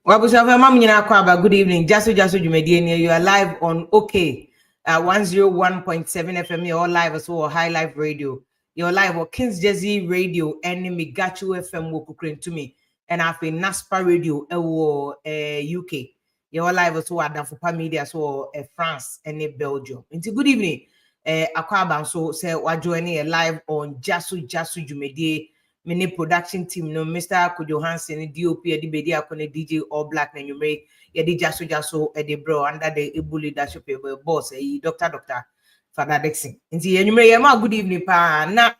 Good evening. Jasu Jumedieni. You are live on OK 101.7 FM. You're live as well, High Life Radio. You're live on Kings Jersey Radio and Migachu FM Wokukrin to me. And I've been NASPA Radio UK. You're live as well at Media as well France and Belgium. Into good evening. Akwaba so say we're joining live on Jasu Jumedieni. Mini production team no Mr. Kujo Hansen DOP Edi Bedi Akone DJ All Black na nyumre Yedi Jaso Edi Bro under the Ibu leadership boss Dr. Father Dixon. Nti nyumre yema good evening pa na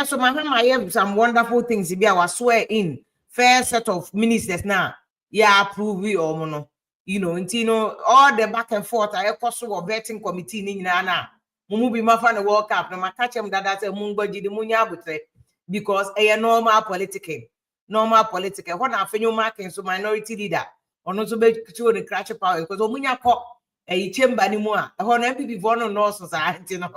so my have some wonderful things be our swear in first set of ministers now approve or mono all the back and forth I cost of vetting committee ni na mumu bi mafa na World Cup na makachem dada se mungo jidi munya butre because a normal political when I feel marking so minority leader or not to be the crash power because omunya ko a chamber ni mo a ho na MPP for no society no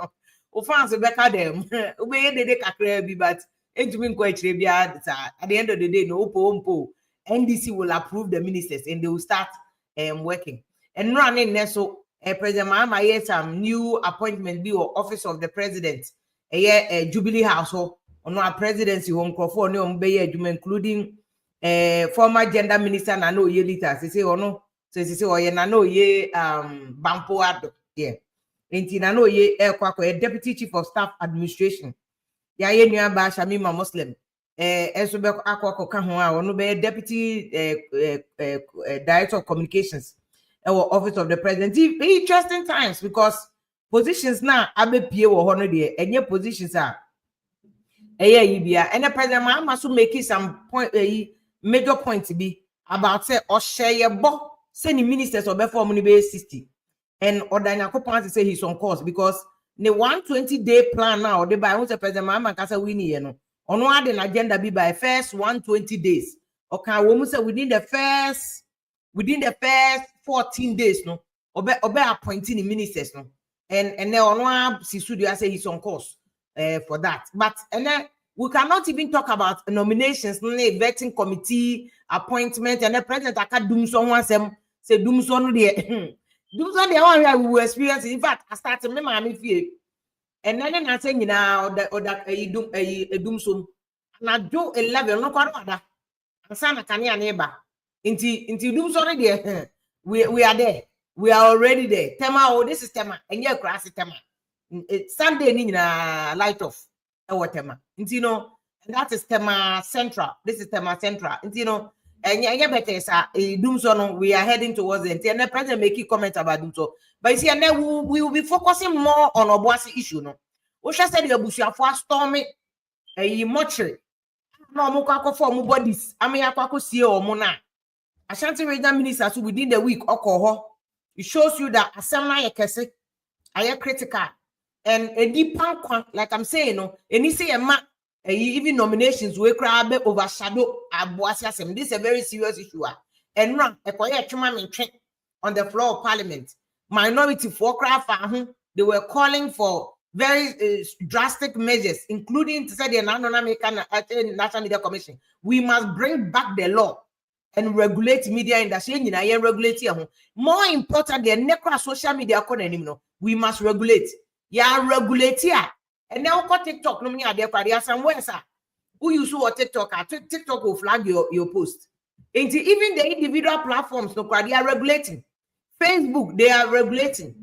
o fans be ka dem obey de kakra bi but entumi nko akire bia at the end of the day no mpo NDC will approve the ministers and they will start working and running so President Mahama yes some new appointment be or office of the president Jubilee household on our presidency home crofo no mbeye including former gender minister Nano Yelita say ono say oye Nano ye Bampo Ado enti Nano ye kwako deputy chief of staff administration ya ye nua ba Shamima Muslim enso be akwako ka ho a ono be deputy director of communications office of the president. Interesting times because positions now abepie wo ho no de enye positions are and the president must make some point major point to be about say or share bo say the ministers or before money be 60 and Odanya Kopan say he's on course because the 120-day plan now they by the president Mahama can say we need no on one agenda be by first 120 days okay we say within the first 14 days no obe appointing the ministers no and then on one Sisudu say he's on course for that, but and then we cannot even talk about nominations, vetting committee appointment, and the president I can do someone say do so there. Do so the one we will experience. In fact, I started me my fear, and then I say now that doom so na do 11 no kwado ada. Ansana kania neighbor. Into doom so there. We are there. We are already there. Tema this is tema, and your grass tema. Sunday ni na light off tema and that is Tema Central. This is Tema Central and and better sa doom so we are heading towards it and the president make comment about doom so but you see and then we will be focusing more on Obuasi issue no we shall say the abusuafo stormy mortuary no mo kwakọ for mo bodies ame akwakọ sie o mo na Ashanti regional ministers within the week okoho it shows you that assembly yekese are critical. And a deep like I'm saying, no, and you say even nominations we crab overshadow Abuasi. This is a very serious issue. And run on the floor of parliament. Minority for craft, they were calling for very drastic measures, including to say the National Media Commission. We must bring back the law and regulate media industry. More important than necro social media, we must regulate. Regulate here. And now got TikTok no me there somewhere sir. Who use what TikTok? TikTok will flag your post. And even the individual platforms no they are regulating. Facebook they are regulating.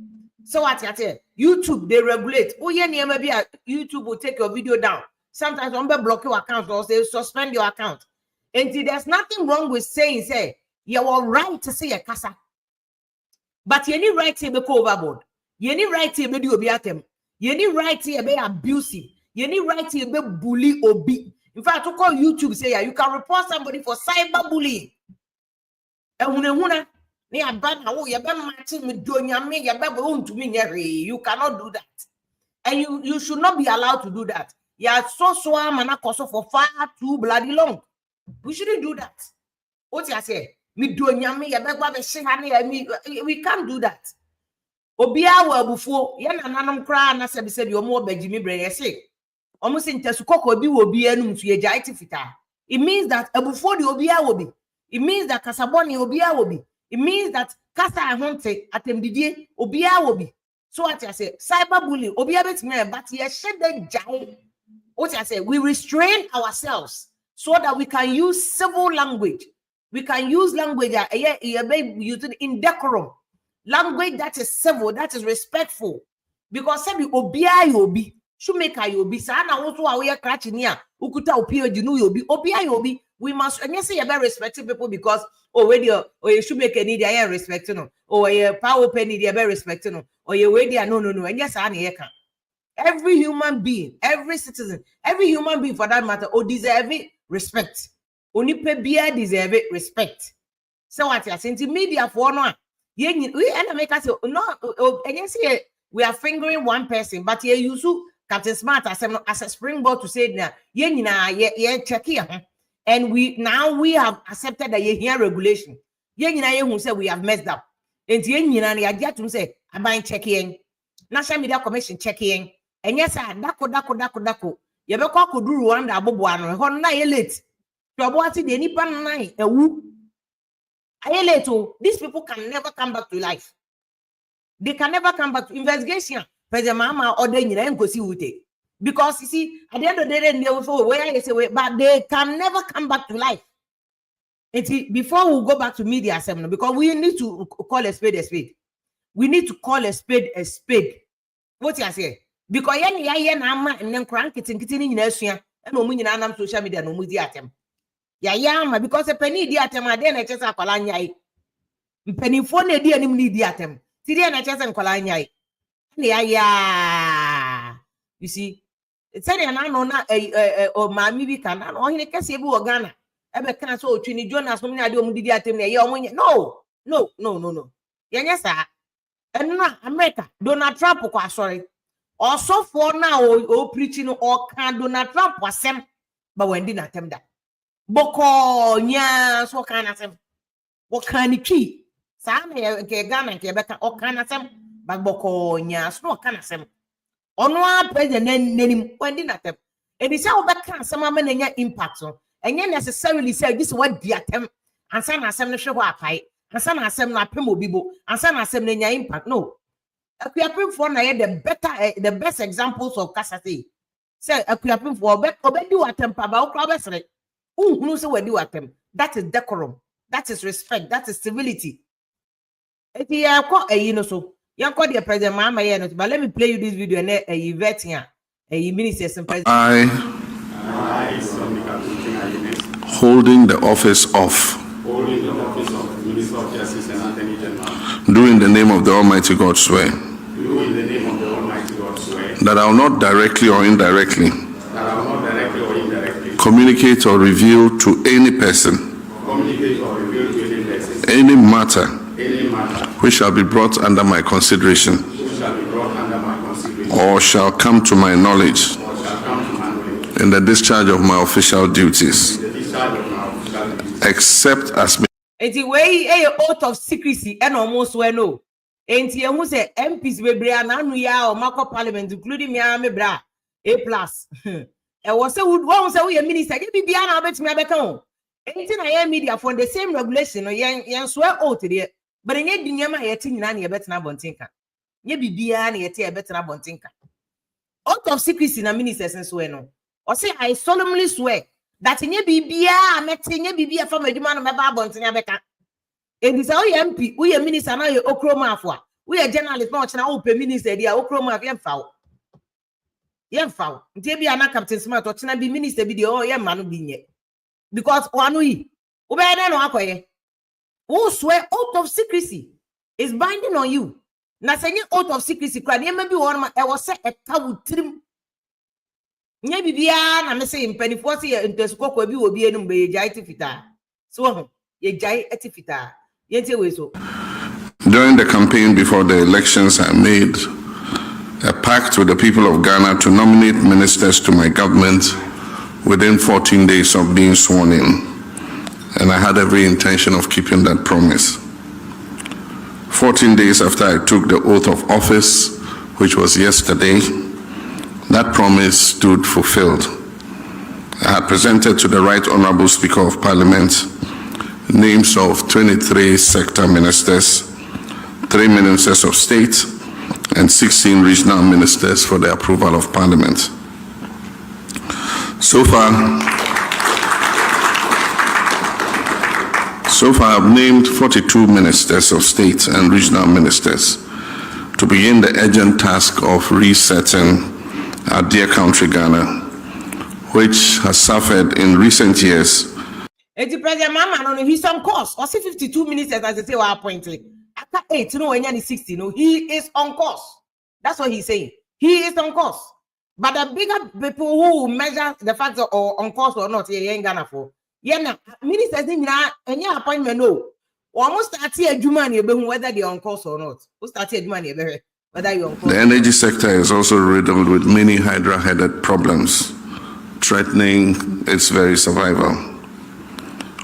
So what YouTube they regulate. Oh yeah, maybe YouTube will take your video down. Sometimes block your account or they suspend your account. And there's nothing wrong with saying say you are right to say a casa. But you need right to be overboard. You need right to be obiatem. You need right to be abusive. You need right to be bully obi. In fact, to call YouTube say you can report somebody for cyber bullying. And you cannot do that. And you should not be allowed to do that. You are so for far too bloody long. We shouldn't do that. What you say? Me do nyame ya begba be hye we can't do that. Obia wa bufo ye nananom kra na se be se de omo bagimi bre ye se omo se ntesu kokko bi wo bi anum so ye jaiti fita. It means that abufo de obia wo bi. It means that kasaboni obia wo bi. It means that kasa ahonte atemdidie obia wo bi. So what I say, cyberbullying obia betime but ye shede jai. What I say, we restrain ourselves so that we can use civil language. We can use language using in decorum. Language that is civil, that is respectful. Because some obia yobi, shoemaker yobi, sana also aware crashing here, ukuta opio jinu yobi, obia yobi. We must, and you say about respecting people because already or you should make any idea respecting them, or a power penny they are respecting them, or you already no, and yes, I can. Every human being, every citizen, every human being for that matter, deserve it respect. Only people deserve it respect. So what you saying? Media for no, we and make us no. And you see, we are fingering one person, but you use Captain Smart as a springboard to say that ye check here, and we have accepted that you hear regulation. Ye who say we have messed up, and ye get to say I'm buying checking. National Media Commission checking, and yes, dako. You be call kudu Rwanda aboboano. Hon na ye late. What the nipan nine a woo. These people can never come back to life. They can never come back to investigation. Mama or then go see what because you see, at the end of the day, they will say where I say, but they can never come back to life. Before we go back to media assembly, because we need to call a spade a spade. We need to call a spade a spade. What you say? Because and then crank it in kitchen in Asia and no meaning I'm social media no mudiatem. Ya because a penny diatem then I just a colanya. Penny phone dear need diatem. Tidian I just and colanya. Ya you see, it's said and I know not or my maybe can or in a case of Ghana. Ever can so Trini Jonas when I don't diatem. No. Yes, sir. And now America, Donald Trump, sorry. Also for now, or preaching or can Donald Trump was sem, but when didn't attempt that. Boko, yes, what kind of sem? What kind of key? Sam here, Ghana, and Quebec, or kind of sem, but Boko, yes, no kind of sem. On one president, name when didn't attempt. And it's how back can some men in your impact on, and yet necessarily say this what the attempt, and some assembly show up high, and some assembly not primo bibo, and some assembly in your impact. No. Akuapim for na the best examples of Kasate. Say Akuapim for obedi watem pa ba okra besre. Uhunu se wedi watem. That is decorum. That is respect. That is civility. Eti ya ko so. Yan ko the president mama here no, but let me play you this video and vet here. Minister president. I holding the office of Minister of Justice and Attorney General. Do in the name of the Almighty God swear. Do in the name of the Almighty God swear. That I will not directly or indirectly. Communicate or reveal to any person. Any matter. Which shall be brought under my consideration. Or shall come to my knowledge. In the discharge of my official duties. Except as Enti way a oath of secrecy and almost well no. Enti who say MPs we bra na anu ya o mako parliament including me bra A+. E was say would one say we minister get bibia na obetimi abeka o. Enti na ya media for the same regulation no yen swear oath there. But nye dinyama yeti nyina na yebetena bontinka. Nye bibia na yeti yebetena bontinka. Oath of secrecy na ministers nso no. O say I solemnly swear that nye bibia metinye bibia from adwuma no meba abonten abeka. And this MP, we a minister na ye okroma afwa. We a journalist na ochina o pe minister dia okroma af yemfa. Ntie bia na Captain Smart ochina bi minister bi dia o yemma no bi nye. Because wanu yi, ube no akoye. Who swear oath of secrecy is binding on you. Na senye oath of secrecy kwa ye maybe one ma e was say e tawu trim. Nye bibia na me say mpanifo say ntesukoko bi obi enum be ye jai tifita. So ye jai etifita. Yente we so. During the campaign before the elections, I made a pact with the people of Ghana to nominate ministers to my government within 14 days of being sworn in. and I had every intention of keeping that promise. 14 days after I took the oath of office, which was yesterday, that promise stood fulfilled. I had presented to the Right Honorable Speaker of Parliament names of 23 sector ministers, 3 ministers of state, and 16 regional ministers for the approval of Parliament. So far, I've named 42 ministers of state and regional ministers to begin the urgent task of resetting our dear country, Ghana, which has suffered in recent years. President Mama, he's on course. Or 52 ministers, as they say, were appointed. After 8, when 60, he is on course. That's what he's saying. He is on course. But the bigger people who measure the fact of on course or not, he ain't Ghana for. Yeah, ministers didn't any appointment, no. Almost start here, whether they're on course or not. Who started money, whether you're on course. The energy sector is also riddled with many hydra-headed problems, threatening its very survival.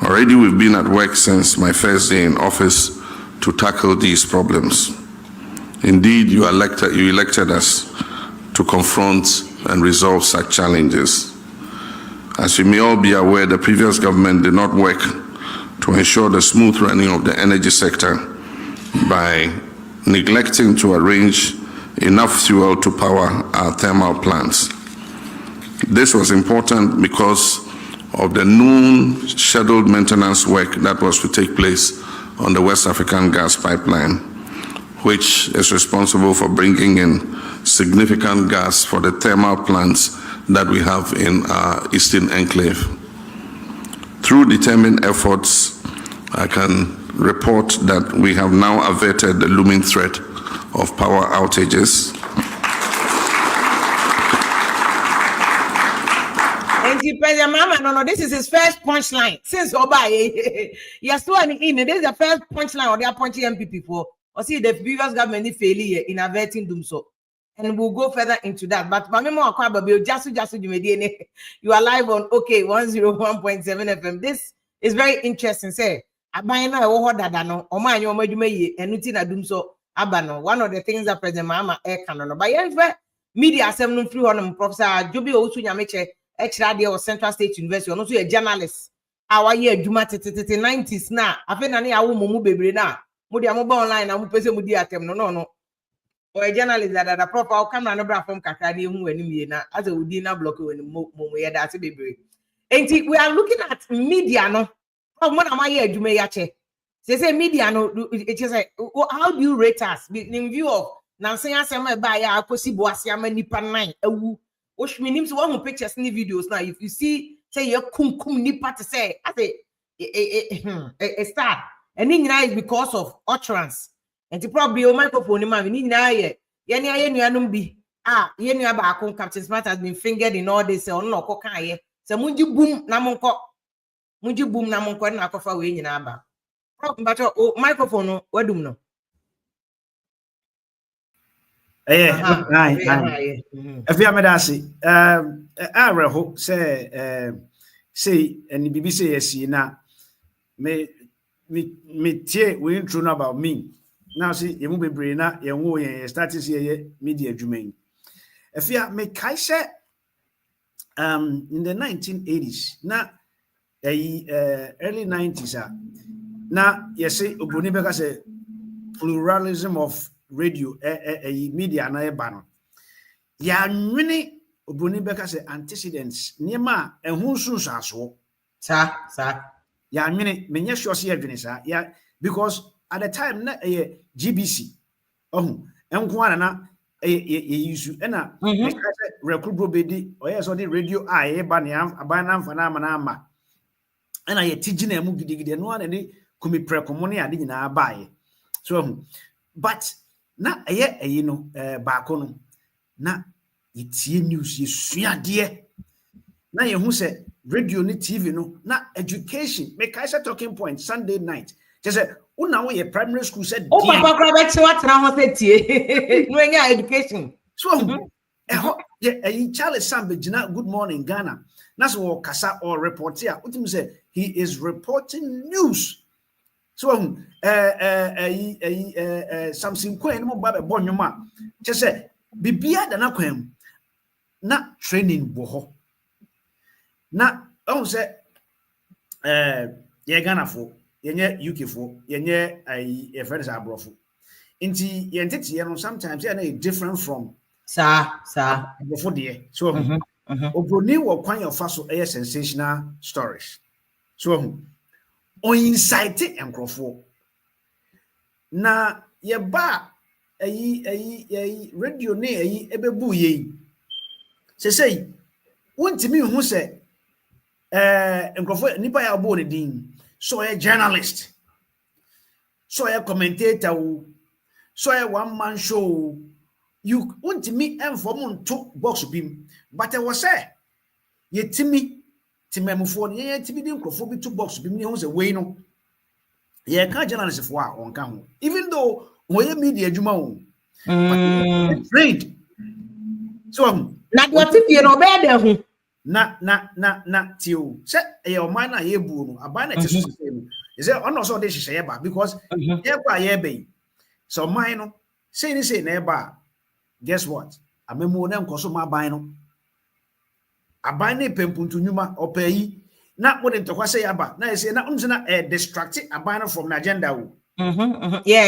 Already we've been at work since my first day in office to tackle these problems. Indeed, you elected us to confront and resolve such challenges. As you may all be aware, the previous government did not work to ensure the smooth running of the energy sector by neglecting to arrange enough fuel to power our thermal plants. This was important because of the noon scheduled maintenance work that was to take place on the West African gas pipeline, which is responsible for bringing in significant gas for the thermal plants that we have in our eastern enclave. Through determined efforts, I can report that we have now averted the looming threat of power outages. President Mama, no, this is his first punchline since Obai. Yes, so this is the first punchline of their punchy MPP for. Or see the previous government failure in averting them so. And we'll go further into that. But you are live on OK 101.7 FM. This is very interesting. Say, one of the things that President Mahama canon. But media assembly through on Professor Jobi Osunyamiche, ex-radio or Central State University, and also a journalist. Our year Juma 90s now. I think I will mumu baby now. Mudia mobile online, I will pay some mudia tem no. Or a journalist that a proper camera no from Kakadi who any na as a Udina block when Momo that's a baby. And we are looking at media no. From what am I here? You may yache. They say media no. It is like how do you rate us in view of Nancy Asama by a possible Asiama Nipa 9? Which means one who pictures in the videos now. If you see, say you're kum nipa to say, I say a start. And then is because of utterance. And the probably your microphone, man, we need Captain Smart has been fingered in all this or no cocaine. So Munji boom namonko and Akofa way in Abba. But microphone, what do you know? If you are I hope say and the BBC is now me tie we intro about me. Now see you be brain na ye wo ye start here media adwuma. If you me kai say in the 1980s na early 90s na yes say oboni beka say pluralism of radio media na eba no ya nwene oboni beka say antecedents niema ehun sunsaso sa ya nwene menye sure say adwene sa ya because at the time na GBC enkwana na use na record bro bedi oye so the radio eba na aban na mfa na ama na ye tigina mu gidigide no na ni kumi prekomo ne ade nyina baaye so but na no baako no na yetie news yesuade na ye hu se radio ni TV no na education make I say talking point Sunday night just say una we primary school said oh papa grab it what na ho say tie no enya education so Charles Sambe gina good morning Ghana na so kasa or report here utim say he is reporting news. So something kwen mo ba be bonnwoma che se bibia da na kwen na training bo ho na on se ye Ghana fo yenye UK fo yenye e friends abrofo nti yentete ye no sometimes ye na different from sa before there. So obroni wo kwan your faso e sensational stories. So on incite enkrofo na ye ba radio ne ebebu ye say wontimi hu se enkrofo nipa ya bo ne din so a journalist so a commentator so a one man show you wontimi inform to box bim but I was say ye timi timemufo ye timi din enkrofo bi to box bim ne hu se we no ye ka journalist for on ka ho even though we media adwuma o trade so na do tifie no be de ho na tio se ye o man na ye bu no aba na tiso se no is it on also de hye ba because ye kwa ye be so man no say ni say na ba guess what amemu na nkoso ma ban no aban ne pempuntu nwuma opayi na mo de ntokwa say aba na say na umsina distract aban from the agenda wo yeah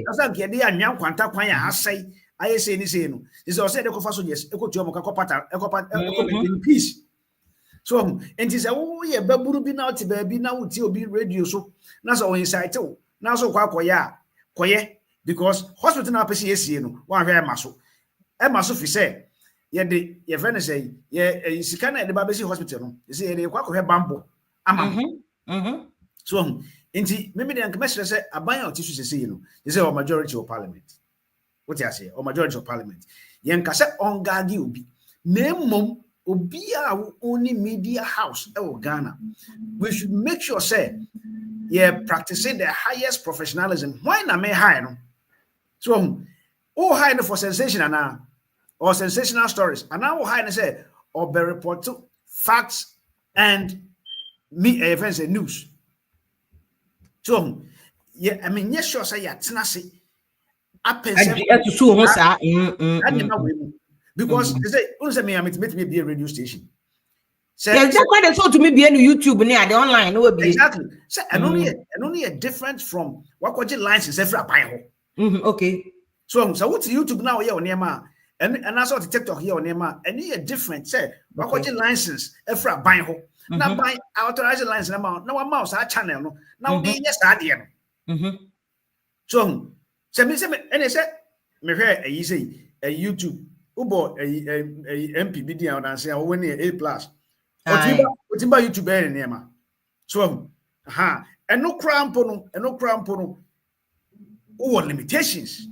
asa nke de anwan kwanta kwan ya asai aye say ni say no is also de kofa so yes ekotu omo ka kopata in peace so enti say wo ye baburu bi na oti ba bi na wuti obi radio so na so insight wo na so kwa koye because hospital na pese yesie no wan hwe e maso fi say ye de ye friend say ye sika na de ba besi hospital no say ye de kwa hwe bambo ama so enti maybe the commissioner say aban ya otisu say no they say majority of parliament what you say or majority of parliament yen ka say ongagi obi na mom obi a only media house e Ghana we should make sure say practicing the highest professionalism why na me high no so high no for sensation or sensational stories and now high no say or be report to facts and news. So I mean yes sure say tenacity because they say me be a radio station. So to me be on YouTube near the online exactly. So and only a different from what license every buy okay. So what's YouTube now here on Nema and I saw the TikTok here on Nema and a different say what license every buy ho. Now buy authorized license now one mouse our channel no now be yes idea. So me say and they say me hear you say a YouTube ubo a MPB dia and say when A+. Otimba YouTube e nema. So and no crampo no limitations.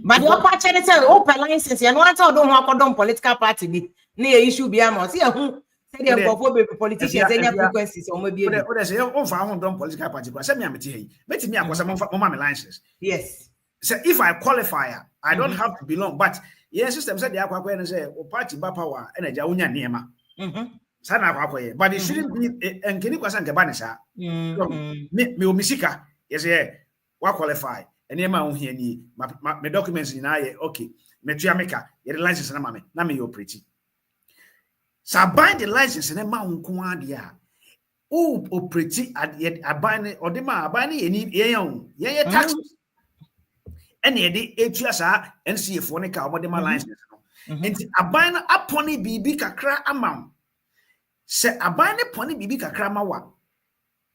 But your party say open license you know what don't want to political party be na issue be am see who say dem go be politicians any frequencies or maybe what say on fa won don political party say me ameti hey meti me akosa mo me license yes so if I qualify I don't have to belong but yes system say dey akwa say o party ba power energy unya niema sana akwa but it shouldn't be enkeni kwasa nke ba ne sa me o misika yes wa qualify niema ho hia ni me documents ni na ye okay me tua meka ye license na mame na me operate so bind the license na ma nko ade a o operate aban or the ma aban ye taxes and ye etua sa NCA ne ka omode ma license no enti aban na apone bibi kakra amount se aban ne pone bibi kakra ma wa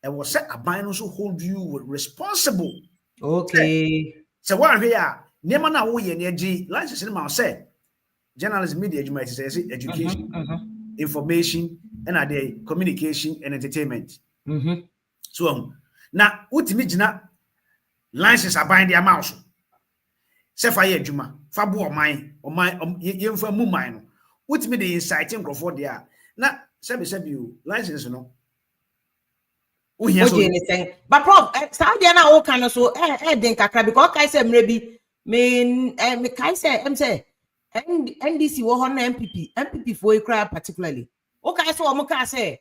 e wo se aban no so hold you responsible okay so one here nema na wo ye ne agi license ne ma say journalism media adwuma say education information and the communication and entertainment so na utimi gina license aban dia mouse se fa ye adwuma fa bo oman ye mfa mu man no utimi the inciting crofo dia na sebi license no but prof Saudi na o kan so den kakra because kai say mre bi me kai say say NDC wo ho na MPP for cry particularly okay so o mo ka say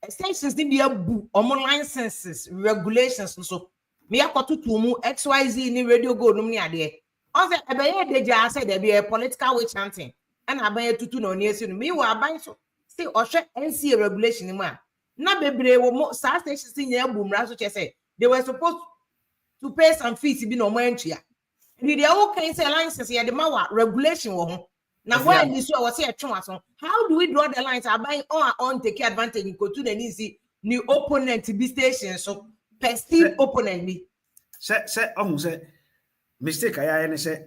sanctions ni be abu omo licenses regulations so me akoto to mu XYZ ni radio go no ni ade on say ebeye deja say there be a political witch hunting and abanye tutu no ni esi no me wa aban so say ohwe NCA regulation mu a na bebre wo mo sanctions ni abu mra so che say they were supposed to pay some fees be no mo antria ni dey o can say license ye de ma regulation wo ho now when this was say how do we draw the lines about on take advantage in go to the easy new opponent be station so perceive opponent me say mistake I say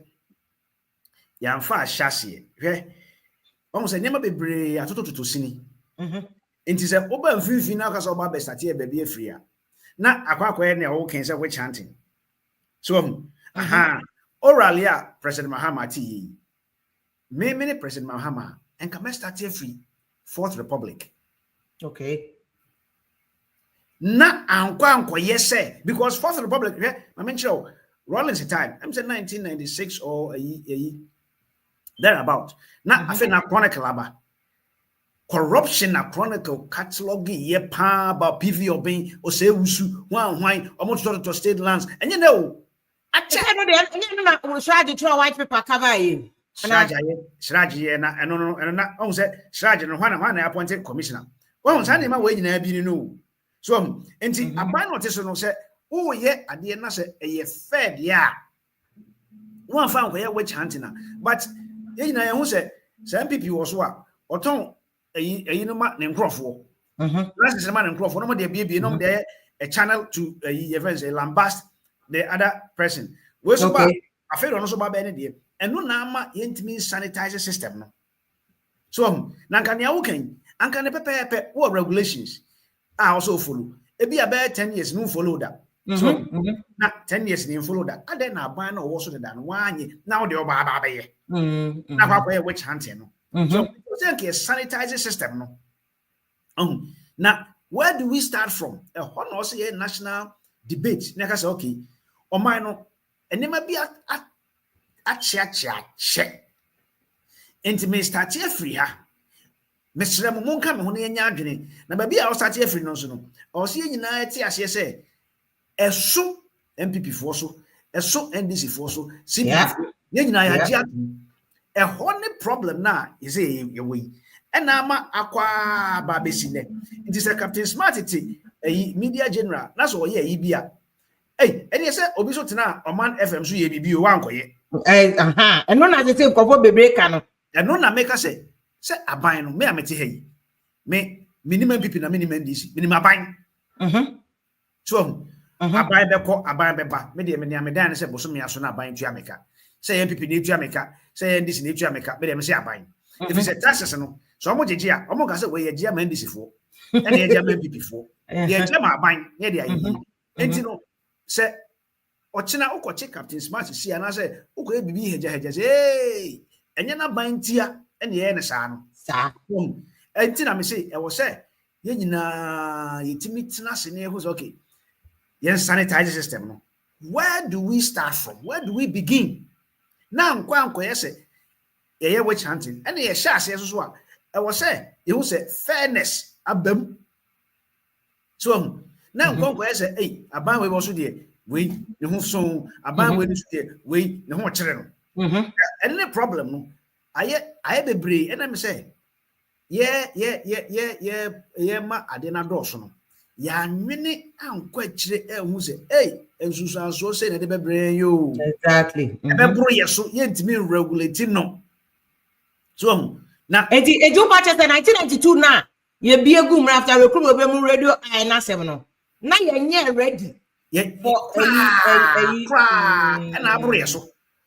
ya mfa chassis hwe say nyama bebre atototo sini enti say oba mfinfin na akasa oba be start e be be free na akwakoye na wo ken say we chanting so orally President Mahama ti many President Mahama and can start free Fourth Republic. Okay. Na anko yes sir because Fourth Republic I mentioned Rollins time I'm saying 1996 or a thereabout. Na I na chronicle aba corruption na chronicle catalog ye pa about PV obin or say wusu wan almost to state lands and you know I check no we try to throw white paper cover in. Sraji na na on say Sraji no hwana appointed commissioner. Won say ma we nyina bi no. So enti aban notice no say wo ye ade na say e fair dia. Won fa nko ye witch hunting na but ye nyina ye hu say MPP wo so a oton eyi no ma ne nkrofo. Last ma ne nkrofo no mo de bie no mo de a channel to a lambast the other person. We so ba afero no so ba be ne de and no nama yentimi sanitizer system no so nanka ne awokan anka ne pepe what regulations are also follow e be about 10 years no follow that so na 10 years no follow that and then na ban no wo so da no wanye now the oba ba ye na kwa witch hunting no so think a sanitizer system no now where do we start from a also a national debate na ka say okay o man no enema bi check. Enti me start free ha. Mesre mo monka me ho na nya adwene. Na ba bia o start free no so no. O se nyina ti ase se eso MPP fo so, eso NDC fo so, CPP. Ye nyina ya ji atu. E ho ne problem na is e we. E na ama akwa ba besi ne. Enti se Captain Smart ti media general na so ye yi bia. Eni se obi so tena Oman FM so ye bibi o wankoye. And no na je say nkofo bebre ka no and no na make us say aban no me amete hey me minimum people na minimum DC minimum aban so aban be ko aban be ba me de me dan say boso me aso na aban tu ameka say MPP ni tu ameka say NDC ni tu ameka me de me say aban if it's a taxes no so omo jeje a omo ka say we ye je ma NDC fo and ye je ma MPP fo ye je ma aban ye de ayi enti no say Ochina ukoche Captain Smart si ana say uko bibi heja say enye na bantia ene ye ne sa no sa enti na me say e wo say ye nyina yetimi tina se ne ho so okay yen sanitize system no where do we start from where do we begin na nkwa ye say ye witch hunting ene ye sha ase so a e wo say ye ho say fairness abam so na nkwa ye say aban we bo so de we the who so aban we we the who chere no any problem no I be brave and I'm say yeah ma ade na do so no ya nwene ankwa chere who say ensusu so say na de be brave yo exactly be bro yeso ye ntimi regulate no so na eju pa che 1992 na ye bie gum after recruit be mu radio na 7 no na ye nye ready for and abro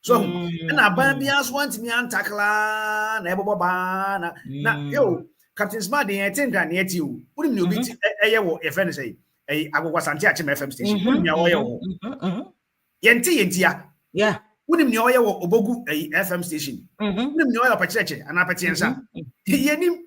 so and aban bia so want me antakla na ebobo ba na yo Captain Smart dey think na eti o uri me obi eye wo e friend say agogwa sante ache FM station uri me oye wo yenti ya uri me oye wo obogu FM station uri me oye pacheche ana pachiensa yenim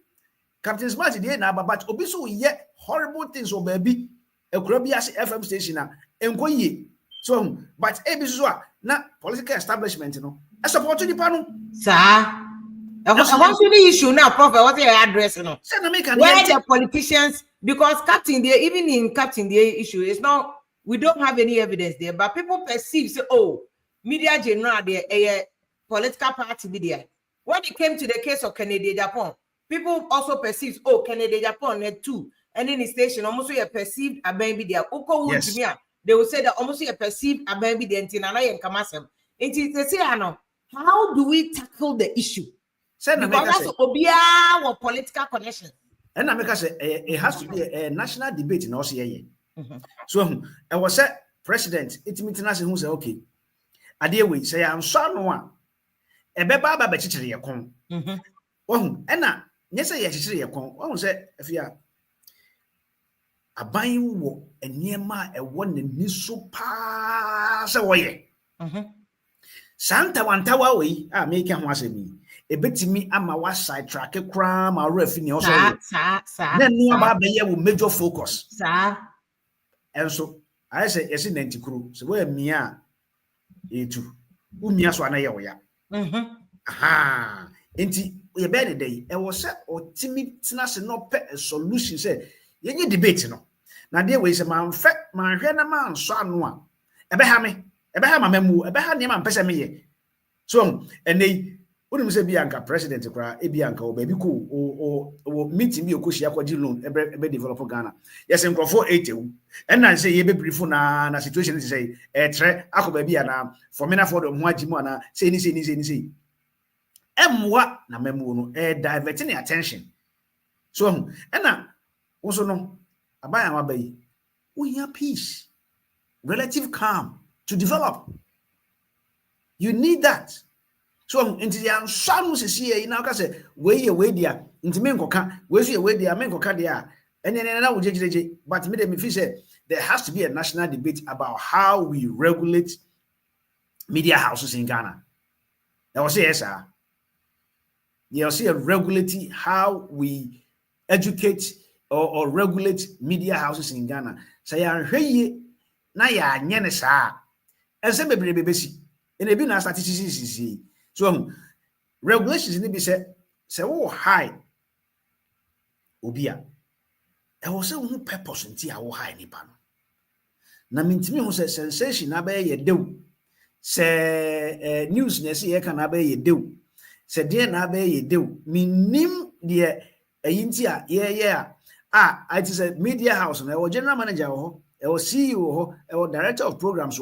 Captain Smart dey na ababat obi so ye horrible things o baby ekura bi ase FM station na enkoye so but ebi so na political establishment no e support the pano sir I want to the issue now prophet what your address no say na make where the politicians because Captain there, even in Captain there issue, it's not, we don't have any evidence there, but people perceive, say, oh, media general there, a political party media. When it came to the case of Kennedy Japan, people also perceive, oh, Kennedy Japan had two, and in the station, almost a perceived a baby there. Yes. They will say that almost a perceived a baby there, and Kamasem. It is they say, how do we tackle the issue? Because that's Obia or political connection. And America say it has to be a national debate in OCA. So I was a president, it's international who say, okay, I deal with say I'm son one. A beba by chichiri yakon. Oh, and yes, I chichiri yakon. One say, if you are a buying war and near my a one in Nisu pass away. Santa one tower way, I make him was me. A bit to me, I'm a west side track, a crime, or revenue. Then near my will major focus. Sir. And so I say, yes, in anti crew, so where me are into Umia Swanaya. Aha, inti we better day. I was set or timid tenacity not pet a solution. Said, you need debate no. Now, there was a man, fat, my man, son one. Ebehame, Ebehama memu, Ebeham and Pesame. So, and they wouldn't say Bianca, president to cry, a Bianca, or baby cool, or meeting me, or Kushia, loan, a developer Ghana. Yes, and for 80. And I say, ye be brief na situation to say, a tre, Ako baby, and for mena for the Mwajimana, say anything. What na memu, diverting attention. So, and now, also no, abaya mabai, we have peace, relative calm to develop. You need that. So into the shadows is here in our say, way there, into Menkoka, where's your way there, Menkoka there, and then I would JJ, but me say there has to be a national debate about how we regulate media houses in Ghana. I will say yes, sir. You'll see a regulating how we educate or regulate media houses in Ghana. So ya hweye na ya nyene saa. Ense bebrebe besi. Ene bi na statistics. So regulations ni bi say wo high obia. E wo say wo purpose nti a wo high nipa no. Na mintimi ho say sensation na be ye dew. Say news na say ye kan na be ye dew. Say dey na be ye dew. Minim de ayinti a yeah. It is a media house. I was general manager, I was CEO, I was director of programs.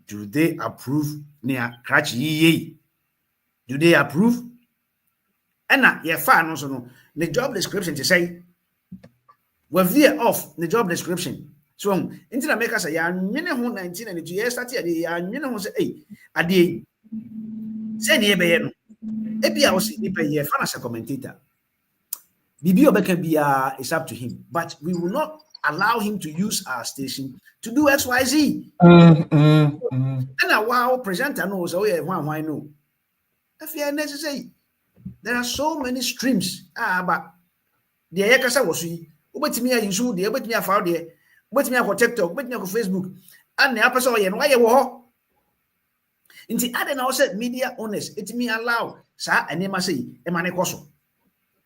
Do they approve near Cratch Ye? Do they approve? And now, yeah, fine. Also, no, the job description to say, we're veer off the job description. So, into the makers say, yeah, 19 and 2 years started, yeah, say, hey, at the say, yeah, maybe I was in a fan as a commentator. Bibi Obekebia is up to him, but we will not allow him to use our station to do XYZ. And a wow presenter knows, oh yeah, why no? If you are necessary, there are so many streams. But the Ayakasa was we, but me, I use the but me, I found there, but me, I TikTok, but me, I Facebook, and the episode, and why you were. In the other also media owners, it me allow, sir, and they must say, Emanekoso.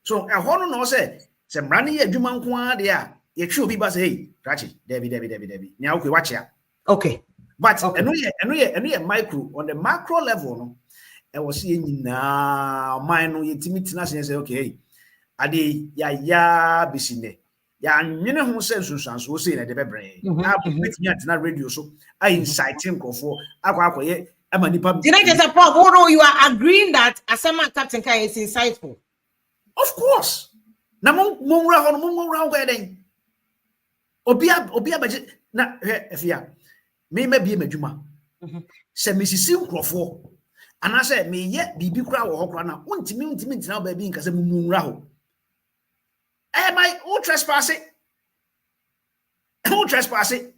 So a honor no say some running a Juman Kwa there. You should be bas hey, Rachi, Debbie. Now we watch ya. Okay. But and we micro on the macro level, no. I was seeing now mine no intimate and say, okay, Adi ya bisine. Ya nyene ho sense so say na de bebre. Na put me at na radio so I incite him for akwa amanipa. Did I just a problem? You are agreeing that Asama Captain Kai is insightful. Of course. Na monra go den. Obia budget na efia. Me be madwuma. Se mesisi nkrofo. Ana se me ye bibi kura wo hokura na untimi ntina ba bi nkase monra ho. My trespassing. Trespassing.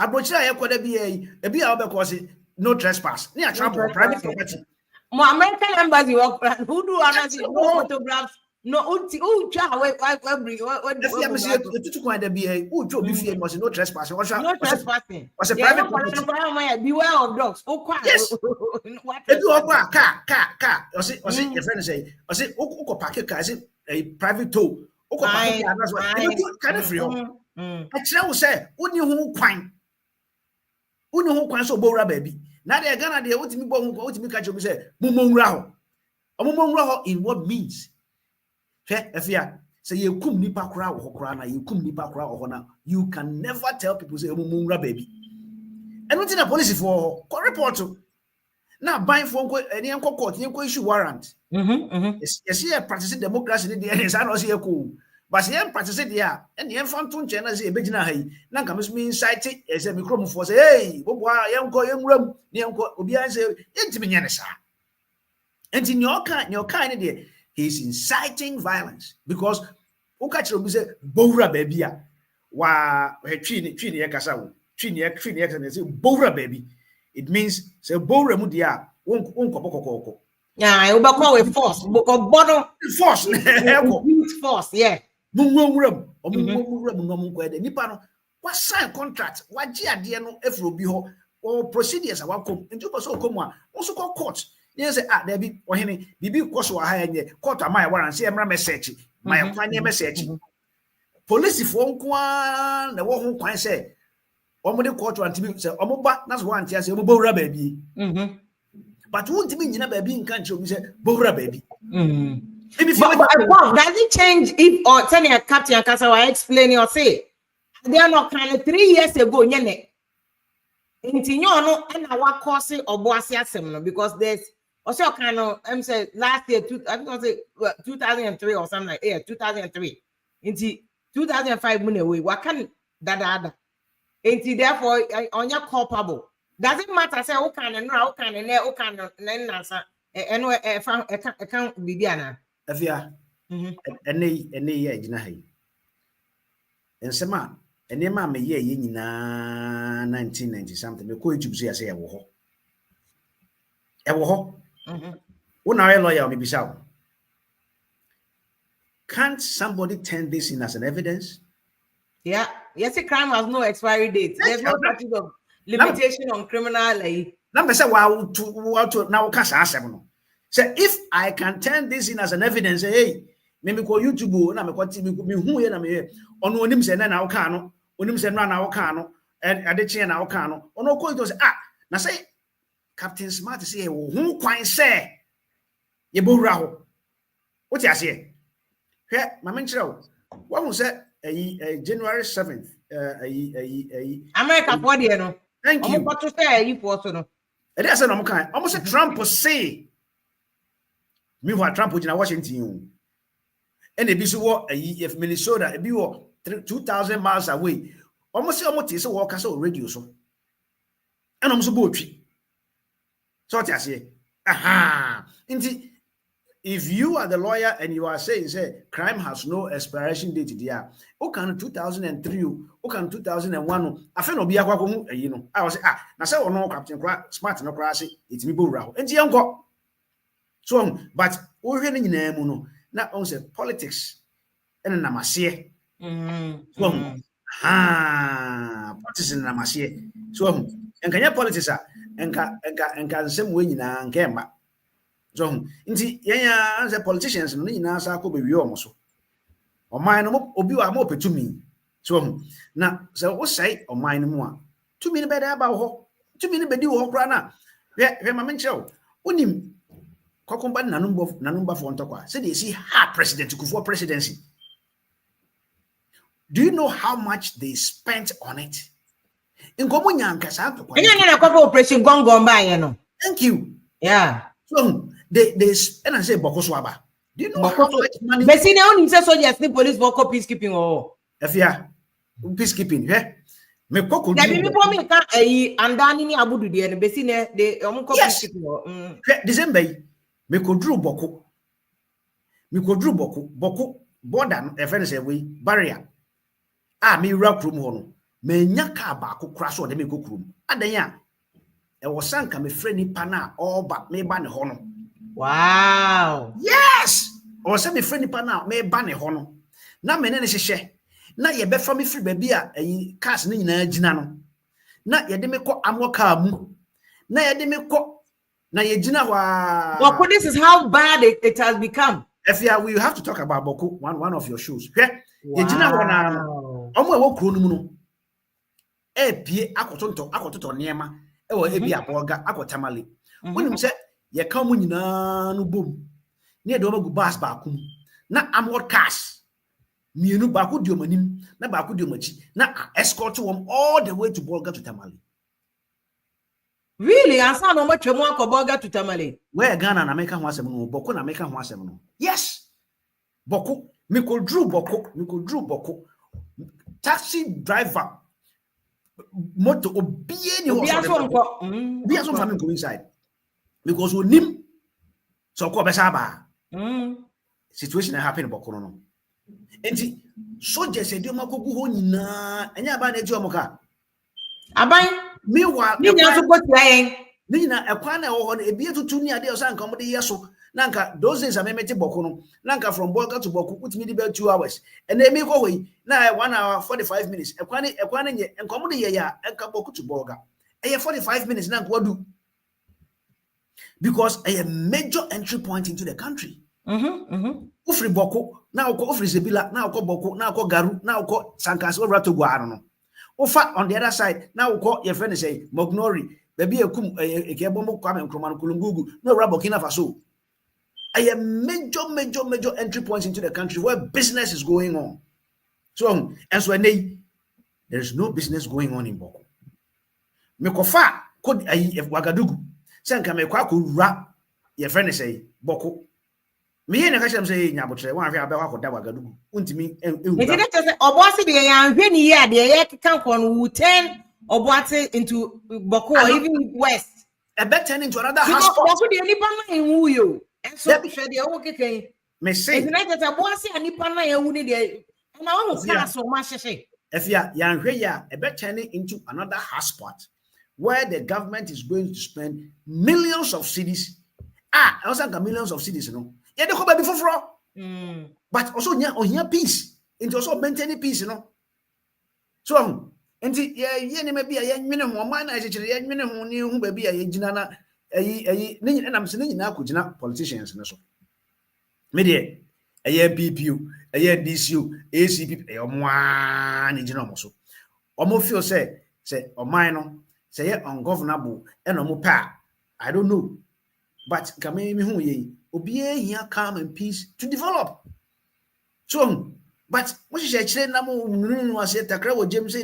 Abrochira ye koda bi e bi a obekose no trespass. Ni a travel private property. My American embassy who do honestly no photographs, no no trespassing. No trespassing. Was a private property. Beware of dogs. Yes. If you car. Was it your friend say? Was it park car? Is it a private tow That's why kind of free. I tell you, say, only who quine. Only who quine so bora baby. Now they're gonna de what me catch you say, Mumon Raho. A Mumon Raho in what means? If say you kum nipa kra wo kra na you kum nipa kra wo na, you can never tell people say Mumon Ra baby. And what in a policy for report to now buying phone call any court, you issue warrant. Yes, here practicing democracy in the end, I don't see a cool. But see, I'm practicing there, and the infant tune channel is a big hay. Now comes me inciting as a microphone for say, hey, young room, young Obiasi say, intimate. And in your kind idea, he's inciting violence because Okachi will say, Bora baby, wa Trini Ekasa, Trini say, Bora baby. It means say Bora Mudia, won't. Yeah, I will call it force. Because bottom force, force, yeah. Nipa what sign contract? What GRD no FROB or procedures are come into person come also call court. Yes, there be or any bibi course or high court of my warrant, say a message, my final message. Police phone the one who can say, Omode court and to say, Omoba, that's one chance, Bora baby. But won't mean you baby in country, we say, Bora baby. Does it change if or tell your Captain Kasawa explain or say they are not kind of 3 years ago, Yene? Intinyono and our course or OBUASI-CLASH because there's also kind of say last year, I think I say 2003 or something like 2003. Into 2005 money what can that into therefore on your culpable. Doesn't matter say who can and how can and who can and answer and account Bibiana. Afia ene ye gina hai ensema ene ma me ye nyina 1990 something me ko YouTube say e wo ho una we lawyer me bisa can't somebody turn this in as an evidence? Yeah, yes, a crime has no expiry date. There's no statute of limitation on criminal number say wow to now can say no. So if I can turn this in as an evidence, hey, maybe call YouTube na me kwati me hu ye na me ono onim se na wo ka no onim se na wo ka no and ade che na wo ka no ono ko to say na say Captain Smart say wo hu kwan say ye bowura ho what you say hwe ma me nchira wo hu say January 7th America for there no thank you what to say you for so no e dey say no mo kan almost Trump say meanwhile, Trump was in Washington. And if you if Minnesota, if you were 2,000 miles away, almost is a walk as a radio. So, and I'm so boatry. So, I say, aha. If you are the lawyer and you are saying, say, crime has no expiration date, there, okay, 2003, okay, 2001, I feel no be a you know. I was now say, oh no, Captain Smart no crash, it's me bow. And the uncle. So, but we're in no, not only politics and namasie. So, politics and namasie. So, and can you politics and can same way in a camera. So, indeed, yeah, the politicians no na sa ko be wi omoso. O man no obi wa mo petu mi. So, na so wo say o man no mu a. Tu mi ne be da ba ho. Tu mi ne be di ho kra na. Hwe ma menche o. Onim Kokomba nanumba for Ontokwa. Said they see her president for presidency. Do you know how much they spent on it? In Komunyanka, operation Gongomba, thank you. Yeah. So they and I say Bokoswaba. Do you know how much money? But see now you say soldiers the police for peacekeeping or peacekeeping, yeah. Me koko na bi po me ka andani ni abudu de no besi ne de omo peacekeeping December me kodru boko border no e say we barrier me wura krum ho no me nya ka ba ko kra so de me kokrum adan ya e wo sanka me frɛ nipa na all ba me ba ne ho no. Wow. Yes, o se me frɛ nipa na me ba ne ho no na me ne hyehyɛ na ye be fa me free ba bi a cars ne nyina gina no na ye de me kɔ amoka mu na ye de me kɔ na ye gina wa. Well, this is how bad it has become. If we have to talk about Boku, one of your shows. Wow. Akotonto niema ebi aboga akotamale wonim se ye ka mu nyina no bom ne de omagu bus ba kum na amward cars mienu ba ko diomanim na ba ko diomachi na escort them all the way to Bolga to Tamale. Really? Asa no ma twemu akoboga to Tamale. Where Ghana na make ho asem no Boko na make ho asem no. Yes. Boko me ko drew Boko taxi driver moto obie ni ho so family go inside because we nim so ko be saba situation that happen Boko no enti soldiers e di makogu ho nyina enya ba na eji omoka aban meanwhile ni nya so go tiayen ni na ekwan na ho na ebie tutu ni ade o san kan mo de yeso nanka those days amemete Boko no nanka from Bolga to Boko put me the bell 2 hours and then me go we na 1 hour 45 minutes ekwan nye enkom de ye ya enka Boko to Bolga 45 minutes nanka wadu because a major entry point into the country. Ufri Boko na uko ufri Zebila na uko Boko na uko Garu na uko Sankas over to Guarano. Ufa on the other side na uko your friend say Mognori baby ekum ekebombo kwame nkromanu kulungugu no Burkina Faso. A major entry points into the country where business is going on. So and so there is no business going on in Boko. Mekofa could if Wagadugu senka mekwa ko ra your friend say Boko. Me yen ka chem say nyabotre wan hwe abe kwa Wagadugu untimi Enti dey say oboase de yan hwe ni ye de ye kan kon wu 10 oboate into Boko or even west. A bet turn into another hotspot. Boko de nipa na enwu yo. So hwe de wo keken. Me say enti na dey oboase anipa na enwu ni de na wo ka so ma hwehwe. If ya hwe ya a bet turn into another hotspot where the government is going to spend millions of cedis. Also millions of cedis, you know. Yeah, they come before fraud. But also on peace. Into also maintaining peace, you know. So, and yeah, maybe a minimum man as a minimum new baby a jinana and I'm saying now could not politicians and so. Media a year PPU, a year DCU, ACP, a one in so. Almost feel say or minor, say ungovernable and pa. I don't know. But come who ye obie here calm and peace to develop. So, but what is a chain namu was yet a crowd James say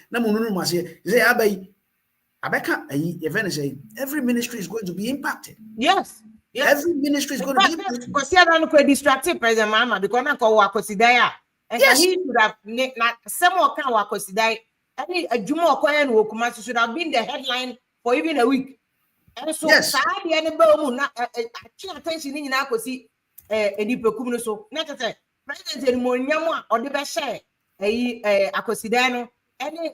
namu was here. Say Abeka event say every ministry is going to be impacted. Yes. Every ministry is going to be impacted. Because you don't quite distracted President Mama because I call Wakosidaya. And he should have not some more can Wakosidai. Any a Jumo Koyan Wokumas should have been the headline for even a week. And so, yes. Attention in Nakosi, Edipocuno. So, not a President Monyama or the best share, Acosidano, any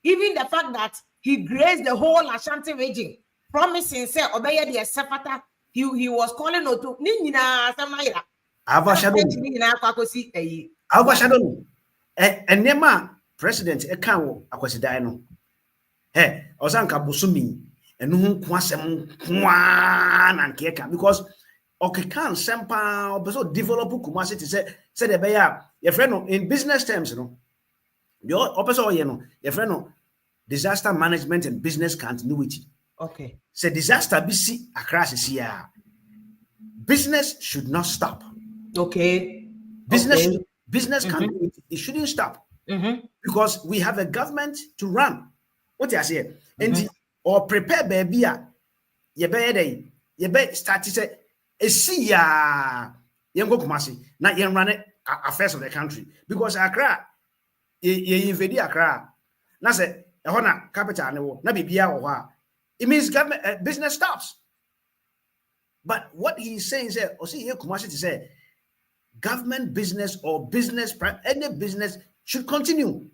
even the fact that he grazed the whole Ashanti region, promising, say, obey the Sepata, he was calling to Nina Samaya. Avashadon, and Nema President Ekawo Acosidano. Hey, Osanka Busumi. And no kwasem kwan and keka because okekan sempa obeso develop Kumasi to say the beya your friend in business terms, you know. Your opeso you know, your friend disaster management and business continuity. Okay. Say disaster BC across here. Business should not stop. Okay. Business continuity, it shouldn't stop. Because we have a government to run. What I say? And or prepare baby ye be start to say see ya go Kumasi na ye run affairs of the country because Accra ye invade Accra na say e ho na capital ne wo na bibia wo ha it means government business stops. But what he's saying is or see here Kumasi to say government business or business any business should continue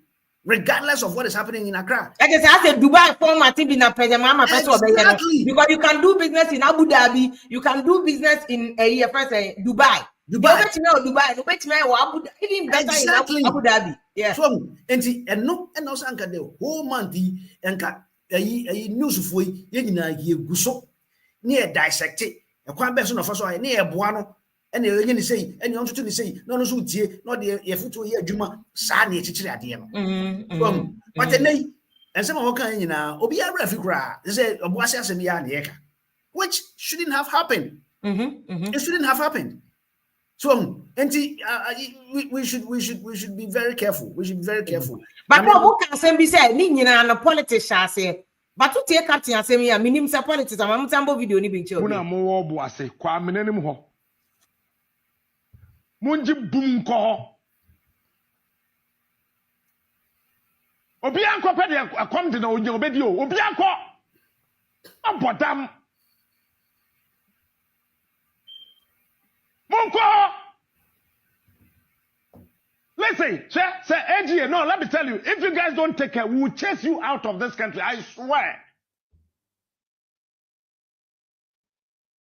regardless of what is happening in Accra. Like I said, Dubai format in a Mama exactly. Because you can do business in Abu Dhabi, you can do business in Dubai. Dubai, even better exactly. in Abu Dhabi. Yeah. So, and also anka the whole month anka news for ye guso near dissect e kwan be so no fa so ne e boa no ene ye ni sei ene on tutu ni sei no so tie no de ye futu ye adwuma saa na echichiri ade no but nei and some of kind obi ara fi kura say obuasi asem ya na yeka which shouldn't have happened. It shouldn't have happened. So we should be very careful. We should be very careful. But what can say be said ni nyina na politics say but to take captain asem ya minim say politics am tambo video ni bi nche obi una mo obuasi kwa menenim ho munji bum ko obi anko pe de akom de na onye obedi o obi anko abodam Munko. Listen, say AGA, no, let me tell you, if you guys don't take care, we will chase you out of this country, I swear.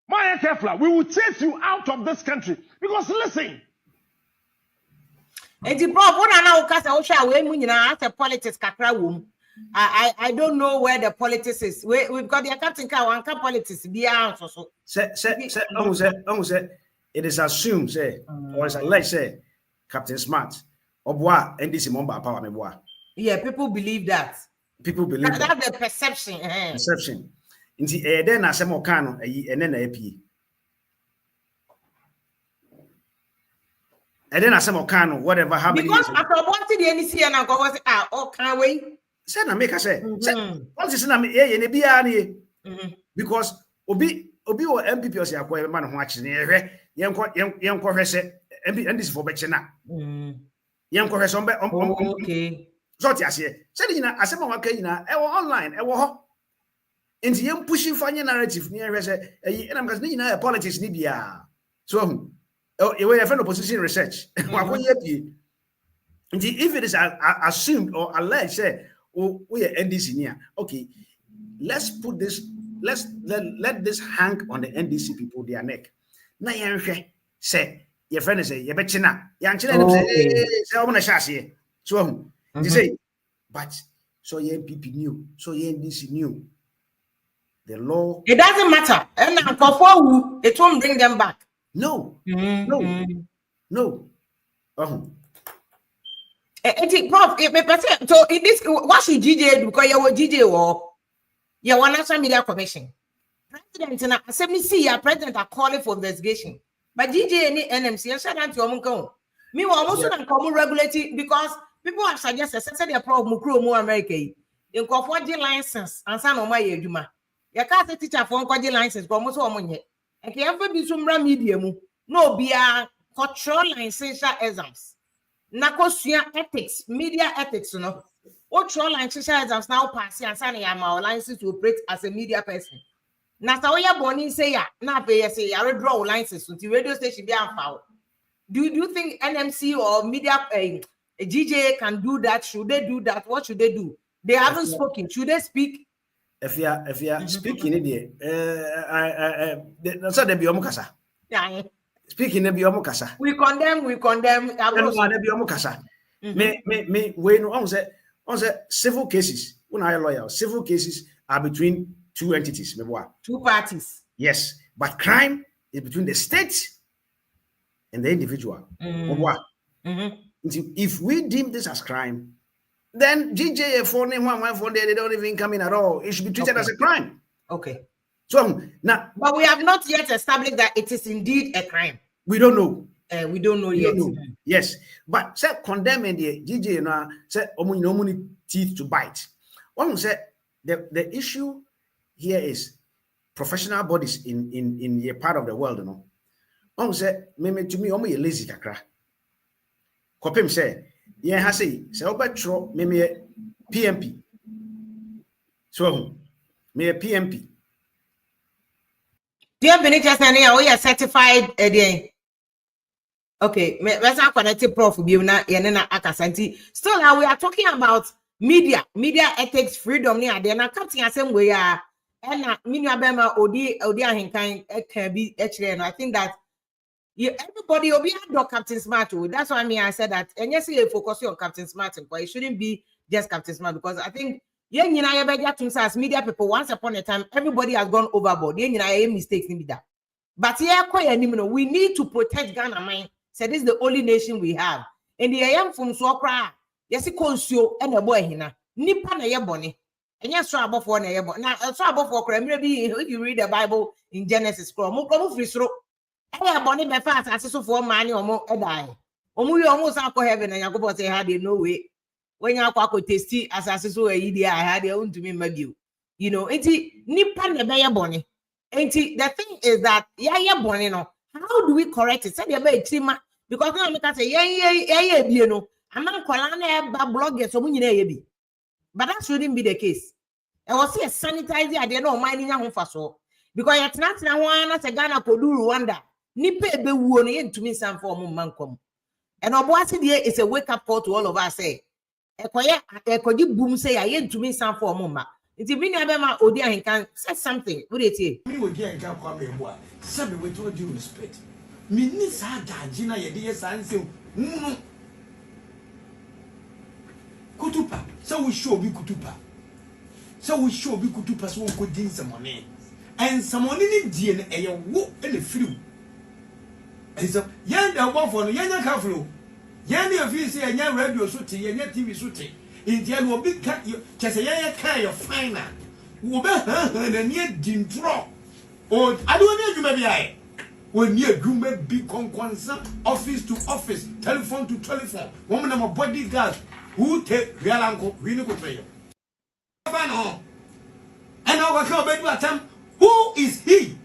My careful, we will chase you out of this country. Because listen. I don't know where the politics is. We've got the captain car, one car politics, beyond so. It is assumed, say, or it's alleged, say, Captain Smart, Obua, and this Momba power me boa. Yeah, people believe that. People believe that. That's the perception. Perception. In the then I say more canon, and then a AP. And then I say more canon, whatever happened. Because after watching the NEC and I go, oh, can't wait. Say, I make a say, what is in because Obi or MPP or say, a man watching young question, and this for Betchena. Young question, okay. So, I say, I said, online, and the young pushing funny narrative near and I'm going to politics, Nibia. So, you will have an opposition research. If it is assumed or alleged, say, we are NDC near. Okay, let's put this, let this hang on the NDC people, their neck. Now, say, your friend is a betchina. Young children say, I'm going to share. So, you say, but so your NPP knew, so your NDC knew the law. It doesn't matter. And it won't bring them back. No. So in this, what should GJ do? Because you were GJ or you were National Media Commission. President and Assembly see your president are calling for investigation. But GJ and NMC and shut down to your me almost don't come regulating because people have suggested say their problem more America. In Kofoji license and son of my Yuma. You can't say teacher for Kofoji license, but almost one yet. And can ever be some medium. No, be a cultural licensure exams. Nakosia ethics, media ethics, you know. What troll licensure exams now pass and sign our license to operate as a media person. Now, so ya born say ya, now pay say I draw license to the radio station be foul. Do you think NMC or media a GJ can do that? Should they do that? What should they do? They haven't spoken. Should they speak? If you are speaking in that's they be omukasa. Yeah. Speaking in omukasa. We condemn. Me when on say civil cases. When I lawyer, civil cases are between two entities. Two parties. Yes, but crime is between the state and the individual. If we deem this as crime, then GJ phone they don't even come in at all. It should be treated as a crime. Okay. So now, but we have not yet established that it is indeed a crime. We don't know. We don't know yet. Yes, but say condemning the GJ now say omuni teeth to bite. One say the issue here is professional bodies in a part of the world, you know. One say to me omo lazy kakra. Kopim say yeah ha say obetro me PMP. So me PMP. Dear Benitez, we are certified again. Okay, let's not connect to Prof. Still, now we are talking about media ethics, freedom. They're not cutting the same way. And can be actually. And I think that everybody will be under Captain Smart. That's why I said that. And yes, you focus on Captain Smart, but it shouldn't be just Captain Smart because I think. As media people, once upon a time, everybody has gone overboard. Mistakes in that. But we need to protect Ghana mind. So this is the only nation we have. And the am from Swakra, yes, it consio and a boy hina. Nipa na ye boni. And yes, trouble for na ye boni. Now, a trouble for maybe if you read the Bible in Genesis, come free through. I boni be fast as so for money or more die. We almost out heaven and Yakobo say had no way. When you could tasty as I saw a idea, I had your own to me, maybe you know, it's nipa na be ye boni. And the thing is that yeah born, how do we correct it? Say the because now I say yeah you know, I'm not calling bloggers so be. But that shouldn't be the case. I was see a sanitizer I didn't know minding your home for so because it's not now one as a Ghana could do Rwanda. Nipe be won to me some form man come. And OBUASI is a wake up call to all of us. Say a boom say I to me some form. It's a mini abema Odia and can say something. What do you say? Me would get a come in what? Some with all due respect. Minister Gina, your dear son, say, Kutupa. So we show be Kutupa. So we show be Kutupa, so we could gain some money. And some money in DNA, a walk in the flu. And so, yan one for yan careful. Yan if you say a young radio shooting, yan TV shooting. Indian will be cut you just a kind of finer. Will be and near Dintro. Or I don't know you maybe I. When near Groom be concern office to office, telephone to telephone. Woman of a bodyguard who take real uncle, we know for you. And our come who is he?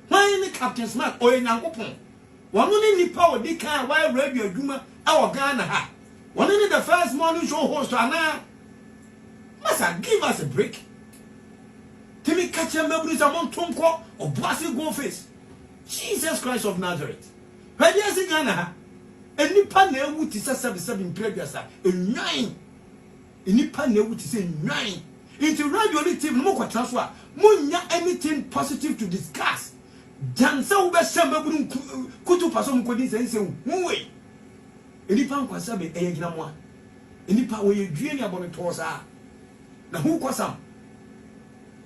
Why in the Captain Smart or in Uncle Pong? One only power they can't why radio Juma our Ghana ha. One in the first morning show host Anna. Massa, give us a break. Timmy catch a memories among Tonko or Bossy go face. Jesus Christ of Nazareth. When you see Ghana, and Nipa ne would say 77 previous, a 9. Nipa ne would say 9. Into radio TV, no more transfer. Munya anything positive to discuss. Jansa ube samba kutu pasom kodi sense muwe. Nipa nkwasa be eyegina mo a. Nipa wo ye due ne abone to sa. Na hu kwasam.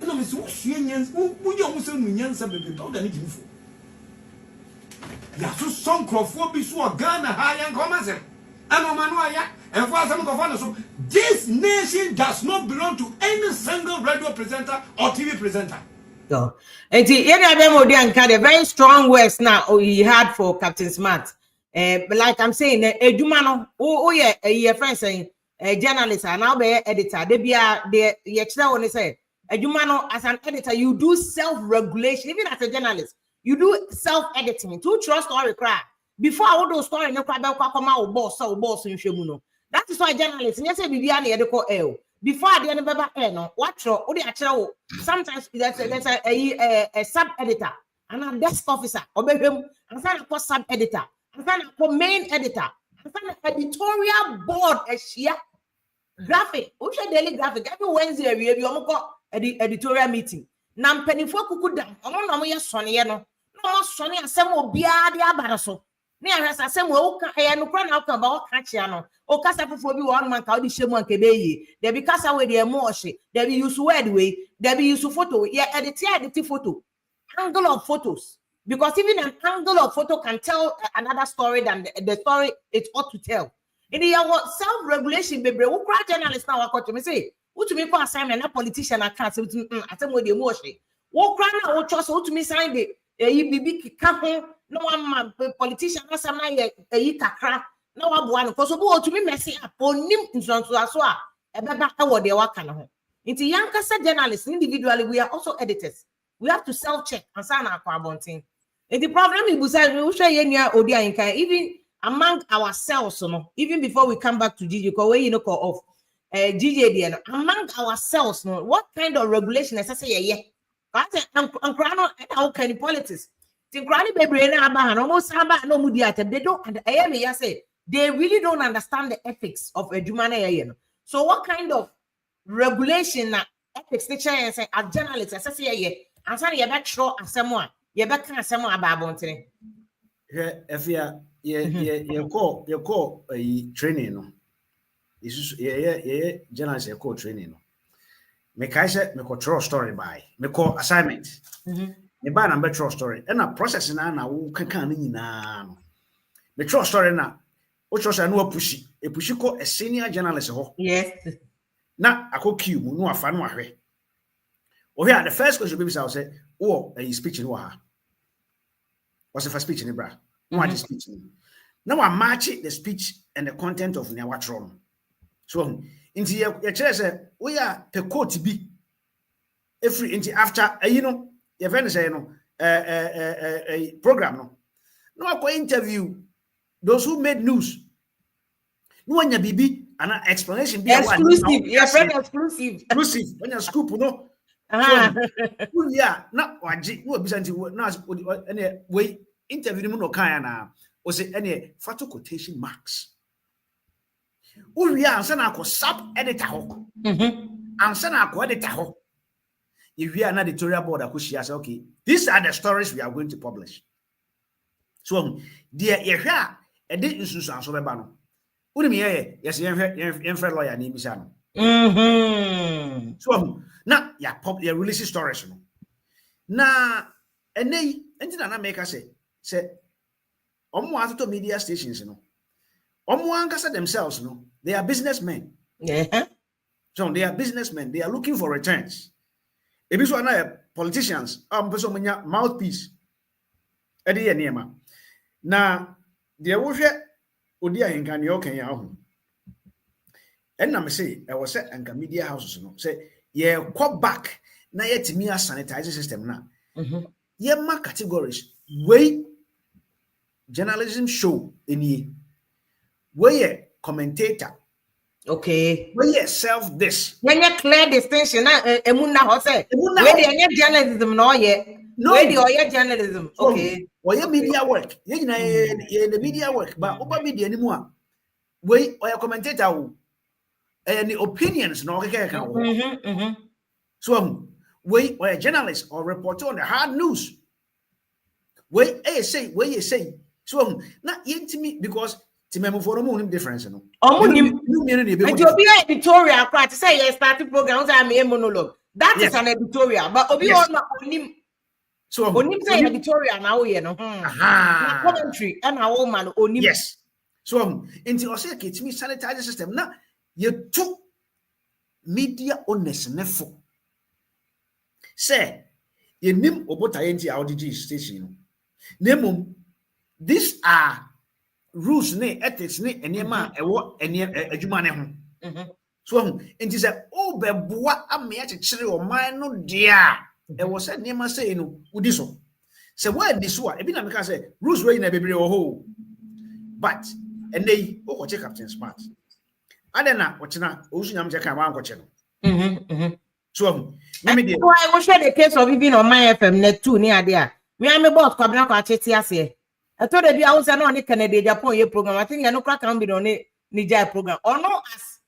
Na me so hwie nyans wo ye ho se nu nyansa bebe ba da ne gimfo. Ya so sonkrofo bi so Ghana ha yan komasem. Ano manu aya and for some of so this nation does not belong to any single radio presenter or TV presenter. So, and the very strong words now he had for Captain Smart. But like I'm saying, a Jumano, a friend saying, a journalist, and now be editor. They be the extra one say, a Jumano as an editor, you do self-regulation, even as a journalist, you do self-editing. To trust story cry. Before all those stories, no crab come out boss in Shemuno. That is why journalists, yes, be the before I didn't ever watch or sometimes there's a sub editor and a desk officer, obey him, and sign a sub editor, and sign a main editor, and sign an editorial board a sheer graphic, which a daily graphic every Wednesday, we have got editorial meeting. Nam penny for Kukuda, no more sonny, no more sonny, and some will be the abaraso. Near has a same woke and run out about Cachiano. O Casa for be 1 month out the Shemon Kebey. There be Casa with the emotion. There be use word way. There be use photo. Yeah, edit photo. Angle of photos. Because even an angle of photo can tell another story than the story it ought to tell. In the self-regulation, baby, who cry journalists now are to me say, who to me for assignment, a politician, I can't say, I tell with the emotion. Who cry now, who trust, who to me sign the big campaign. No one politician has some a kakra. No one because to me messy up on him in Transua. A baba award they work on home. Into young journalists individually, we are also editors. We have to self-check and sign our carbon thing. And the problem is we even among ourselves, even before we come back to GG, because we call off GJ among ourselves, what kind of regulation is say how can politics? They don't say they really don't understand the ethics of a Jumana. So what kind of regulation ethics they say as journalists as say and say you better show someone you better someone about bonting. If you call a training no. Is journalists call training no. Me kaise me control story by me call assignment. The ban and true story. And a process na wo kaka ni na no. The true story na o trust na no pushi. E pushi ko a senior journalist ho. Yes. Na akokiu mu no afa no ahwe. O here the first question be say, "Oh, a speech in wa." Was the first speech in bra. No what speech. Now I match the speech and the content of Nyawatron. So into your church we are the quote be every into after you know your friend say a program no I interview those who made news no one ya bibi an explanation be exclusive your friend exclusive when you scoop no so yeah na waji no be santi na any way interview mu no kan na o say any photo quotation marks Uria answer na ko sub editor ho. Answer na ko editor ho. If we are an editorial board akushia say okay, these are the stories we are going to publish. So there yehwa e de nsusu anso beba no. Uni me yes yemfred lawyer na imisa no. So na ya pop ya release stories no. Na enei entina na make say omo atoto media stations no. Omuankasa themselves, no, they are businessmen. Yeah. So they are businessmen. They are looking for returns. If you are politicians, mouthpiece. Now, the Awoshe Udia in Kanyoke Yahu. And I say, I was set and media houses, no, say, yeah, quad back. Now, yet me a sanitizing system now. Yeah, my categories. Wait, journalism show in ye. Where commentator, okay. Where self this. When you clear distinction, emuna hose. Where the journalism no ye. No. Where the journalism. Okay. Or your media work. You know the media work, but over media anymore. Where or your commentator and the opinions no okay. So where or a journalist or reporter on the hard news. Where you say. So not yet to me because Timemu for no difference, no. And you'll be editorial, to say you started programs. I'm a monologue. That is an editorial, but Obi on him. So only say editorial now, you know. Commentary and our woman only. Yes. So into Osaka, it's me sanitizer system. Now you took media honest nefo. Say you name obota enti audiji station. Name these are rules ne ethics ne enema ewo adwuma ne ho so enti say o beboa ame a chekere o man no dia ewo say enema say no udi so say where this one e bi na me ka say rules wey na bebre o ho but enei o ko check Captain Smart adena o chena o su nyam check am an ko che no so me dey why we share the case of even on my FM net 2 ni ade a me am boss kwabena kwa cheti ase I told you I was not Canada Japan ye program. I think you know crack can be on a Niger program or no as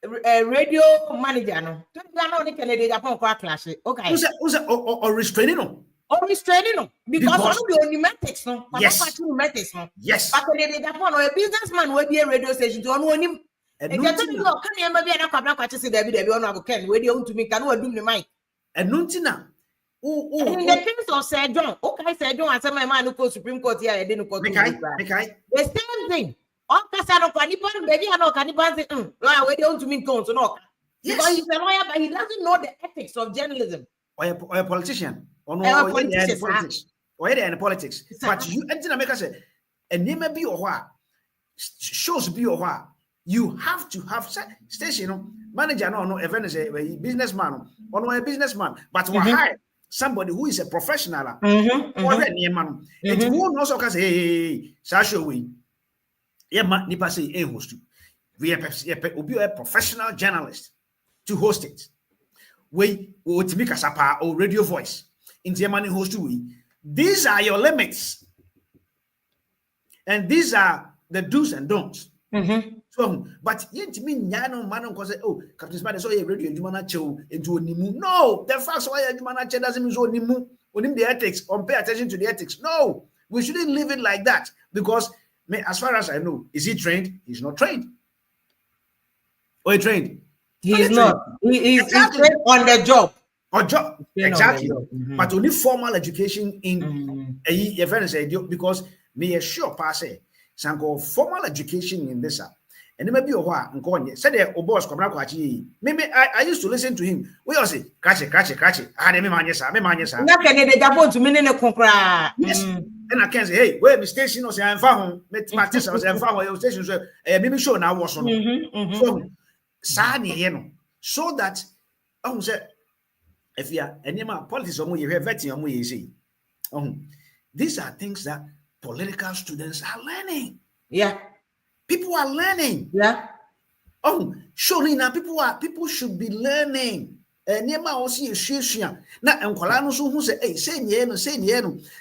a radio manager. No, you know the Canada Japan clash. Okay. Or restraining no? Or restraining no? Because of the pneumatics no. Yes. Pneumatics no. Yes. But Canada Japan or a businessman will be a radio station to own him. And you tell me, can you be a couple of watches? Debbie on can where you to me can do the mic. And Nuntina. In the case of Sir John, okay, Sir John, I said my man who goes Supreme Court here, I didn't go to the same thing. All Casano Canipan, baby, I know Canipan, where they want to mean cones or not. Because he's a lawyer, but he doesn't know the ethics of journalism. Or a politician, or no politics. Or any politics. But you enter America say, and name be or what shows be or what you have to have station manager, no, event is a businessman or no a businessman, but why? Somebody who is a professional, or a man, and who also can say, hey, Sasha, we, nipa say, hey, host, we are a professional journalist to host it. We would make a sapa or radio voice in the money host we. These are your limits, and these are the do's and don'ts. So, but yet mean Yano man because oh, Captain Smart so radio and Jumanacho into a nimu. No, the facts why Jumanacho doesn't mean so nimu. Within the ethics, or pay attention to the ethics. No, we shouldn't leave it like that because as far as I know, is he trained? He's not trained. Or he trained? He's not. He's trained on the job. or job exactly, but only formal education in a very because me a sure pass sanko formal education in this and maybe a while and go said the boss maybe I used to listen to him. We all say catch it I had me man yes to meaning a concra. Yes. And I can say, hey, where the station was I'm found, my test was I'm found your station, so maybe sure now was on. So, Sani, you know, so that I will say, if you are any man politics, or you have vetting on you see, these are things that political students are learning. Yeah, people are learning. Yeah. Surely now people should be learning. Niema osi ehwehwea na enkwala no so hu say say nie no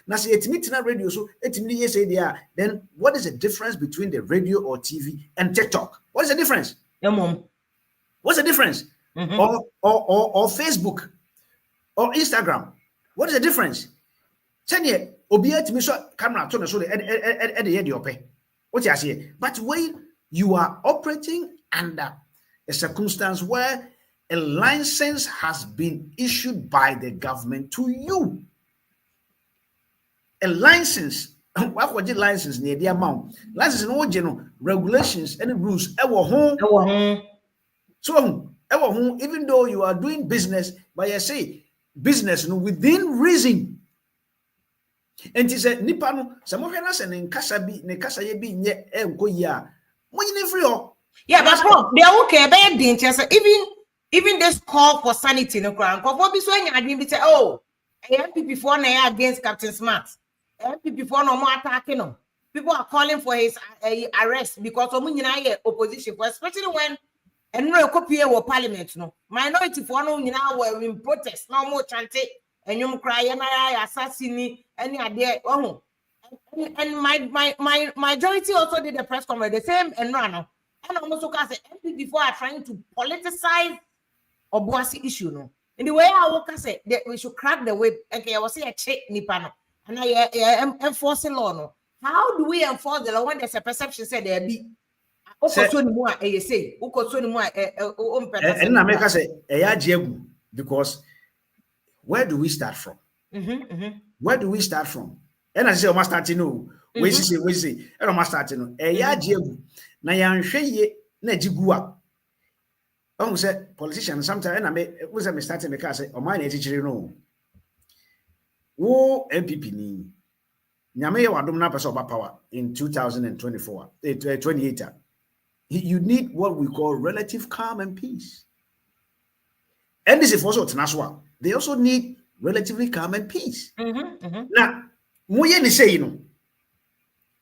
na say etimi tina radio so etimi ye say there then what is the difference between the radio or TV and TikTok? What is the difference? What's the difference? Or Facebook or Instagram? What is the difference? Say obi etimi so camera to no so the head your pay. What you say? But when you are operating under a circumstance where a license has been issued by the government to you. A license, what was the license near the amount? License no general regulations and rules. So, even though you are doing business, but you say business within reason. And it said, Nipano, some of us and in Kasabi, Nekasaye be near Enkoya. Yeah, but they're okay, bad dangerous. Even this call for sanity no ground. What be so you say, oh, MP before now against Captain Smart. MP before no more attacking him. People are calling for his arrest because of opposition, especially when and no copy of parliament. No minority for no were in protest, no more chanting, and you cry and I assassinate any idea. Oh, and my majority also did the press conference the same and no. And almost because the MP before are trying to politicize OBUASI issue no. In the way I work say that we should crack the whip. Okay, I was say a check nipano and I am enforcing law no. How do we enforce the law when there's a perception said there be? And America say because where do we start from? Where do we start from? And I say, I must start to know. We say, I must start to know. Na yanhwe ye na jigua say politicians sometimes na me we say me start me ka say o man na tichire no wo MPP ni nyame ye wadom na person oba power in 2024 28 you need what we call relative calm and peace, and this is also international. They also need relatively calm and peace. Now moye ni say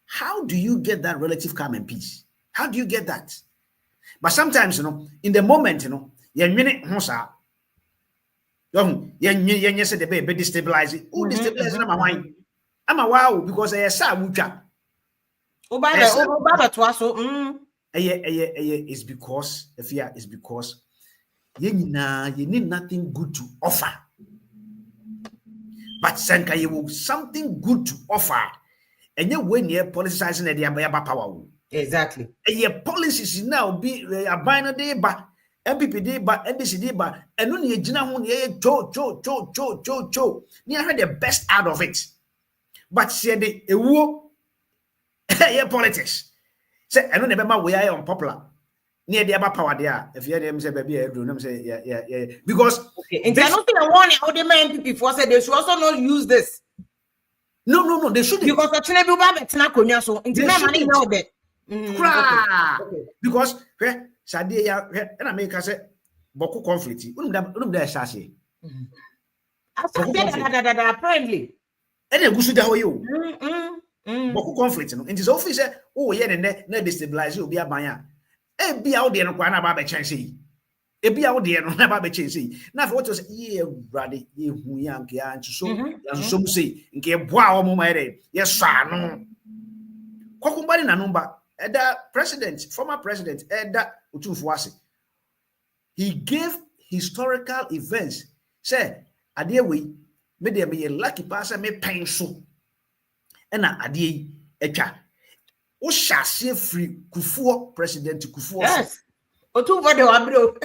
how do you get that relative calm and peace? How do you get that? But sometimes, in the moment, you minute hosa. You say the baby destabilize. Who destabilize my mind? I'm a wow because I saw Wucha. It's because the fear is because you need nothing good to offer. But Sanka, you will something good to offer. And you when you're politicizing the power. Exactly. And your policies now be a binary day, but MPP day, but NDC day, but and only a general cho. You had the best out of it. But said a war, yeah, politics. Say, I don't remember we are unpopular. Near the upper power there. If you hear say, baby, I do say, yeah. Because and I don't think I want how the MPP before said they should also not use this. No, they shouldn't. Because actually, we have a tinakonya so into money now that. Because Sadia and America say Boku conflict. Apparently. And then go to the you. Boku conflict. In this office, oh, yeah, and then destabilize you be a banya. E be out there no kwana ba be chense. E be out there no na ba be chense. Na for what was ye brady ye hu ya nke ya nso so say nke boa o mo mere. Yes sa no. Kokumbari na number former president, he gave historical events. Say, Adie we, me a lucky person, me pencil. And Adie, shall say free Kufuor, President Kufuor. Yes. Otu vado abro.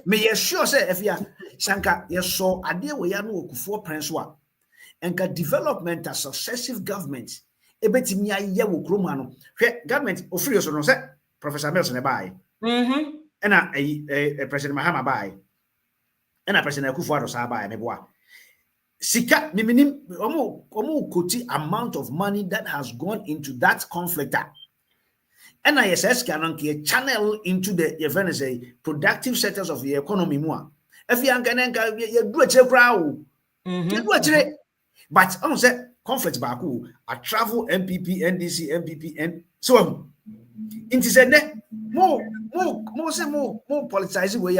Me sure say if ya sanka you saw ade we ya no okufuo prince wa enka development as successive governments ebetimi aye wo kroma no hwe government ofiri so no say Professor Milson buy ena President Mahama buy ena President Akufo-Addo sa buy meboa sika miminim omo koti amount of money that has gone into that conflict and ISS can channel into the productive sectors of the economy more. If you can do a crowd, but I say conflict back I travel MPP, NDC, MPP, and so on. It is a more politicizing way,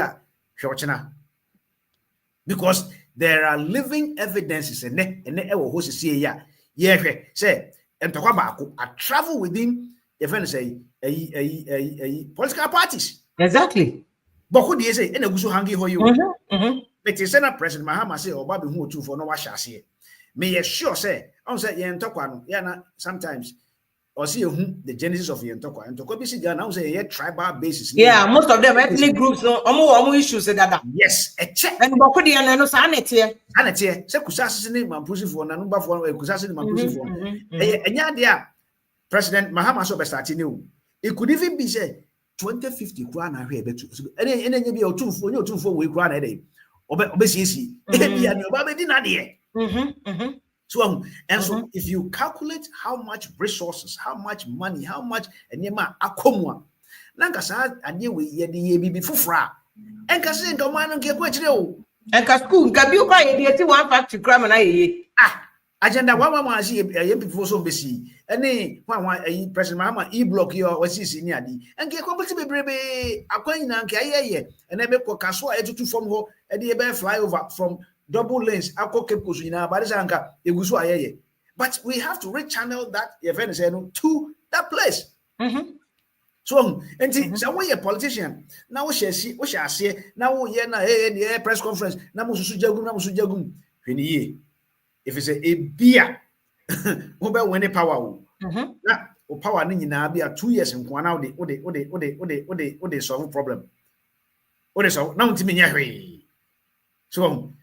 because there are living evidences and say and talk about I travel within political parties. Exactly. But who do you say? And a gusu hangi ho you. But you say na President Mahama say or baby who too for no wash say. May sure say. I say yen tokwa no. Sometimes or see the genesis of yen tokwa. And tokwa bisi Ghana say tribal basis. Yeah, most of them ethnic groups no omo issues that. Yes, a check. And boko di no sa anetie. Anetie. Say kusasi ni mampusi for na number for kusasi ni mampusi for. Enya dia President Mahama so be starting new. It could even be say 2050 kura na hwe betu. Ene nye bi otumfo we kura na dey. Obesiesi. Bia ni oba be di na dey. So and so if you calculate how much resources, how much money, how much enema akomwa. Nanka sa ade we ye de bibi fufura. Enka se nka man nke kwa kire o. Enka school nka bi kwa ye de one factory kura na ye. Agenda one see people so busy. Any one President Mahama e-block your OCC ni adi. And get complete bebrebe akwan na nke ayeye. And ebe ko kaso etutu from ho e dey be fly over from double lanes akọ Cape Coast na ba dey anka eguso ayeye. But we have to rechannel that event to that place. So, and so we a politician. Now we shall see, now we na the press conference. Now we jagum. If it's a beer, who be winning power. Now, power ni na be 2 years in kwa now they solve problem. O they solve now ntimi nya hwe. So,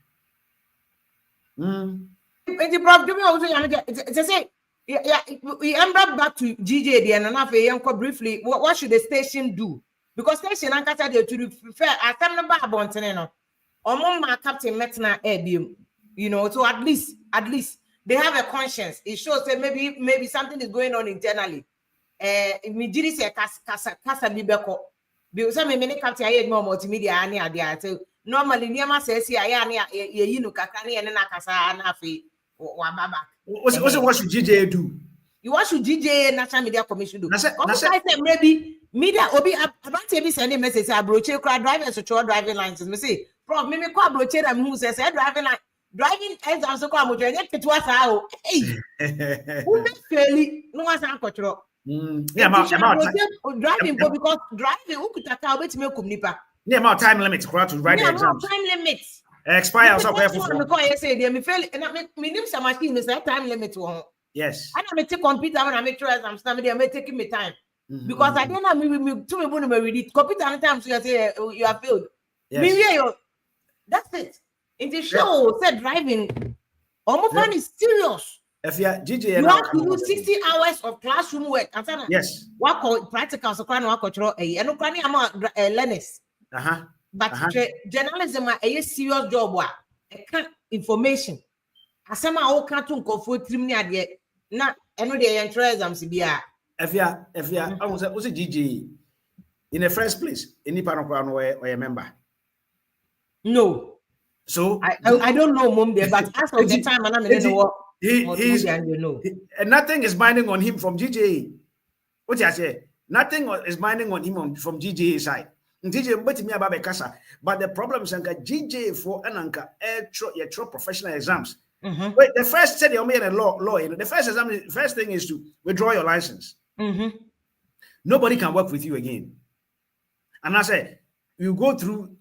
the problem also you say we end back to GJ there and now briefly what should the station do? Because station ankasa dey to refer asem no ba abontene no. Omo ma captain metna air you know, so at least they have a conscience. It shows that maybe something is going on internally. Mijiri say kasa bibeko. Because me many captain aye no multimedia ani adia. So normally niama says ya ani ye no kakani ene na kasa na afi wa baba. What should GJ do? What should GJ National Media Commission do? I said maybe media obi about to be sending message abroche cry drivers to driving licenses. Me say, prof, me ko abroche that who says driving exams so come motor get to us how hey who make fairly no one san control yeah driving because driving who could taka wait me kum nipa yeah my time limit to write the exams time limit expire so for because I say they me fail and me nim some machine is time limit one yes and I me take computer when I make sure exams now me taking me time because I don't know me to me when me read it computer anytime so you say you have failed me that's it. In the show, said driving, almost fun is serious. If you GJ, you have to do 60 hours of classroom work. Yes. What called practical, so can work control a and no amount learners. But journalism a serious job. Information. As some all can't comfort yet. Not another enthusiasm. If you, I was a GJ in the first place, any part of or a member. No. So I don't know mom there, but as of the time and I'm in the know. Nothing is binding on him from GJ. What I say? Nothing is binding on him from GJ side. GJ but me about Bekasa. But the problem is that GJ for ananka your professional exams. Wait, the first study on me in law, the first thing is to withdraw your license. Nobody can work with you again. And I say you go through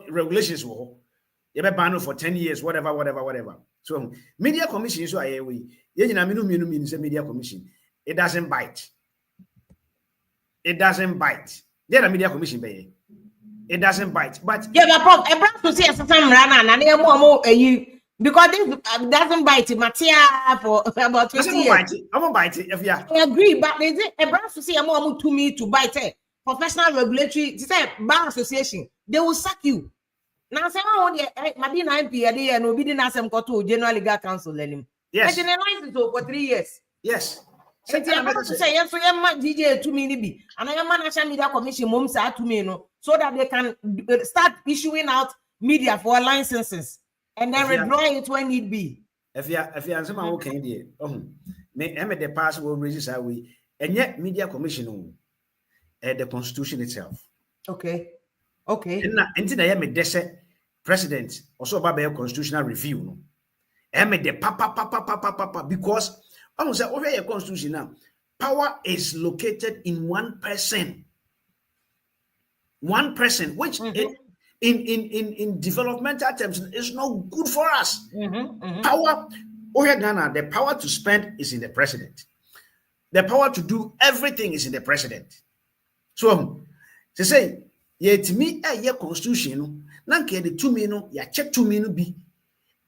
regulations you be banned for 10 years, whatever. So media commission so I media commission. It doesn't bite. There are media commission by it doesn't bite. But yeah, but prof, a brand to see a certain rana and they more because this doesn't bite Matia for about 20 years. I'm gonna bite it if you. I agree, but there's a brand to see a more to me to bite it. Professional regulatory, to say bar association, they will sack you. Now, say, oh, Madina MP, and will be the Nasam Koto, General Legal Council, let him. Yes. I generalized it for 3 years. Yes. So yes, so I'm DJ to me, and I am National Media Commission, Momsa to me, so that they can start issuing out media for licenses and then withdraw it when need be. If you answer my okay, dear, may I the password register we and yet Media Commission the Constitution itself. Okay. And I am a desert president also about a constitutional review. No, I am the papa because almost over a constitution now. Power is located in one person. One person, which in developmental terms is not good for us. Power, the power to spend is in the president. The power to do everything is in the president. So to say, yet me a constitution, nanke the 2 million, ya check 2 million be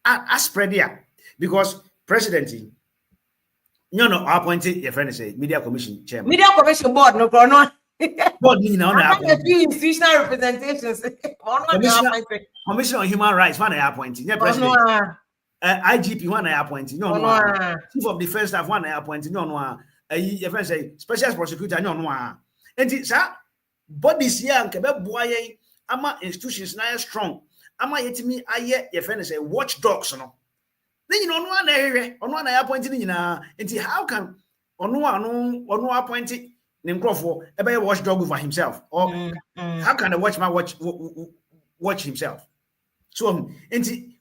a spread here because presidency. No, appointed your friend say Media Commission chairman. Media Commission board, no. Board, you know, institutional representations. Commission on Human Rights, one I appointed. Yeah, president. IGP, one I appointed. No, Chief of Defense Staff, one I appointed. No, your friend say Special Prosecutor, no. And it's bodies here and Quebec boy, ama institutions now strong. Ama yet me, your friend say watchdogs, no. Then you know one I appointed in how can on appointed name Crawford a watchdog over himself or how can a watchman watch himself? So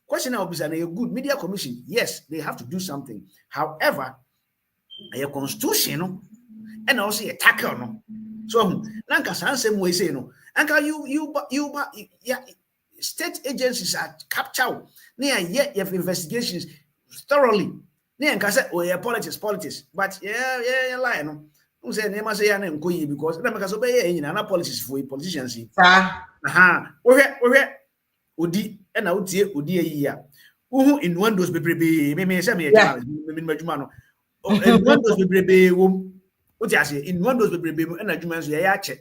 question now is a good Media Commission. Yes, they have to do something. However, a constitution and also a tackle no. So Nanka same way say no. Anka you state agencies are captured near yet you have investigations thoroughly. Near say oh yeah politics, but yeah lie no. Who say name say na nkoyi because na make so be yin na politics for politicians. Odi e na utie odi ayi a. Who in one those bebrebe me say me madwuma no. In one those bebrebe wom. What you say in one those bebrebe na adwuma so ya che.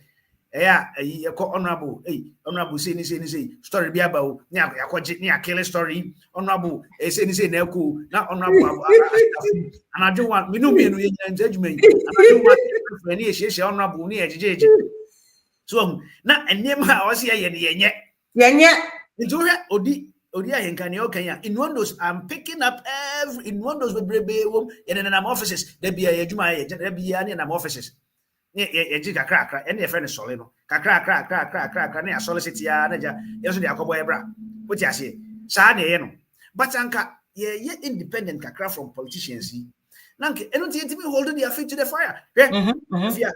Ayi honorable say story bi about ni akwaje ni akele story honorable say na eko na honorable anadwo one minu yen adwuma yi anadwo one ni ehye honorable ni ejejeje so na enyem ha o se ye yenye nti odi ahenka ne okan in one those I'm picking up every in one those bebrebe wom yen na offices da bia adwuma ye da bia ni na offices ye kakra and your friend is solid no kakra na solicit ya na ja yeso de akobo ebra what you say sa na ye no but anka ye independent kakra from politicians nanke eno ti me holding their feet to the fire yeah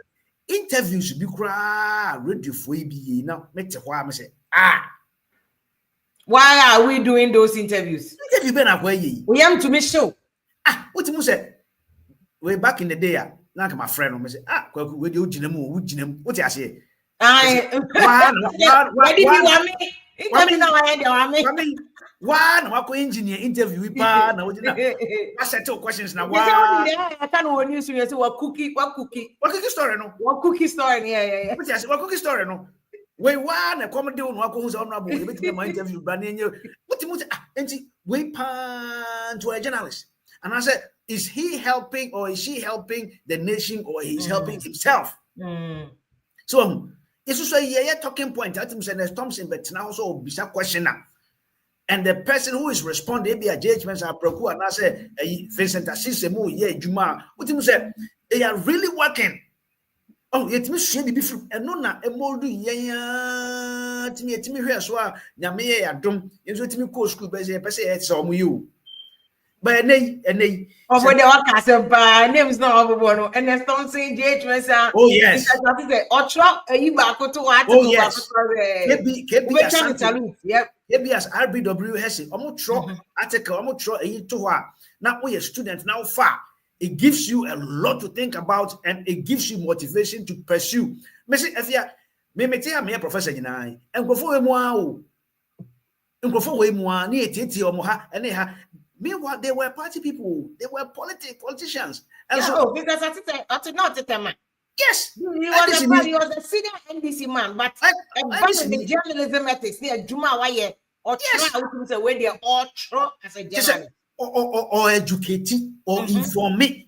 interviews bi kra radio for bi na mete ho am say why are we doing those interviews interview be na kwa ye we am to me show what you say way back in the day na my friend me say kwaku we dey ujinam what you say one wako engineer interview we pa na we na settle questions na wa I can one news you say what cookie story no what cookie story yeah what you say what cookie story no we one na come dey on wako hu say honorable e beti my interview ba na enye what you say enti we pa to a journalist and I said is he helping or is she helping the nation or he's helping himself? So it's also a talking point. I think Thompson, but now also be a question now. And the person who is responding, be a judgment, I procure and I say, Vincent Assisemu, yeah, Juma. What you say? They are really working. Oh, it means she be free. And no, a moldu, yeah, to me, here, so Yamea, don't, you know, to me, co school, but it's all you. But when they work names not over and there's something judgments. Oh yes. Oh yes. Maybe as RBW has it. I'm try article. I'm try to her. Now we are students now far. It gives you a lot to think about and it gives you motivation to pursue. Messi, if you me a professor nyina and go for emu nkofo we mu a na etiti omo ha ene ha. Meanwhile, they were party people, they were politicians. And so because I not the man. Yes, he was a senior NBC man, but in the journalism ethics, Juma Waye or try when they are all true as a journalist. Or educated or inform me.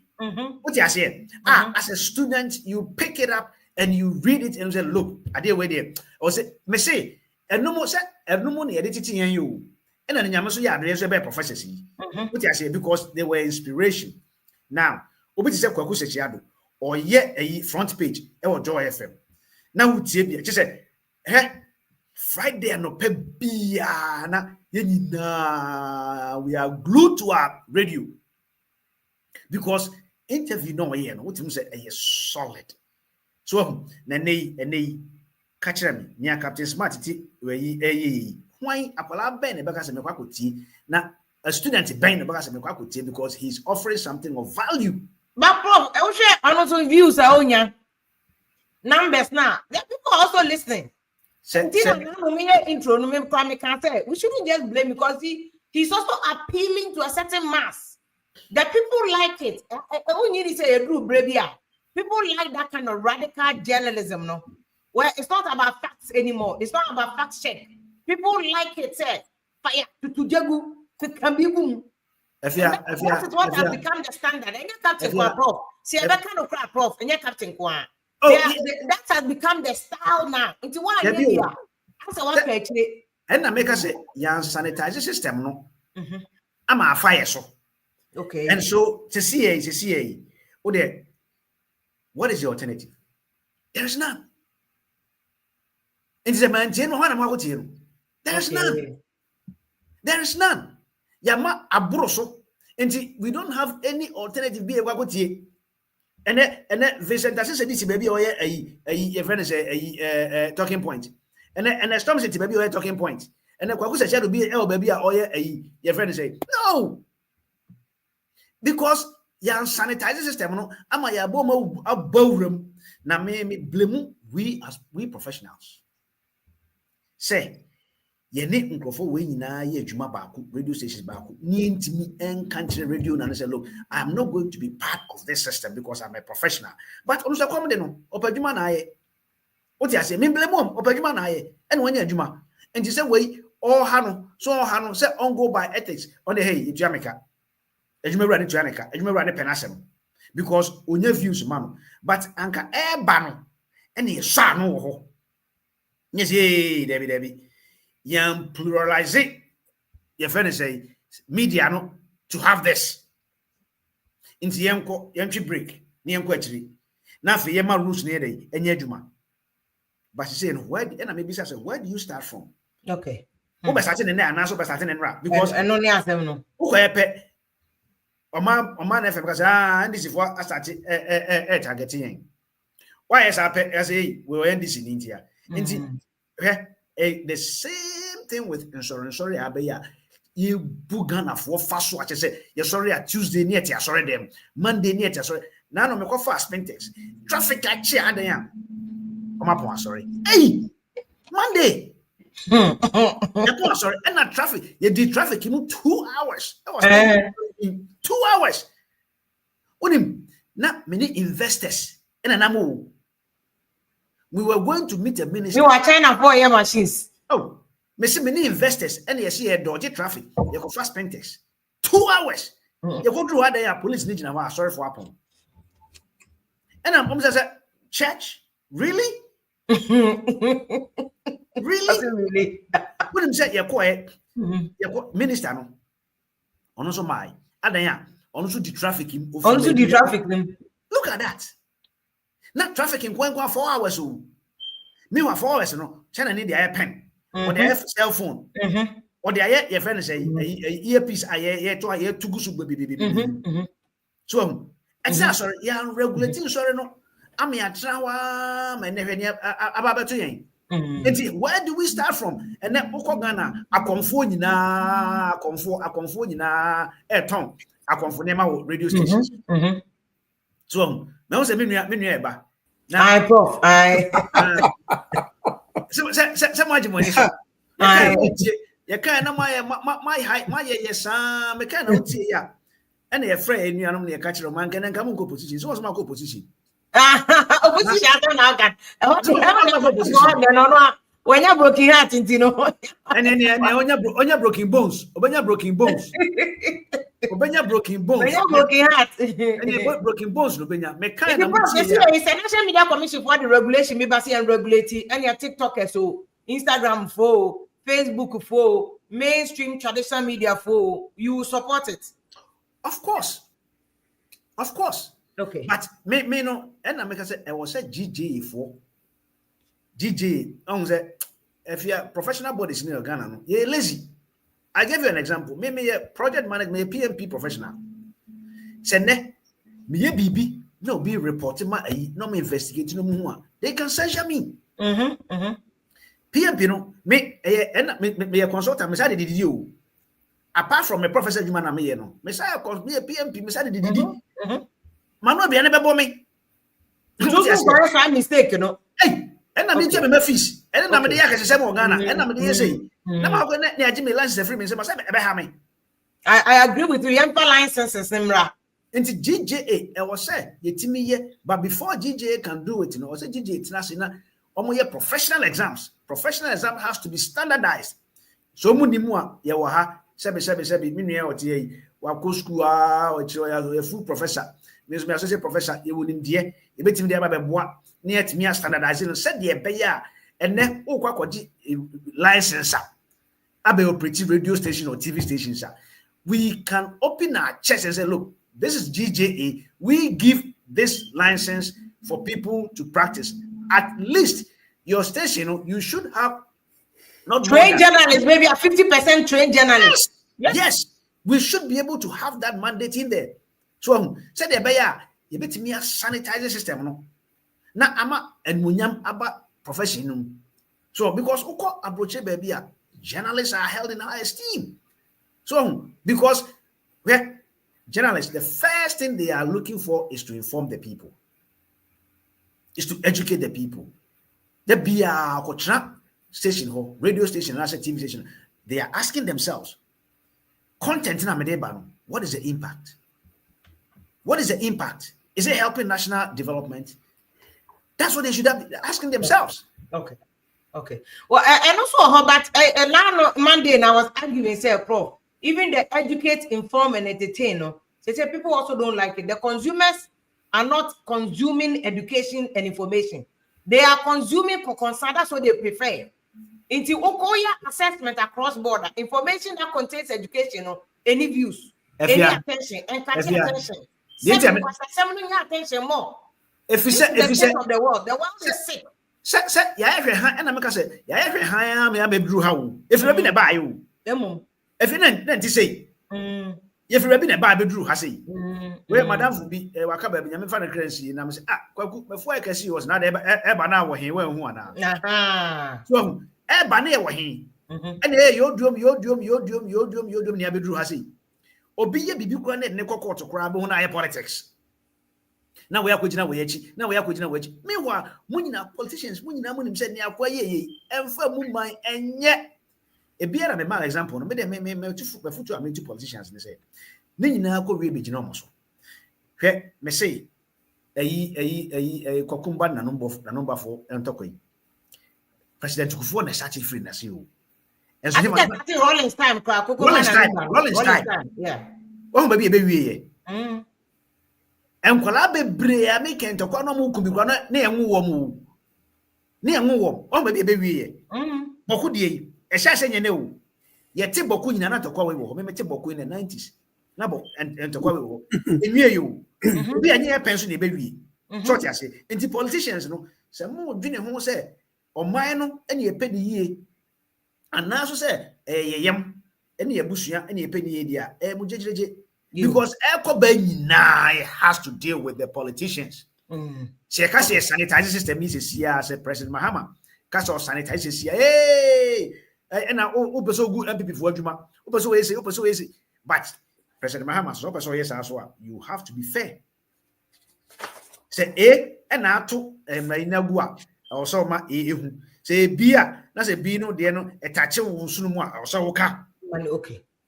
What you say? As a student, you pick it up and you read it and say, look, I did wait there. Or say, me say, and no more said, and no money editing you. And then Yamaso ya there's a professors. What you say? Because they were inspiration. Now, Obi say Kwaku Sechiado or a front page or Joy FM. Now Tibia just say, hey, Friday no pebiana we are glued to our radio because interview no here no what him say solid. So nene catch me near Captain Smart we why akwala ben ebeka se mekwa koti na a student ben ebeka se mekwa koti because he's offering something of value. But prof, I will share another views onya numbers now. There are people also listening. Intro, we shouldn't just blame because he's also appealing to a certain mass. The people like it. People like that kind of radical journalism, no? Where it's not about facts anymore. It's not about fact check. People like it. Fire to jagu to kambibu. That is what has become the standard. And your captain prof. See, I kind of crap prof. And your captain kwa. That has become the style now. Into one area. That's what actually. And I make us say, yan sanitizer system no. I'm a fire so. Okay. And so to see, what is the alternative? There is none. And the man, there is none. There is none. Yama abroso. And we don't have any alternative. Be a and then Vincent said this baby or a friend is a talking point. And then Storm said baby or a talking point. And then Kwaku said to be a baby or a friend say no. Because yan sanitizer system no ama ya bomo abawrem na me blame we professionals. Say ye ne nkrofo we nyina ye adwuma baako radio stations baako ni ntimi enkantre radio na say look I am not going to be part of this system because I'm a professional but also come de no opadwuma na aye what you say me blame am opadwuma na aye and when you adwuma and you say we all hano say on go by ethics on the hey Jamaica adwuma run to Jamaica adwuma run penasem because onya views man but anka e ba no and e sha no wo ho yes Debbie yan pluralize it. Your friend say media no to have this. Into yanko yantri break. Ni yanko actually. Now for yema rules near day enye juma. But she saying where and maybe say where do you start from? Okay. Who be starting in there and also be starting in rap because I know near them no. Who help Oman FM because and this is what I started targeting. Why is I say we were in this in India. The same thing with insurance. Sorry, Abeya. You bugana for fast watch. I say, you're sorry at Tuesday near tia, sorry them. Monday near tia, sorry. Now no me call fast Pentex. Traffic like chair there. Come up, sorry. Hey, Monday. Sorry, and that traffic. You did traffic in 2 hours. That was in 2 hours. What him? Not many investors. And an amu. We were going to meet a minister. You are China for your machines. Oh, many investors and you see a dodgy traffic. You go fast Pentex. 2 hours. You go through what they are police need now. Sorry for happen. And I'm almost as a church. Really? Really? Really? What him say? You're quiet. You're minister. No. Also my. Adanya. Also the traffic. Also the traffic. Look at that. Not trafficking going 4 hours. Meanwhile, 4 hours, no. China need their pen or their cell phone or their your friend say earpiece. I to go baby. So, and sorry, yeah, regulating sorry, no. I'm a trawa, my never about to yen. And where do we start from? And then Okogana, a conforming a tongue, a conforming radio stations. So, now say, I prof. Some money. You can't my yes, me can't ya. And a friend, you know, catch a man can come go position. So what's my position? Opposition now can. When you're broken heart, you know. And then on your broken bones, Obanya broken bones. Obanya broken bones. When you're broken heart. And you broken bones, Obanya. Me kind of it's a National Media Commission for the regulation, maybe and regulate and your TikTok so Instagram for Facebook for mainstream traditional media for you support it. Of course. Okay. But me no, and I make say I was a GJ for GJ. On say if you are professional bodies in Ghana, no, you're lazy. I give you an example. Me a project manager, me a PMP professional. Say ne, me a BB, no be reporting my no me investigating no more. They can censure me. PMP no, me a consultant, me say did you. Apart from a professor, you man, me no. Me say me a PMP, me say did you. Manu be anebe me. Just for a mistake, you know. Hey, and I'm into my fees. And I'm the yakase say mo Ghana. And I'm the say. Na ma go na agime license free me say ma say be ha me. I agree with you. Yampa licenses nimra. Into GJA, I was say yetimi ye, but before GJA can do it, you know, I say GJA international omo ye professional exams. Professional exam has to be standardized. So mu ni mu a ye wo ha sebe me nua otie wa ko school a chiro ya full professor. Me associate professor you would indie e betimi dia ba beboa na yetimi standardizing said the be ya ene o kwakoji license abe operate radio station or TV stations. We can open our chest and say, look, this is GJA. We give this license for people to practice. At least your station, you should have not trained journalists, maybe a 50% trained journalists. Yes, we should be able to have that mandate in there. So, say the bear, you bet me a sanitizer system. No, now ama and munyam aba profession. So, because uko approach baby, journalists are held in high esteem. So, because journalists, the first thing they are looking for is to inform the people, is to educate the people. The BR station, radio station, and TV station, they are asking themselves, content in Amedeba, what is the impact? What is the impact? Is it helping national development? That's what they should have been asking themselves. Okay. Well, and also, but last Monday, I was arguing, say, Prof, even the educate, inform, and entertain, they say people also don't like it. The consumers are not consuming education and information. They are consuming for concern. That's what they prefer. Into Okoya assessment across border, information that contains education, any views, any attention, and catching attention. Attention more. If you say, of the world is sick. Say, and I'm say, me abedru how. If you been a buy you, if you then to say, if you been a buy bedru has say, where Madame will be a wakabe, I'm fan currency, and I'm say, before I can see was not ever now he went one now. So, Ebane were he, and your drum, near bedru has say. Obi bibi kwa ne kokko to kra bo na politics. Now we are kujina wechi. Meanwhile, munina politicians, munina munim said ni akwa ye emfa mu man enye. E biara me mal example no me futu ameti politicians ne say. Ni nyina akwa we begina omo so. Hwe me say kokumba na number 4 entokoi. President Kufuor na start free na say o. I think that's Rolling time. Rolling time. Yeah. Oh, baby, baby. And kwala bebre a make ntokwa no mu kubi kwa na enwu wo mu. Oh, baby. Boku die. E sha sha nyene o. Ye te boku nyina na tokwa we wo. Me te boku in the 90s. Na bo ntokwa we wo. Enwie yo. Bi anye e penso na be wie. So ti ase. Enti politicians no, se mo dwene ho se oman no ene e pedi yie. And now, say, yam, any abusua, any penny idea, because Eko has to deal with the politicians. She can say sanitizing system is here, say President Mahama. Cast or sanitizing here, hey, and now, so good and people for Juma, so easy. But President Mahama, so yes, as well, you have to be fair. Say, and now to Marina Gua. also ma ehu say bia na say bi no de no etache wo sunu mu a also wo ka.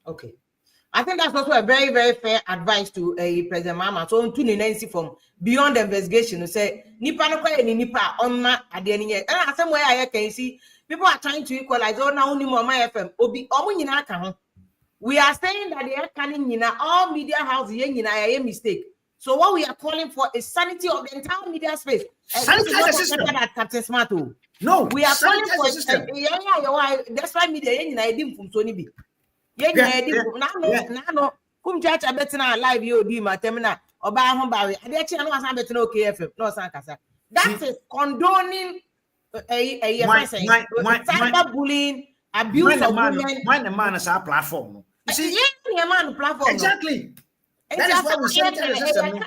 Okay. I think that's also a very, very fair advice to President Mama. So to Nancy from beyond the investigation, say nipa no kwa ni nipa on ma ade ni ye. And somewhere I can see people are trying to equalize. Oh, now only more my FM. Obi omo nyina ka ho. We are saying that they are canning nyina all media houses ye nyina a mistake. So what we are calling for is sanity of the entire media space. Sanitize the system. That Captain Smart. No, we are calling for the system. That's why media ye nyina edim from Sony bi. No kum church abetina live you di matemna oba ho bawe ade chi no asan betina OKFM no san kasa that is condoning cyberbullying, abuse of women. When the man is our platform, you see, man platform exactly. That is why we say the system.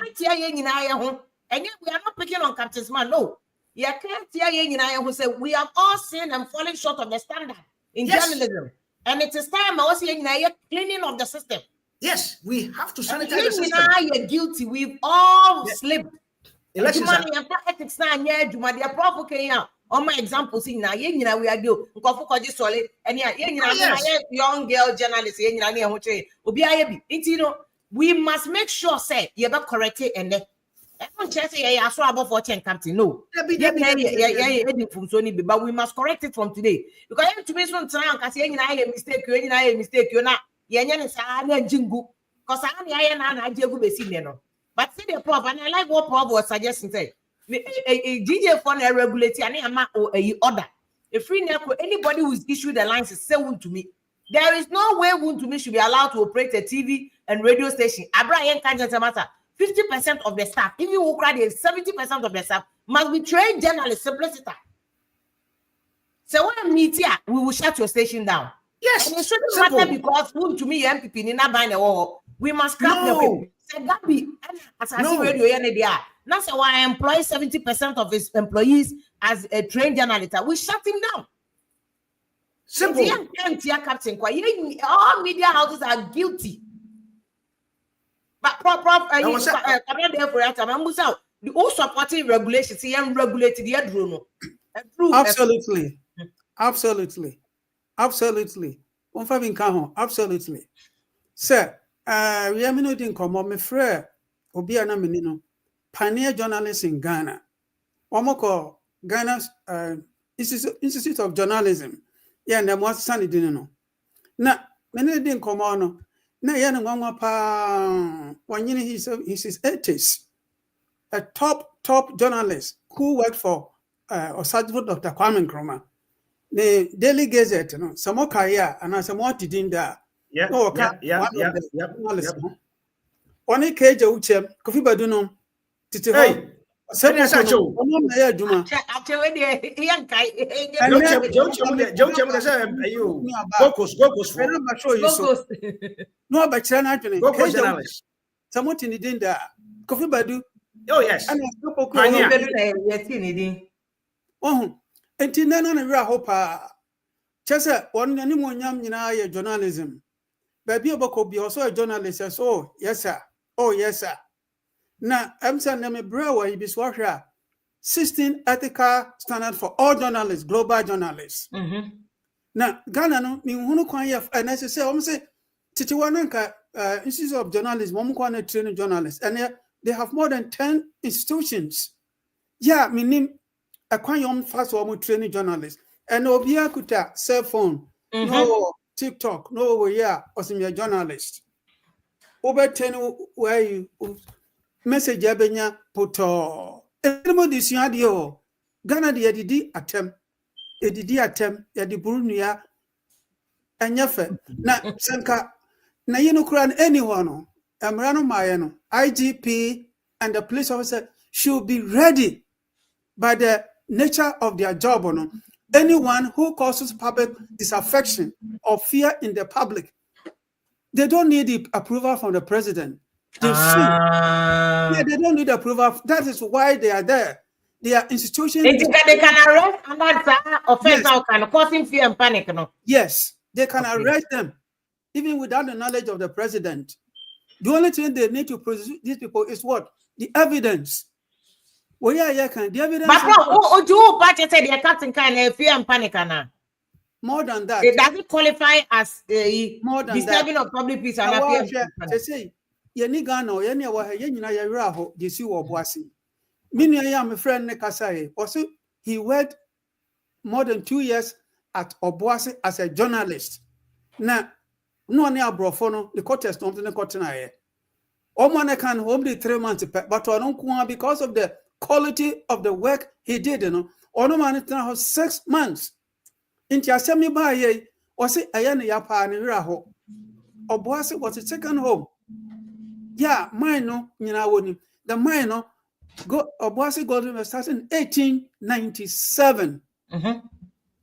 And yet we are not picking on Captain Man. No, you can't hear who say we have all sinned and fallen short of the standard in journalism. And it is time I was saying cleaning of the system. Yes, we have to sanitize the system. You're guilty. We've all slipped. Elections ethics na anya adwuma de prof Kenya on my example see na ye nyina we agio nkofo kwaji sole and ye nyina na young girl journalist ye nyina na e ho twe obi aye bi nti no we must make sure say ye be correct and don't say ye aso above for chen captain no but we must correct it from today because to me so try and say ye nyina ye mistake you na ye nya ne sa na jingu cause an ye na ajegu be si ne no. But see the prof, and I like what prof was suggesting. Say, a DJ phone regulate and a order. A free network, anybody who's issued the lines is say wound to me. There is no way wound to me should be allowed to operate a TV and radio station. Abraham can't matter. 50% of the staff, if you cry, 70% of the staff must be trained journalists. Simplicity. So when I meet here, we will shut your station down. Yes, and it shouldn't matter because wound to me, MPP, in that buying a wall. We must scrap the way. Gabi, as I see radio, now so I employ 70% of his employees as a trained journalist. We shut him down. Simple. Captain, all media houses are guilty. But who supporting regulations? He regulated the drone. Absolutely. Absolutely. Sir. We are not come my friend Obiana Menino, pioneer journalist in Ghana. Omoko Ghana's Institute of Journalism. Yeah, and was Sunny Dino. Na many didn't come on. Na yana pa one year he's 80s. A top journalist who worked for Osajvo Dr. Kwame Nkrumah. The Daily Gazette, no, some more career and as a more didn't there. Yeah. One cage uche Kofi Baduno titi ho sepo ono na ya adwuma Gokos no abachira na adwene samoti ni dinda Kofi Badu yes and sepo ko enti nana na wira ho pa chese won ni mo nyam nyina ya journalism. Baby oboko bi also a journalist says, oh yes sir. Now I'm saying me brewer he be swahra 16 ethical standard for all journalists, global journalists. Now Ghana no mi hunu kwan ya and I say titi wananka Institute of Journalism mo kwan na train journalists and they have more than 10 institutions. Yeah, meaning a kwan yom fast wo training journalists and obia kuta cell phone. No TikTok, no way, yeah, or some journalist. Over 10 where you message Abenya puto. Anybody see audio? Ghana the EDD attempt, Yadi Burunia, and Yafe. Na Sanka, na Yenukran anyone, Amrano Mayano, IGP, and the police officer should be ready by the nature of their job or no. Anyone who causes public disaffection or fear in the public, they don't need the approval from the president. They don't need approval. That is why they are there. They are institutions. They can arrest and that's offense now can causing fear and panic. No? Yes, they can arrest them, even without the knowledge of the president. The only thing they need to produce these people is what? The evidence. Well, yeah, can the evidence. But what do you budget the captain kind of fear and panic? More than that, it doesn't qualify as more than disturbing that. of public peace and fear. They say, Yeni Gano, Yeni Waha, Yenina Yaraho, the Su Obuasi. Meaning, I am a friend Nekasai. Also, he worked more than 2 years at Obuasi as a journalist. Now, no one abrofono, the court has not in the court. Omane can only 3 months, but I don't because of the quality of the work he did, you know. Onoman now 6 months. Inti asemi ba ye, wasi ayane yapa ni raho. Obuasi was a second home. Yeah, mine no, the mine no, Obuasi Golden started in 1897.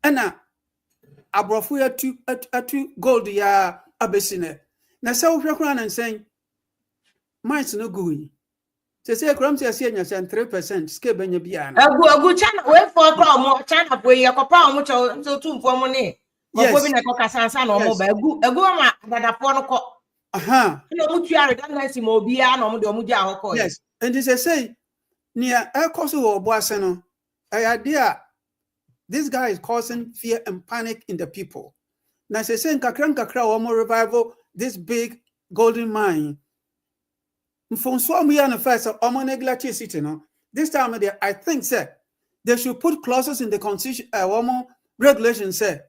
And now, Abrofuya to gold ya abesine. Na sa ukrakran and saying, mine's no good. They say, Crumbs are saying 3%, skip and you be an. A good channel, wait for a more channel where you're a much so too for money. Yes, a cocasan or mobile. A good that a phone. Yes, and this I say near El Coso or Boaseno, idea this guy is causing fear and panic in the people. Now, say, Kakran Kakra or more revival, this big golden mine. From we are first of Omoneglachi City. This time I think, sir, they should put clauses in the constitution, regulations, sir.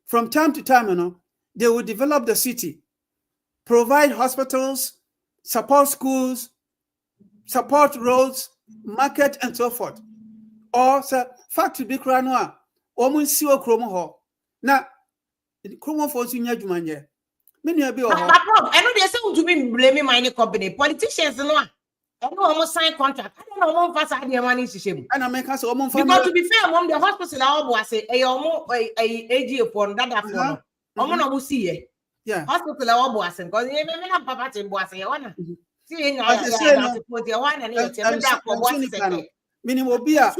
From time to time, they will develop the city. Provide hospitals, support schools, support roads, market, and so forth. Or, sir, factory be cranoa, almost see a chromo ho. Now, the chromo for senior Jumanya. Many of you are. I know there's someone to be blaming mining company. Politicians, no. I know almost sign contract. I don't know how fast I have money to shame. And I make us almost because to be fair, mom, the hospital, I was say, a AG upon that phone. I'm going to see it. Yeah, hospital I was because you may have Papa to boss. I want to see minimum beer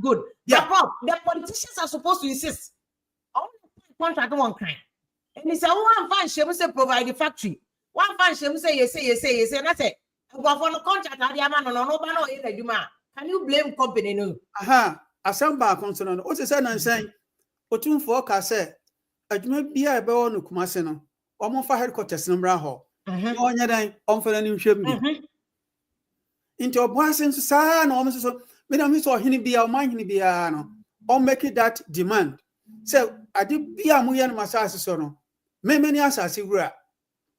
good. Yeah, the politicians are supposed to insist on contract one kind. And he said, one fan she must provide the factory. One fan she must say, yes, and that's it. I go for the contract. Can you blame company? No. A samba concern. What is I'm saying? Otun for Cassa, a Jumia be a bell no Kumaseno. Almost for headquarters number ho. On your day, on for any ship me. Into a bossing to sign almost so. When I saw him be our mind, he be a or make it that demand. So I did be a muyan massasono. Many assassin gra.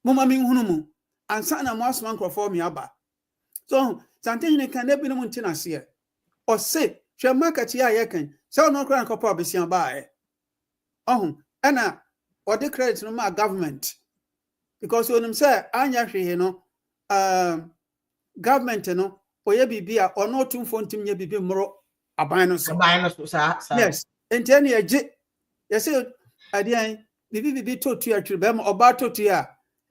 Mumma mean hunumu. And son a mouse man for me abba. So something can never be no maintenance here. Or say, shall market here, I can. So no grand copper be seen by. Oh, Anna. Or the credit no my government. Because when them say, Anya, government, or ye be or no too phone to me be more a binus. Yes, and then ye jit. Yes, I did be told to your tribem or battle to ya.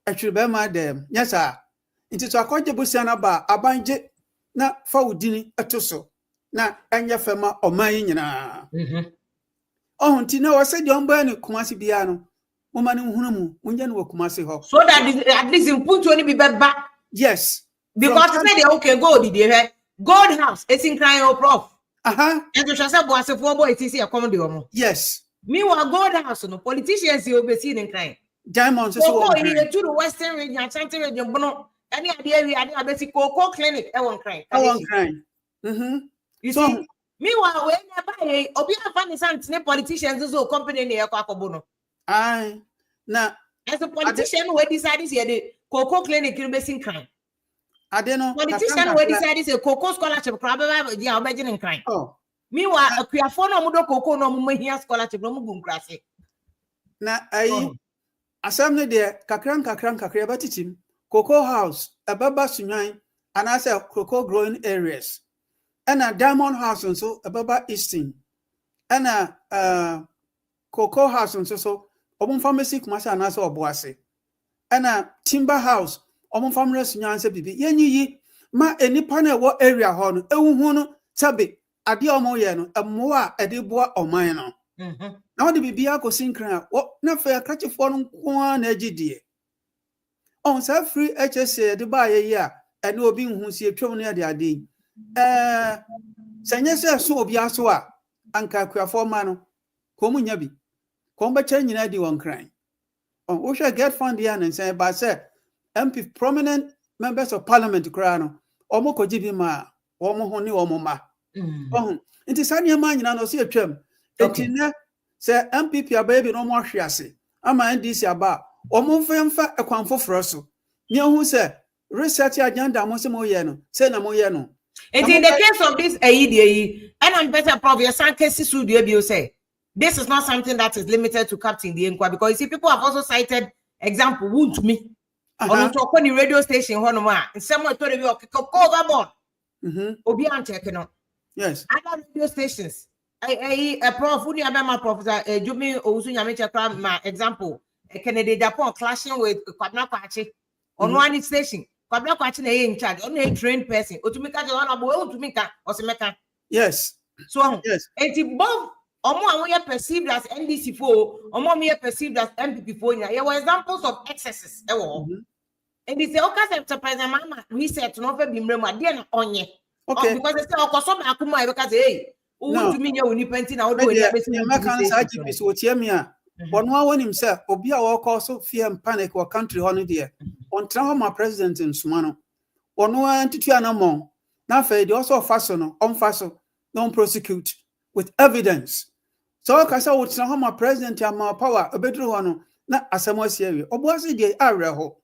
A tribema them. Yes, sir. It is a quite a busana bar, a bind jit, not for dinner a tussle. Now, Anya Fema or mine. Oh, Tino, I said, John Burney, Kumasi Biano. Woman who Kumasi ho. So that at least in put only be back. Yes. Because they okay, go, did you God house, it's in crying or prof. And to Shasa was a 4 boy, it is a comedy. Yes. Meanwhile, God house, no politicians you'll be seen in crying. Diamonds is so in the Western region, Chanting region, Bono, any idea we had a basic cocoa clinic, I won't cry. I won't cry. You see, meanwhile, when I buy Obia Fanny Sans, politicians also company near Quacobono. Aye. Now, as a politician who decided the cocoa clinic in Basin crime. I don't know. Politician who decided a cocoa scholarship, probably the imagining crime. Oh, meanwhile, a Quiafono Mudo Coco no Mumia scholarship, no Mugum Crassi. Now, I assembly there, Kakran Kakriabatitim, Cocoa House, a Baba Sunyan, and I say cocoa growing areas, and a Diamond House and so a Baba Easting, and a Cocoa House and so. Omon pharmacy kumasa anaso obuasi ana timber house omon farmers nyanse bibi yenyi ma enipa na wo area ho no ehunhu no sabe ade omo ye no emo a ede boa oman no na wo de bibi akosi nkran wo na fa akachefo no nko na agidie on sa free HSA de ba ye a ene obi nhu si etwom no ade Sanya say so obi aso a anka akuafo ma no ko mu nya bi ko mba cha nyina di won kran. On wo hwe get fund ya and say ba say MP prominent members of parliament kra no omo koji bi ma omo ho ni omo ma. Nti sanya ma nyina no se atwam. Enti na say MPP ababy no mo ahwe ase ama NDC aba omo mfa ekwan foforo so. Ni hu say research agenda mo se mo ye no say na mo ye no. And in the case of this AEDA, and I'm better probably some cases should you say this is not something that is limited to Captain the Inqua, because you see people have also cited example wound to me on talk on the radio station Honoma and someone told me okay overboard. Obi checking. Yes. Other radio stations. A prof who my professor Jumi Osunya my example Kennedy Japan clashing with Kwabna Kwachi on one station. Kwabna Kwachi in charge, only a trained person. Otumika Otumika Osimeka. Yes. So yes. And both Omo we are perceived as NDC for Omo we are perceived as MPP for. There were examples of excesses. And they say, okay, President Mama research no be mrema dey na onye. Okay. Because they say okoso ba akuma because hey, who to me you ni penti na odo we one one himself, Obia walk also fear and panic or country holiday. On trauma president in Sumano. One one to two more. Now, they also fasten on fasten, don't prosecute with evidence. So, Casa would Sahama president and more power, a better one, not as a more serious. Obuasi area ho.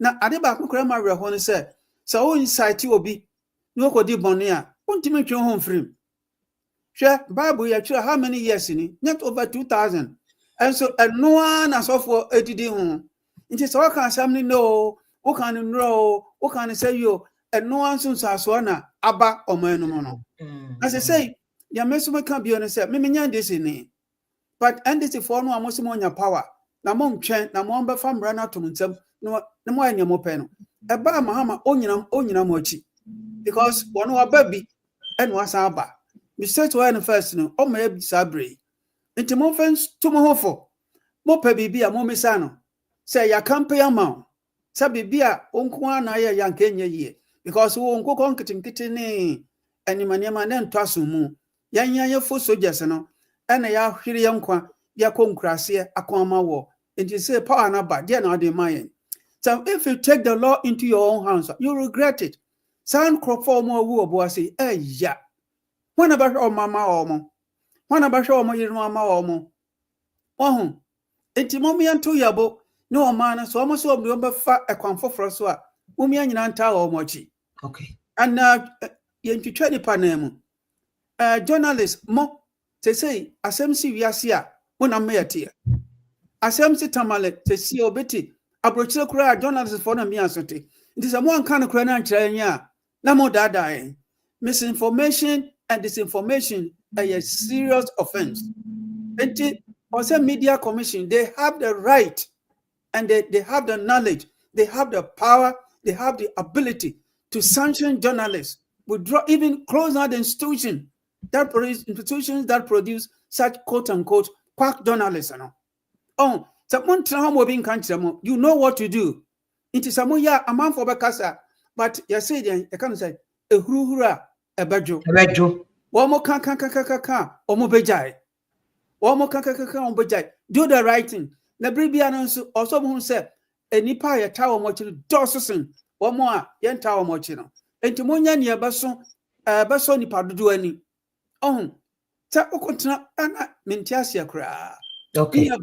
Now, Adiba Kukrama Rahon said, so inside you will be no Kodi Bonia, won't you make your home free? Share Bible, you how many years in it? Not over 2,000. And so, no one has offered 80 home. It is all can something no, who can know, who can say you, and no one soon says one, Abba or Manomono. As I say, your messenger can't be on a set, Mimian this in it. But and this is for no almost more your power. Namon Chen, Namon Bafam ran out to himself, no more in your mopeno. A bar Mahama onina mochi. Because one more baby and was Abba. We said to her first, no, oh, may be Sabri. Into more fence to Mohofo. Mope be a momisano. Say ya campe amount. Sabi bia unkwana ya yankenya ye. Because who unko conkiting kitty and Imaniama then twasumu. Yanya full soldiers no. And ya hiri yankwa ya concrasia aquama war. And you say power na bad, yeah, not the mayan. So if you take the law into your own hands, you regret it. Sound crop for more woo bossy, eh, yeah. When about all mama omo. When about all my mama omo. Oh, it's mommy and 2 yabo. No man, so almost so remember fat a comfort for us. Umian Yanta or mochi. Okay. And you try the panemu. Journalists, mo, they say, Asemsi Yasia, when I'm here. Asemsi Tamale, they see obeti. Abrochil cry journalists for the miasoti. It is a one kind of cranach, Namo dada. Misinformation and disinformation are a serious offense. And also media commission, they have the right and they have the knowledge, they have the power, they have the ability to sanction journalists, withdraw, even close out the institutions that produce such quote unquote quack journalists. Oh, someone you know what to do. It is a man for Bakasa, but you say, I can't say, a hurura, a badjo. One more can, or more bejai. One more can, or bejai. Do the right thing. The or someone who said, a nipa ya tower mochi dosusin, one more yen tower mochino. And to Monya near Basso nipa do any. Oh, tap Okotra Anna Mintiasia cra. Okay. Near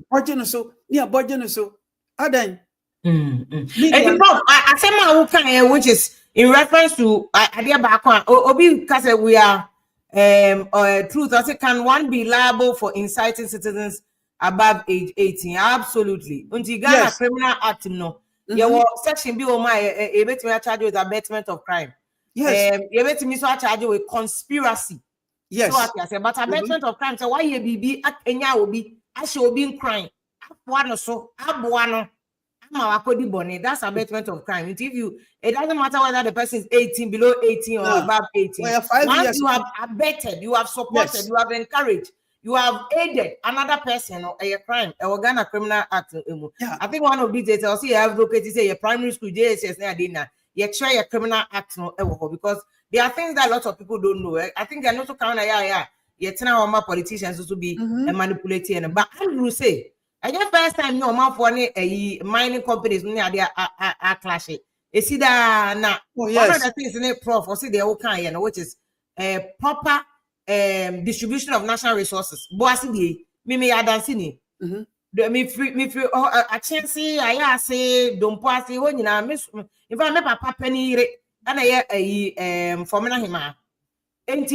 Bodgenoso, Adan. And I say my open, which is in reference to idea back on Obi because we are truth. I say, can one be liable for inciting citizens above age 18? Absolutely. Until Ghana Criminal Act, no. Your section B or my a bit me charge with abatement of crime. Yes. You bet me so charge with conspiracy. Yes. So I say, but abatement of crime. So why you be at Kenya will be I shall be crime. One or so, Abuano. That's abatement of crime. If you, it doesn't matter whether the person is 18, below 18, or above 18. Well, once you have abetted, you have supported, you have encouraged, you have aided another person or a crime, a Ghana Criminal Act. Yeah. I think one of these days I'll see advocate say your primary school JSS na dinner. You try your criminal act no because there are things that a lot of people don't know. I think they're also kind of yeah, my politicians to be manipulating. But Andrew say, I guess first time no man for any mining companies near they are clashing. You see that now one of the things in it, Prof, or see the whole kind, which is proper distribution of national resources. Boasi me adansini. Me free a chance I say don't pass it when you know miss if I make papa penny and I formula him when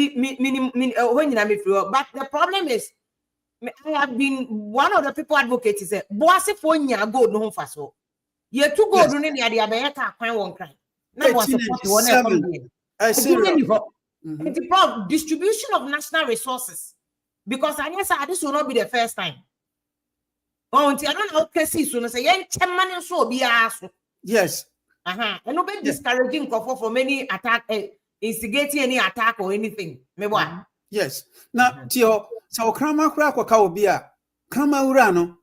you know me free. But the problem is I have been one of the people advocates say boasi for nya go no home so ye to go do ne dia be ka kwan won kran na was support one economy the distribution of national resources because I guess this will not be the first time. Oh, I don't know cases so say yen chairman so be aso. Yes. And no be discouraging for many attack instigating any attack or anything. Me what? Yes. Now tio so krama kra kwaka obi a krama wura no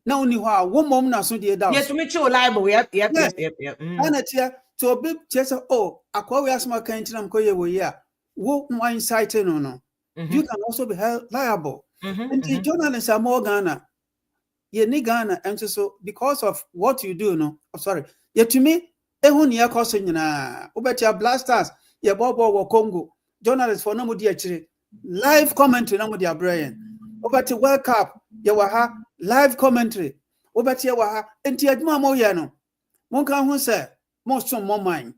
na oni ho a wo mom na so de da. Yes, to me show liable. Yep. Ana tia to obi chese oh akwa we asma kan tinam koye wo ya wo one site no. You can also be held liable. And the journalists are more Ghana. You need Ghana and so because of what you do, no. Oh, sorry. Yeah, to me, ehun ya koso nyina. Obetia blasters, ya bobo Congo. Journalists for no mudi actually live commentary no mudi abrayan. Obeti World Cup, ya waha live commentary. Obeti ya waha enti aduma mo ya no. Monka hu se mo so mo mind.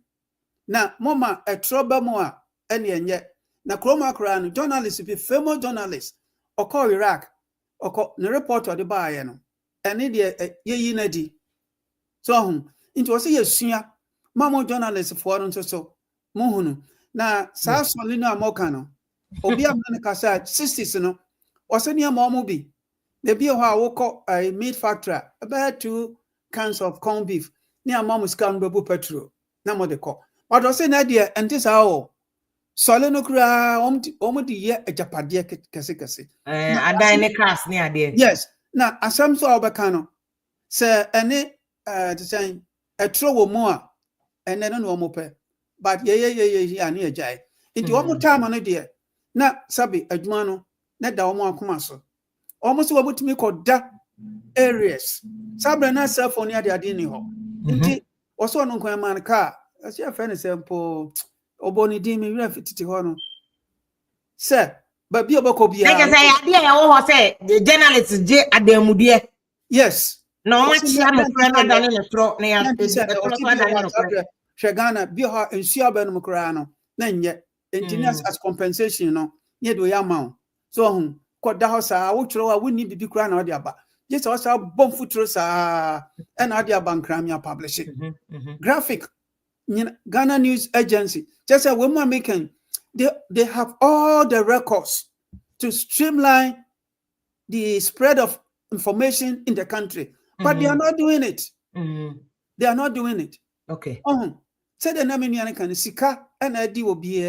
Na mama a trouble mo a ene enye. Na kroma kran journalists be famous journalists oko Iraq oko the reporter the buy no ene de yeyi na di so into say yesua mama journalists for no so mo hunu na sa soli no amoka no obi am na kasa 60s no ose ne mo bi the be ho a woko a meat factory about 2 cans of corned beef ne amam scan bebu petrol na mo de ko but ose na de enti sa o Sole no kura omudi ye ejapade kese adane cars ne ade. Yes. Na asam so obeka no se ene to say etro wo mu a ene no no omope but ye ani ejai nti omo time no de na sabi adwuma no na da omo akoma so omo so obutimi koda areas sabre na cell phone ya de ni ho nti oso no nkwan man ka asi afene sempo oboni di mi wira fititi ho no se ba bi obako bia like say ade ya wo ho say the journalists je adamude. Yes no ma chia mo kra na dane le tro na ya Ghana bi ha ensu aba no kra no na nye engineers as compensation no nye do ya ma so hu ko da ho sa wo tro wa woni bibi kra na ode aba je so sa bom futuro sa e na ode aba nkra mi publish graphic Ghana News Agency just say when we're making they have all the records to streamline the spread of information in the country but they are not doing it. They are not doing it. Okay. Say the name ni kan sika and edi obi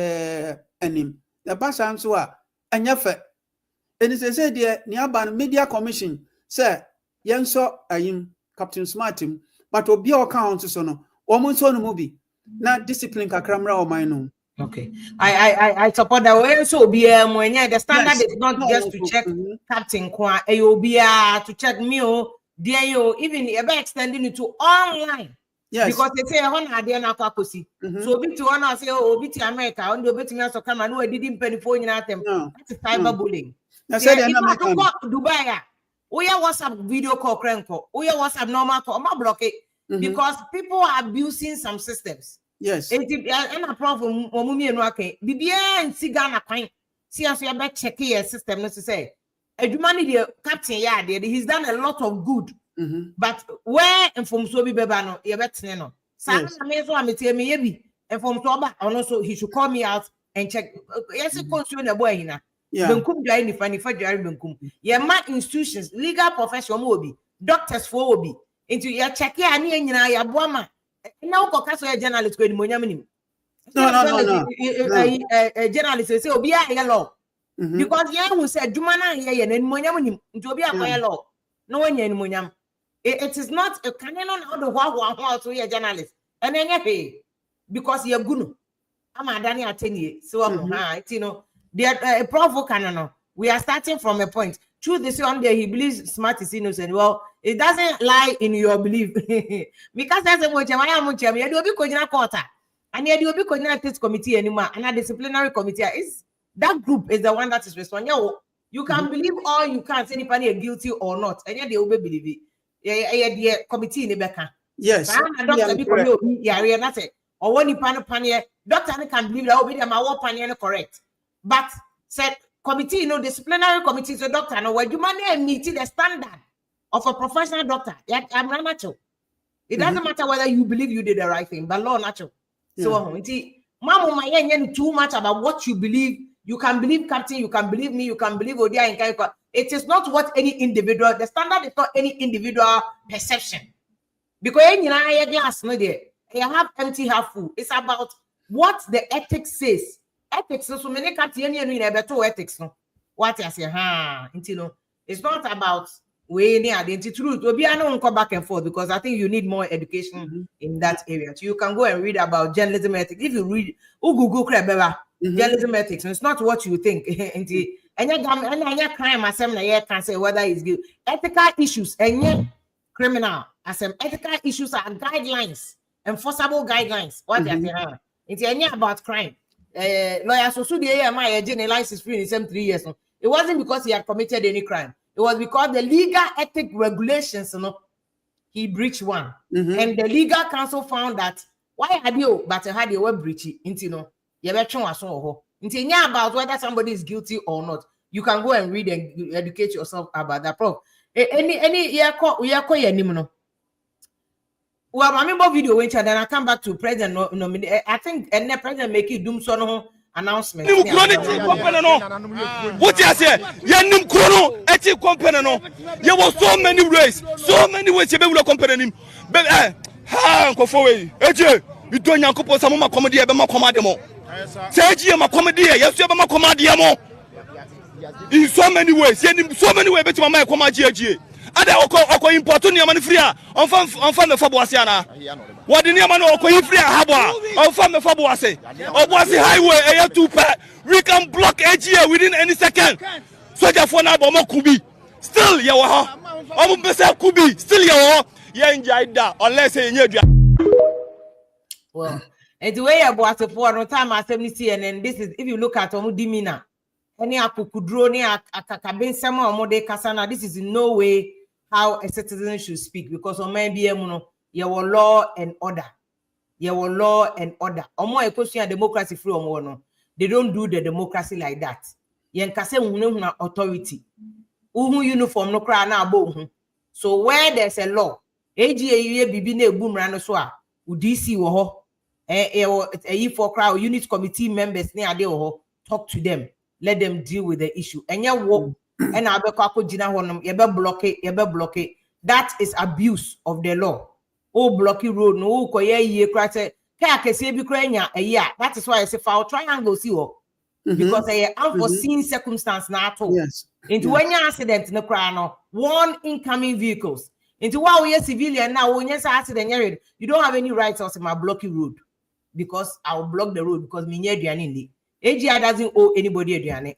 anim the basa so a anya fe eni say the niaba media commission say yenso ayim Captain Smartim but obi account so no omo so no mo bi na discipline kakramra o man no. Okay. I support that way. So be the standard is not just to check Captain Kwa to check me even about extending it to online. Yes. Because they say on idea na kwakosi. So be to one say be to America on the bit me so come and no didn't penny for you them. That's cyberbullying. I said Dubai. We have WhatsApp video call cranko. We have WhatsApp normal call. Ma block it. Because people are abusing some systems. Yes. And a problem Mummy and Wake. Bibia and Sigana Quine. See us your back check your system, let's say. The captain, he's done a lot of good. But where and from Sobi Bebano, you're better no. Some amazing me and from Toba, and also he should call me out and check. Yes, it concern a boy here. Benkum dry if I benkum. Your man institutions, legal professional mobi, doctors for obi. Into your check ya ni nyina ya boama na ukoka so ya journalist ko edimonyam nim no journalist say obi ya law because ya hu say adwuma na ya na edimonyam nim into obi akoya law no wanya edimonyam it is not a canon how the ho so ya journalist and enye he because ya gunu I'm a Danny Ateni. So, you know, the Prof. Canano. We are starting from a point. Truth is one day he believes smart is innocent. Well, it doesn't lie in your belief. Because that's what you do be coordinate quarter. And you do be coordinate committee anymore. And a disciplinary committee is that group is the one that is responsible. You can believe all you can say anybody is guilty or not. And yet they will believe it. Yeah, committee in the back. Yes. Yeah, that's it. Or when you pan doctor can believe that obey them our pan correct. But said committee, you know, disciplinary committee, so doctor, no, where you man meet the standard of a professional doctor. Yeah, I'm not natural. It doesn't matter whether you believe you did the right thing, but law natural. So, mama, my too much about what you believe. You can believe Captain, you can believe me, you can believe Odia and Kaiko. It is not what any individual, the standard is not any individual perception. Because you know, glass, no there. You have empty, half full. It's about what the ethics says. Ethics, so many Captain, you know, better ethics. No, what I say, you know, it's not about way near identity truth. Will be I don't come back and forth because I think you need more education in that area. So you can go and read about journalism ethics. If you read Google journalism ethics, it's not what you think. And your crime assembly can say whether it's guilty. Ethical issues and criminal ethical issues are guidelines, enforceable guidelines. What they say, it's any about crime. Lawyer so the AMI generalized his free in the same 3 years. No? It wasn't because he had committed any crime. It was because the legal ethic regulations, you know, he breached one. And the legal counsel found that why had you but had you were breaching into no you about whether somebody is guilty or not. You can go and read and educate yourself about that. Prof. Any year well, I remember video when then I come back to president nominate. I think and the president make it doom so announcement. What you say? Yanim Krono, eti company no. There was so many ways you be will company him. But go forward. Eje, you don't yankopo samoma comedy e be ma command mo. Say eje ma comedy e yesu be ma command mo. In so many ways, yanim so many ways be ma command eje. Ada oko important yamani free on fan me fabo ase ana what the yamani oko free habo on fan me fabo ase obuasi highway eye too pa we can block AGA within any second soldier for na bomo kubi still ye wo ho omo besa kubi still ye wo ye njai da unless ye nyadua well and the way about for no time assembly and then this is if you look at omo dimina any akukudro ni akakabensema omo de kasana this is in no way how a citizen should speak because on my BM your law and order. Your law and order. Omo a question democracy free omo no. They don't do the democracy like that. Yen kase huna authority. Uhu uniform no kra na abo. So where there's a law, AGA bibi na ebu mra no so a udisi wo ho. For crowd unit committee members ne ade wo ho. Talk to them. Let them deal with the issue. Enya wo and block it. That is abuse of the law. Oh, blocky road, no, that is why I say foul triangle, see, because they are unforeseen circumstance not all. Yes. Into when you accident in the crown, one incoming vehicles. Into while we are civilian now, when you accident, you don't have any rights on my blocky road because I will block the road because me near the AGI doesn't owe anybody a diane.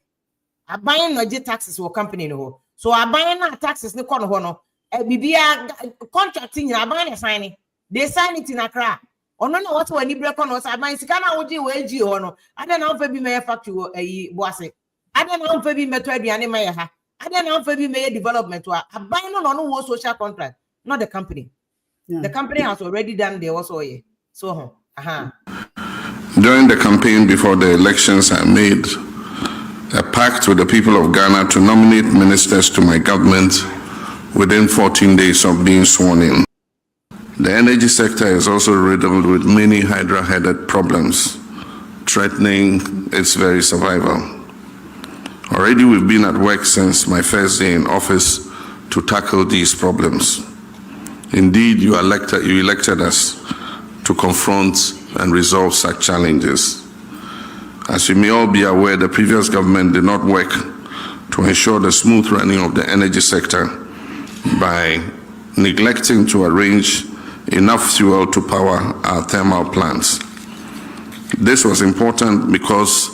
I buy no taxes for company no. So I buy no taxes no kono hono. Bibia contracting I buy a signing. They sign it in Accra. Or no what when you break on us I buy sikana oji we AG hono. I don't know if be me factory boase. I don't know if be metro aduane my ha. I don't know if be me development to I buy no social contract, not the company. Yeah. The company has already done the also so During the campaign before the elections, I made a pact with the people of Ghana to nominate ministers to my government within 14 days of being sworn in. The energy sector is also riddled with many hydra-headed problems, threatening its very survival. Already we've been at work since my first day in office to tackle these problems. Indeed, you elected us to confront and resolve such challenges. As you may all be aware, the previous government did not work to ensure the smooth running of the energy sector by neglecting to arrange enough fuel to power our thermal plants. This was important because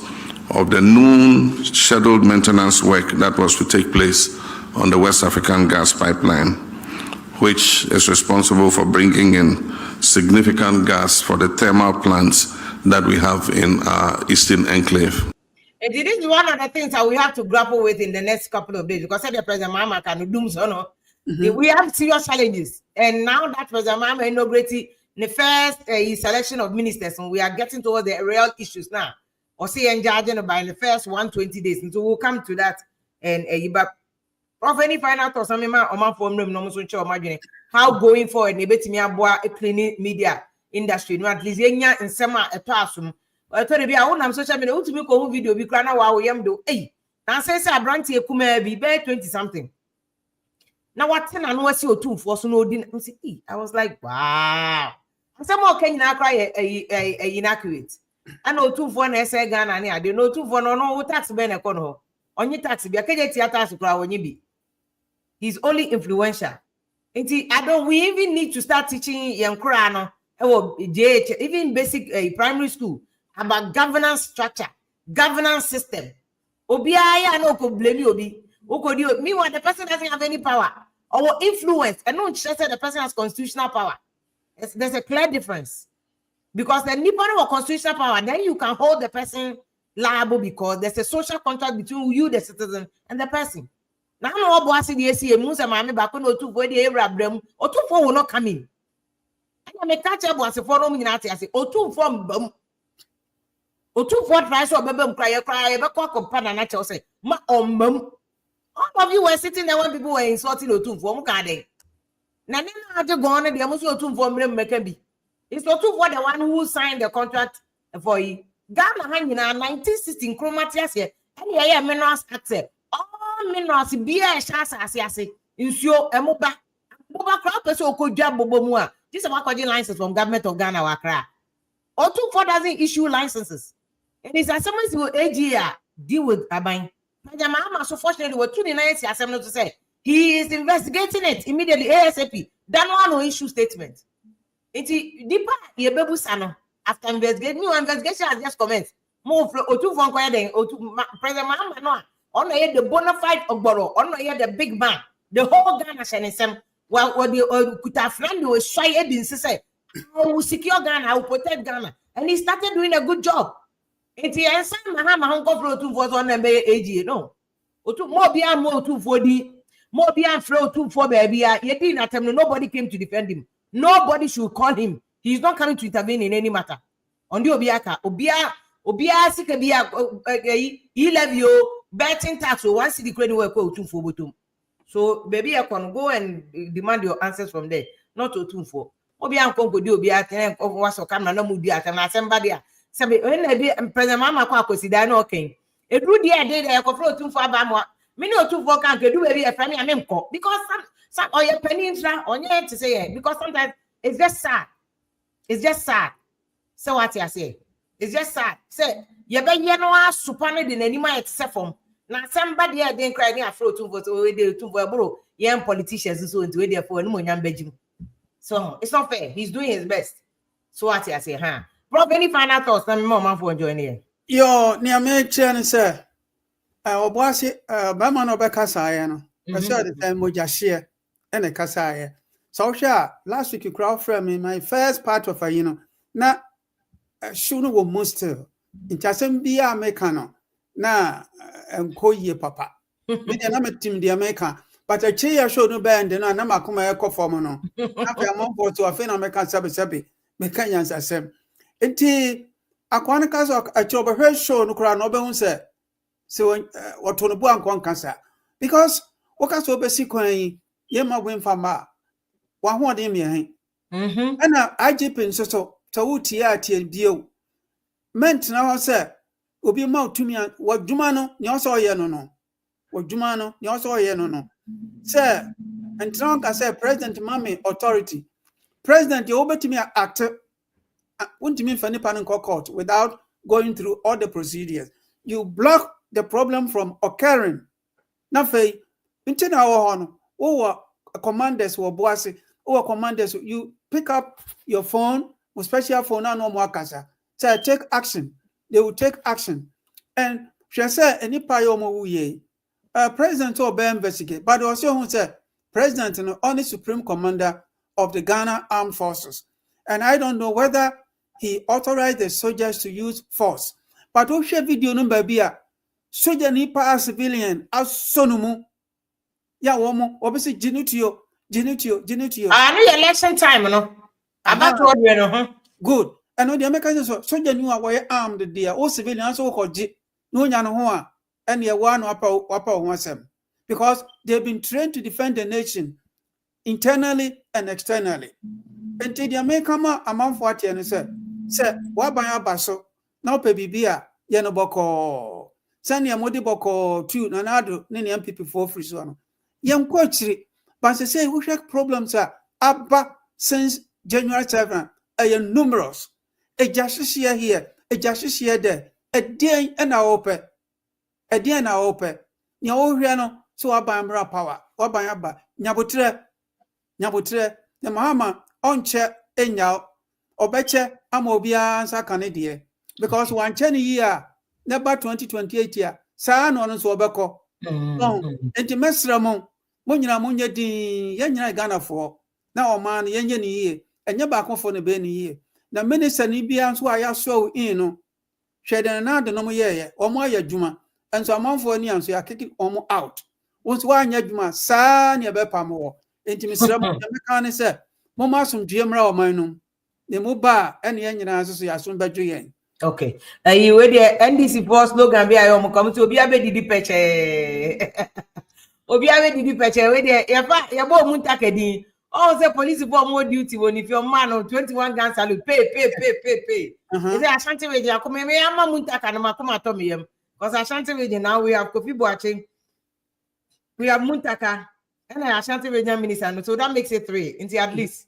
of the noon scheduled maintenance work that was to take place on the West African gas pipeline, which is responsible for bringing in significant gas for the thermal plants that we have in our Eastern Enclave. And it is one of the things that we have to grapple with in the next couple of days, because the President Mama can do so. We have serious challenges, and now that President Mama inaugurated the first selection of ministers, and we are getting towards the real issues now. Or see and judging by the first 120 days, and so we'll come to that. And but any final thoughts on my form how going forward, a clean media industry, no at least in summer a classroom. I told you, I want social media to make a video. We can't know we am do. Hey, now says I brand here, come be 20 something. Now what? I know what's your 2 for so no dinner. I was like, wow. Some more can you now cry inaccurate. I know 2 for an say Ghana. I don't know 2 for no tax benecono. On your tax, be a theater to cry when you be. He's only influential. I don't. We even need to start teaching young Kurano or JH, even basic primary school, about governance structure, governance system. Obi, I know could blame you. Obi, meanwhile, the person doesn't have any power or influence. And no, just the person has constitutional power. There's a clear difference. Because the Nippon or constitutional power, then you can hold the person liable because there's a social contract between you, the citizen, and the person. Now, no OBUASI Musa Mami Bakono 2 for the Arab or 2 for will not come in. I may catch up once a forum in I say, or 2 from Bum. Or 2 for price or Babum cry, a cock of Pananacho say, Ma or Mum. All of you were sitting there when people were insulting or 2 for Mukade. Now, I to go on and the almost 2 for Mekabi. It's not 2 for the one who signed the contract for you. Ghana hanging on 1916 chromatias here, and yeah, minerals access. All minerals be a chance as yasi. You show a moba crop so could jab bobomua. This is about licenses from government of Ghana Wakra. Or 2 for doesn't issue licenses. And it's as someone who AGR deal with Abine. Mama, so fortunately, we're 29 years to say he is investigating it immediately. ASAP. That one will issue statement. It's deeper, ye babu sano. After investigation, new investigation has just commenced. More or 2 for or to President Mahama no. On the bona fide Ogboro, on the big man, the whole Ghana Shanisem. Well, what the could have friend was shy in say, I will secure Ghana, I will protect Ghana. And he started doing a good job. It's the answer Mahama Uncle for 2 for on the AG, no. Or 2 more beyond more 2 for D, more beyond flow 2 for baby. Yet in that time, nobody came to defend him. Nobody should call him. He's not coming to intervene in any matter. On the Obiaka, Obia Sikabia, he left you betting tax or 1 city credit work 2 for Botum. So, baby, I can go and demand your answers from there, not to 2 for. Obia Congo do be at the of what's or come no moody at and somebody. Somebody, President Mama Quacosidano, okay. A good year did I control 2 for Bama. Many 2 for can't do a family and because some or your peninsula on your to say it, because sometimes it's just sad. It's just sad. So what I say? It's just sad. Say, you bet you know supported in any way except from now somebody didn't cry near flow 2 for the 2 for bro. Young politicians so into there for no young bedroom. So it's not fair. He's doing his best. So what I say, huh? Bro, any final thoughts? Tell me more for joining here. Yo, near me, Chen, sir. OBUASI, Bama no Becasayano. I saw the time Mojashia and a Casaya. So, last week you crowd from me, my first part of a, now, Shuno will most in Tasambia Mecano. Now, and call ye papa. Me and I'm a team the American, but a chair showed no band and I'm a come echo for mono. After a month to a American Sabi, Mecanians as them. Eti Aquanicas or a job of her show no crown no say. So, what to the Buan cancer. Because what has obesi coin, Yema win from ma. One more day, and I jipin so Tautia deal. Meant now, sir, will be more to me what Jumano, Nyoso Yano. What Jumano, Nyoso Yano. Sir, and Trunk, I said, President Mammy authority. President, you over to me actor. Wouldn't mean for any panic court without going through all the procedures. You block the problem from occurring. Nothing. Until our honor, or commanders or OBUASI, or commanders, you pick up your phone, or special phone, no more casa. say take action, they will take action. And she said any payomo ye president or be investigate, but also who said president and only supreme commander of the Ghana Armed Forces. And I don't know whether he authorized the soldiers to use force. But we share video number be a soldier nipa civilian as sonumu. Ya womo obisi jinutio. I know election time, no. About what we know. Good. And no the Americans so soldier knew were armed there. All civilians so called no nyano ho and ye one wapa wasem. Because they've been trained to defend the nation internally and externally. And the American amount for what you say, wabaya baso, now pe bibia, yenoboko, send ya modi boko, two, nanado, nini MPP for free so. Young coachry, but they say we have problems are abba since January 7th, numerous. A justice here, a justice there, a day and open, a day and open. Nyawriano, so abamra power, wabayaba, nyabutre, the Mahama onche enyao, obeche amobia sa Canadian, because 1 year, never 2028 year, sa no so obeko. Enti mesramo, munyina munye din, yenya Ghana for, na o man yenye ni ye, enye ba kon for ne be ni ye. Na minister ni bia so aya show in no, hwede na de no mo ye, omo ayadwuma, enso amanfo ni anso ya kick omo out. Once wa anya adwuma, sa ne be pam wo. Enti mesramo, me kan se mama asomdue mra o man no ne mo ba ene nyina so ya so badwo yen. Okay. You with the NDC for slogan be ayo mo come to obi abedidi peche. Obi abedidi peche we the ya bo mu ntakedi. Oh say police for more duty when if your man on 21 guns salute pay. Is it Ashanti we dey come me ama mu ntaka na makoma to me yam. Because Ashanti we now we have Kofi Boateng. We have Muntaka and Ashanti Region Minister. So that makes it 3 into at least.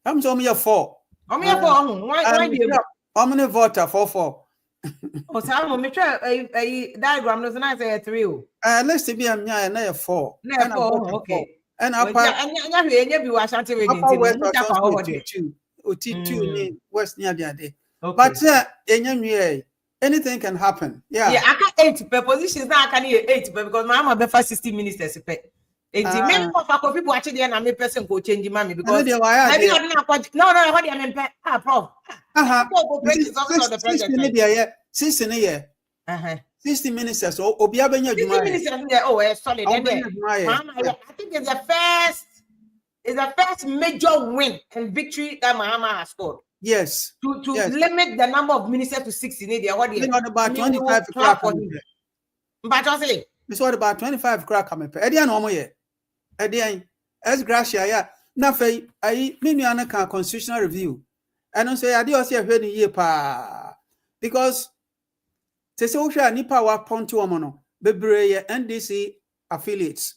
I'm so me 4. I'm here for why do you how many voter 4? Oh, so I'm make sure a diagram doesn't say 3. Let's be a na 4. Okay. And apa be Ashanti Region 2 West near the day. But anything can happen. Yeah, I can't 8 per positions now. I can 8 because my mama be 60 ministers. Many of people actually and I'm a person go change mommy because no, what do you mean? Prof. 60 ministers. Obia benya juma. 60 ministers. Oh, solid. Mama, I think it's the first major win and victory that Mahama has scored. Yes. To limit the number of ministers to 60 in India. What do you think about 25 crack for him? But I say it's what about 25 crack coming. Edian no more. Edian as gracia ya. Na fei ai me nua na kan constitutional review. And say ade o say hwe ni ye pa. Because they say hwe nipa wa ponti omo no bebre ye NDC affiliates.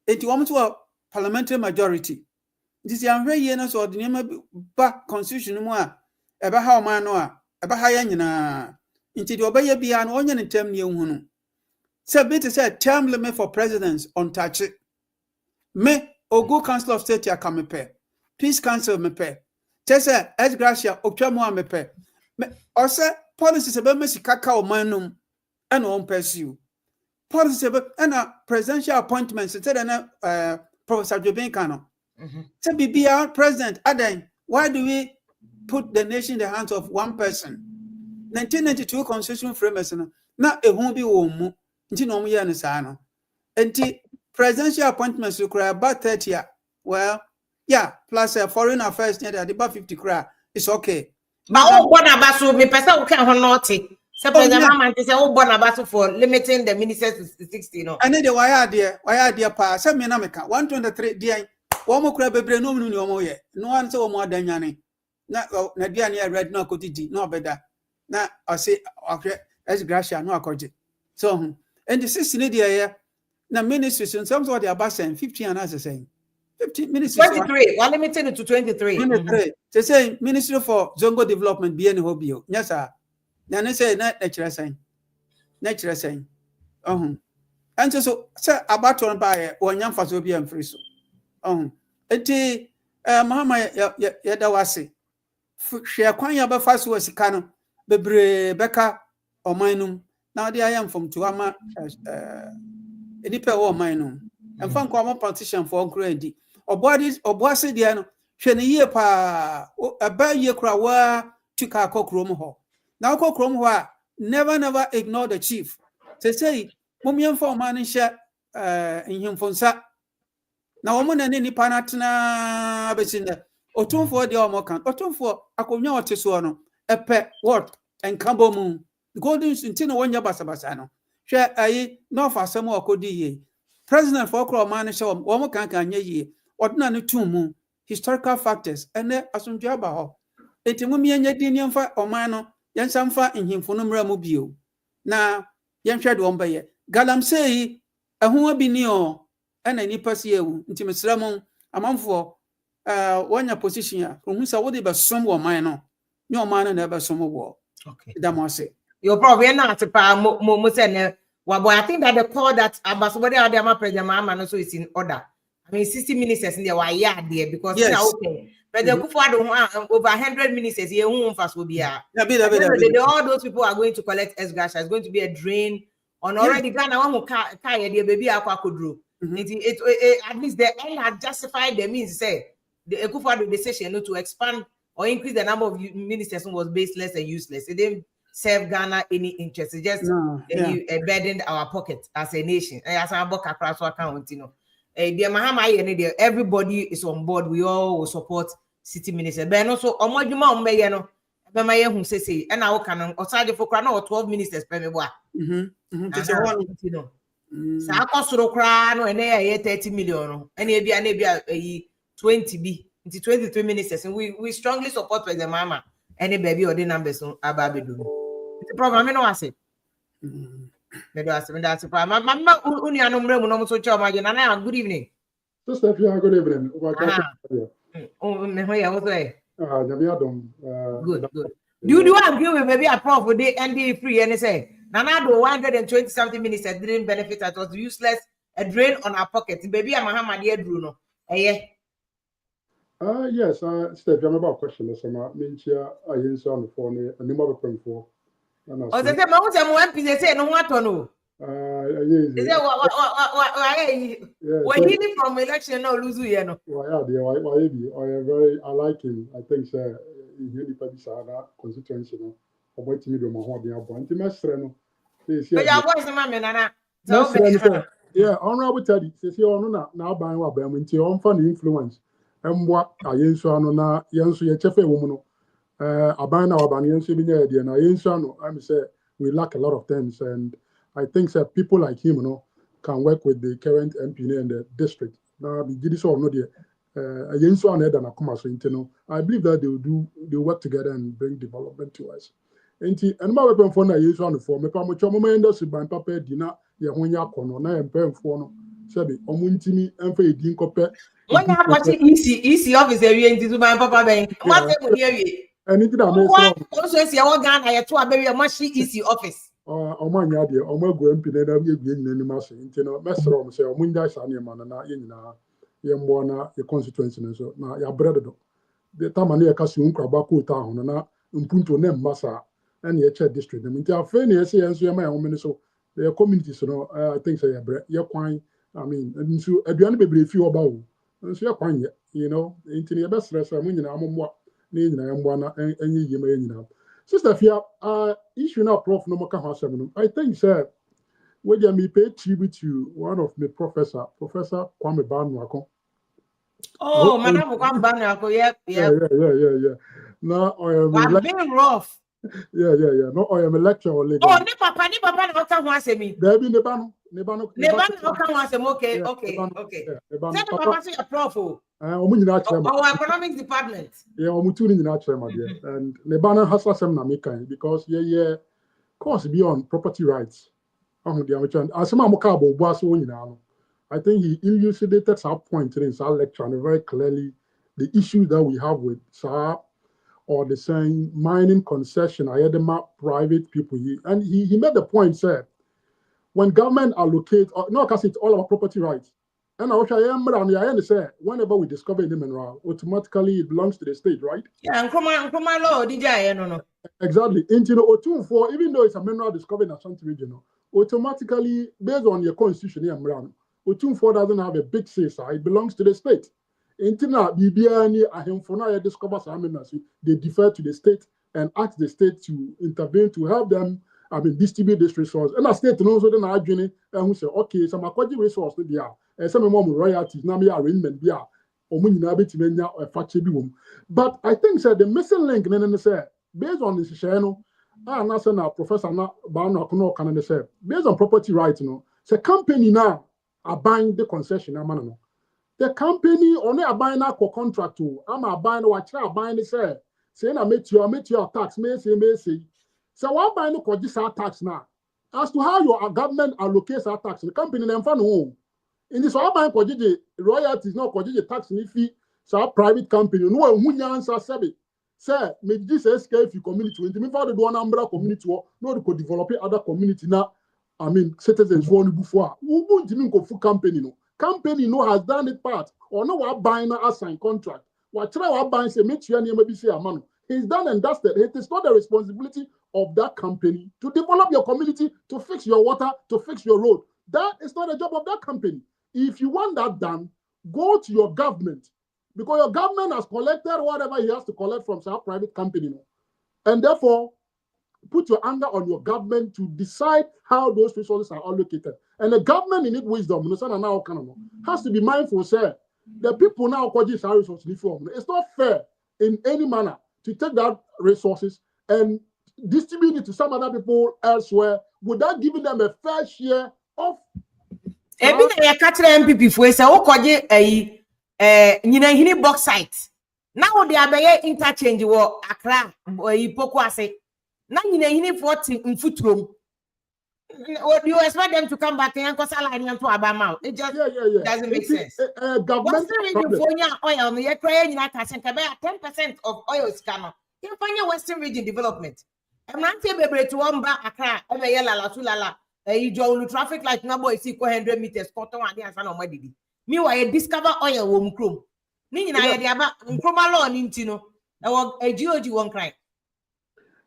Enti omo to parliamentary majority. This is very year so the name back constitution mu a ebe ha o man no a ebe ha ya nyina nti de obeye bia no onye ne term ne ehunu say bit say term limit for presidents on touch me ogo council of state ya kamepe peace council mepe say as gracia otwamu a mepe o say policies ebe mesika ka o man no and on pursue policies ebe na presidential appointments say na Professor Jobin Kano. So BBR president, Aden, why do we put the nation in the hands of one person? 1992 constitutional framers na e won bi wo mu nti no mo ye ne sa no enti presidential appointments require about 30 year. Well yeah plus foreign affairs near the about 50 cra it's okay but oh born abaso me person can ho naughty say president Mama say oh born abaso for limiting the ministers to 60 no and the why idea pa say me na me ka 123 dia womo kura bebre no mu ni womo ye no an say womo adanyane na dia na red no akotidi no obeda na I say okay as gracia no akoje so and the 60 dia ye na ministries in terms of the about 50 and as saying 50 ministries 23 one limited to 23 they say ministry for zongo development be any hobby yes sir na ne say na chere saying and so say about one by wonyam faso bi am free so enti Mahama ya da wase hwe kwan ya ba faso wasika no bebre beka omanum now they am from tuama enipa o omanum and fan kwa politician for grade oboase dia no hwe ne yie pa aba yie kura wa tuka kokrom ho na kokrom ho a never ignore the chief say momyem for man hye nhimfonsa na wo na ne nipa na tena besinda otumfo de o mokan otumfo akonwa oteso no epe what enkabo mu golden ntino wonya basabasa no hwe ayi no fa asem akodi ye president for okro man hye wo mo kan kan nya ye odna ne tumu historical factors ene asomdwa aba ho entimu mienya din nyemfa oman no yensamfa nhimfo no mra mu bio na yenhwe de ombaye galamsey ehu abi ni o ena nipa si ewu ntimesra mo amanfo wanya position ya ohun sa wo de be som wo man no ni oman no na be som wo okay da mo say your problem na atipa mo say ne wabo I think that the call that ambassador de ama president Mahama no so is in order. I mean 60 ministers in there why there because yes. Okay president Kufuor over 100 ministers here who fast will be all those people are going to collect ex-gratia. It's going to be a drain on already Ghana one who carry the baby aqua kudru. At least the end had justified the means say the Kufuor decision to expand or increase the number of ministers was baseless and useless. It didn't serve Ghana any interest. It just burdened our pocket as a nation. As our book across our account, you know. Everybody is on board. We all will support city minister. But also, omojuma omeye no. Bema ye hu say and I can osage for kra no 12 ministers per me boa. You know. Sa akosoro kra no ene ye 30 million no. Ene bia 20 bi. 23 ministers. And we strongly support President Mahama. Any baby or the numbers no ababedu. The program no ase. That's the problem. Mama unia no mremu no so choma je na good evening. Sister Fia, good evening. Me ho ya wo so good. Do you agree with maybe a prof with the ND free and say Nana do 120 something ministers didn't benefit, it was useless, a drain on our pockets. Baby Mahama dear Bruno. Yes, Steph, I'm about question. I mean, I use on the phone, a number of them for. Oh, they say, Mount MP, they say, no what to know. They say, what he from election, no lose, you know. I like him. I think, sir, he constituency, or what to me, the Mahoney, but intimate. Yeah, honorable Teddy, says you now buying what I'm into on funny influence. And what I answer no Yansu Yechefe woman. Abana Abanian Sibina, and I answer no, I'm say we lack a lot of things, and I think that people like him, can work with the current MP in the district. Now, we did this or not yet. I believe that they'll work together and bring development to us. And my weapon for na use on the form, my chomomendo, by Papa Dina, Yahonia Kono, na and Pen for Sabi, Omuntimi, and Fay Dinkope. When you have watching easy office area into my Papa Bank, what they would hear you. And it also see our Ghana, I have to a very much easy office. Oh, my idea, or my grand pineda, we begin any machine, Master, say, Munda Sanya Manana, Yamwana, your constituency, and so now your brother. The Tamania Cassun Krabaku town, and Punto Nem Massa, and your chat district. I mean, they are fairly as you my own, so their communities, I think, say, you're quite, I mean, and so at the end of the few about, and so you're quite, into your best rest, I mean, I'm what. Sister Fia, issue now, Prof. Nomaka. I think, sir, when me pay tribute to one of my Professor Kwame Banwako. Oh, Madam Kwame Banwako, yeah. Now I am being rough. Yeah. No, I am a lecturer. Oh, ni papa no come once me. There be Nebano no come once me. Okay. Say papa say a prof. Our economics department. Yeah, and Nebana has some Namikan because course beyond property rights. I think he elucidated some point in his lecture and very clearly the issue that we have with SAR or the saying mining concession, I had them private people. And he made the point, said, when government allocate, no, because it's all about property rights. And I wish I am around the end say whenever we discover any mineral, automatically it belongs to the state, right? Yeah, and come on, Lord, DJ, no. Exactly. Into the O2 even though it's a mineral discovered in a certain region, automatically based on your constitution here, O2 doesn't have a big say, so it belongs to the state. Into na BBN, I discover some minerals, they defer to the state and ask the state to intervene to help them. Distribute this resource. And a state knows what I journey and who say, okay, some aquatic resource to be and some more royalties, now me arrangement be but I think the missing link based on this channel, and that's now Professor Bano can say based on property rights, the company now are buying the concession. The company only are buying a contract to I'm buying what you're buying say I make your tax, may say. So what buying the tax now? As to how your government allocates our tax, the company then find home. In this one buying royalties, no tax fee. So private company, no one answer seven. Say, me this SKF community, when me for the one umbrella community, no they could develop other community now. Citizens want before. Who won't even go full company no? Company no has done it part or no what buying a sign contract. What try what buying say make sure maybe say a man. It's done and dusted. It is not the responsibility of that company to develop your community, to fix your water, to fix your road. That is not the job of that company. If you want that done, go to your government because your government has collected whatever he has to collect from some private company. And therefore, put your anger on your government to decide how those resources are allocated. And the government in its wisdom has to be mindful, sir. The people now call this resource reform. It's not fair in any manner to take that resources and distribute it to some other people elsewhere without giving them a fair share of. Ebi na ye catch MPP for say o koje nyina hini bauxite. Now they are interchange wo Accra Ipoko ase. Na nyina hini 40 mfutrom. You expect them to come back and cause salary and to Abama? It just doesn't make sense. Government oil no ye cry nyina ka sen ka be 10% of oil scam. You find Western region development. I'm not able to umba Accra e be yala la you join traffic like number is 100 meters cotton and answer no didi. Meanwhile you discover oil wo mkrom. Ni nyina ye de aba nkroma law ni ntino. E wo GOG won cry.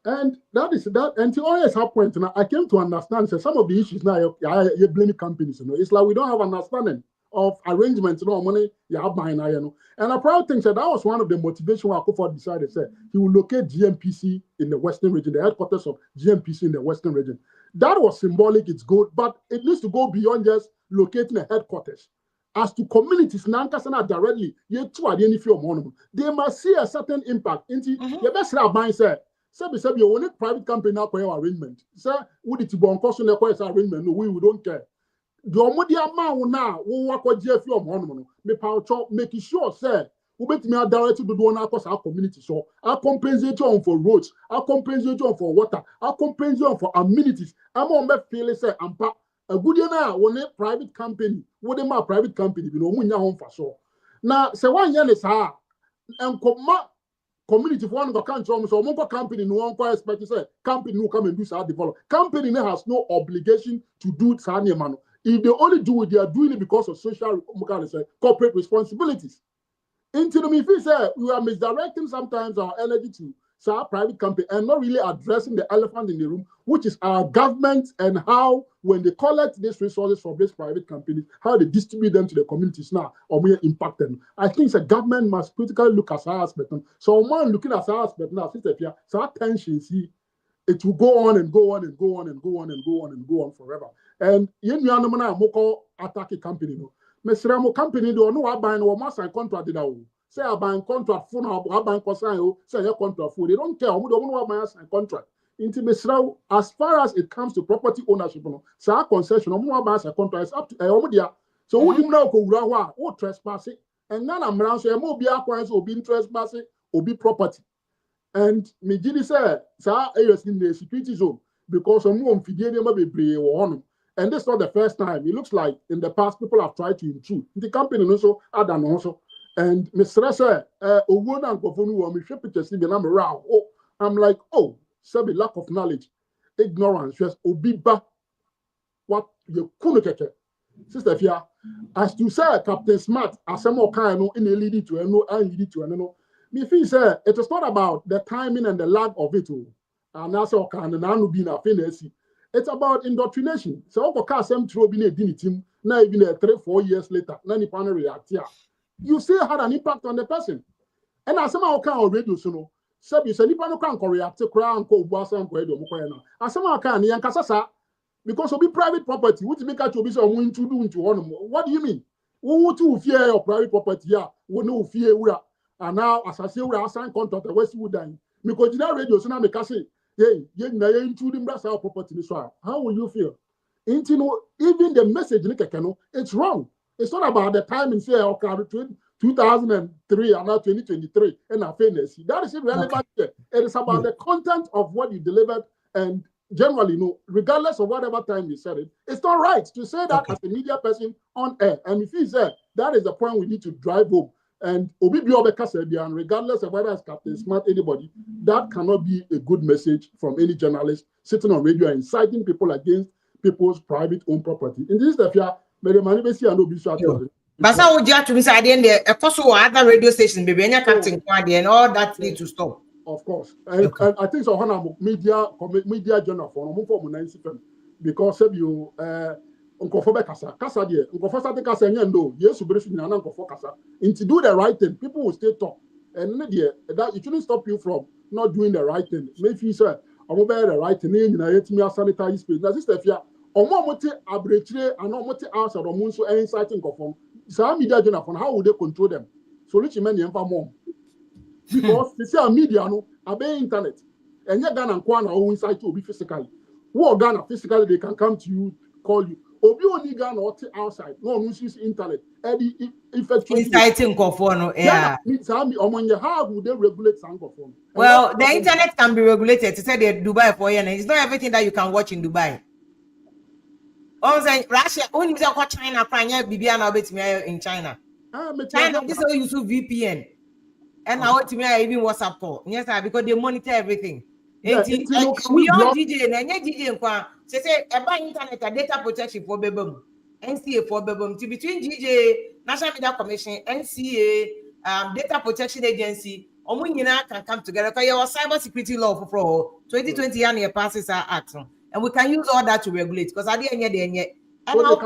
And that is that. And to always have point now, I came to understand some of the issues now you blame companies. It's like we don't have understanding of arrangements, money you have behind. And I probably think that was one of the motivations why Akufo decided he will locate GMPC in the Western region, the headquarters of GMPC in the Western region. That was symbolic, it's good, but it needs to go beyond just locating a headquarters. As to communities, directly, they must see a certain impact. The best rabbi said, you want a private company now for your arrangement. Sir, would it be on cost arrangement? No, we don't care. The Omodia man now, we work with GFU of Monomono, making sure, sir, we bet me directly to do one across our community. So I compensate you for roads, I compensate you for water, I compensate you for amenities. I'm on my feeling, sir, I'm a good now, when a private company, what am I private company, you know, when you're home for sure. Now, say one year is hard, and community for one country, so one company no one quite expect to say company no come and do so develop. Company has no obligation to do it. If they only do it, they are doing it because of social corporate responsibilities. Into the if we say we are misdirecting sometimes our energy to our private company and not really addressing the elephant in the room, which is our government and how when they collect these resources from these private companies, how they distribute them to the communities now or we impact them. I think the government must critically look at our aspect. So one looking at our aspect now, so tensions it will go on and go on and go on and go on and go on and go on forever. And you know, moko attack a company. Mr. company do no buying or mass and contract say I buy contract phone or buy consign say your contract food. They don't care who don't want buy a contract. Into as far as it comes to property ownership, so our concession or buy a contract is up to Omodia. So who you know go trespassing and none of them say more be acquires or being trespassing or be property. And me Gini said, sir, areas in the security zone because some more be on. And this is not the first time. It looks like in the past people have tried to intrude. The company also had an also. And Mr. Said, I'm like, oh, sabi lack of knowledge, ignorance, just obiba what you couldn't. Sister Fia, as to say Captain Smart, as some more kind in a lead to no and lead to no. Me feel say it is not about the timing and the lack of it. And that's all kind of now be na fantasy. It's about indoctrination. So Uncle Casem throw be a team now even 3-4 years later, none panel react here. You still had an impact on the person. And as some kind of radio so so you say nipa no kan react to cry and go boss and go do mo as some kind yan kasasa because of be private property which make at obi say omo into do into one. What do you mean? Who to fear your private property here? We no fear wura. And now as I say we assign contract the West Wood dying. Because you radio so na make say hey na into the brasa property so how will you feel? Even the message it's wrong. It's not about the time and say okay 2003 and now 2023 and our fairness. That is irrelevant. Okay. It is about the content of what you delivered, and generally, regardless of whatever time you said it, it's not right to say that as a media person on air. And if you say that is the point we need to drive home. And and regardless of whether it's Captain Smart, anybody, that cannot be a good message from any journalist sitting on radio and inciting people against people's private own property. In this stuff, but so would you have to be at the end there, of course, other radio stations, baby, and Captain Quadi and all that need to stop. Of course. And I think so on media journal for because you Uncle Kasa dear, Uncle Fosate Kasa no, yes, Uncle Kasa. And to do the right thing, people will still talk. And that it shouldn't stop you from not doing the right thing. Maybe you say, I'm about the right thing, and I hate me a sanitary space. That's just if you are abrechire and almost answer the moon so inciting conform. So media journal how would they control them? So rich men and more. Because they say media no obey internet. And yet Ghana and Kwana who incite to be physically. Who Ghana physically they can come to you, call you. Obi only Ghana or outside. No one uses internet. Eddie inciting conform. Yeah. How would they regulate some conform? Well, the internet can be regulated. To say the Dubai for you, and it's not everything that you can watch in Dubai. Also, Russia, only China, Bibiana bet me in China. China, this is how you use VPN. And now to me, even WhatsApp call. Yes, because they monitor everything. Beyond DJ, and DJ, say about internet data protection for Bebum, NCA for Bebum, to between DJ, National Media Commission, NCA, Data Protection Agency, Omunina can come together because your cyber security law for 2020 and passes our act. And we can use all that to regulate because I didn't yet. And now,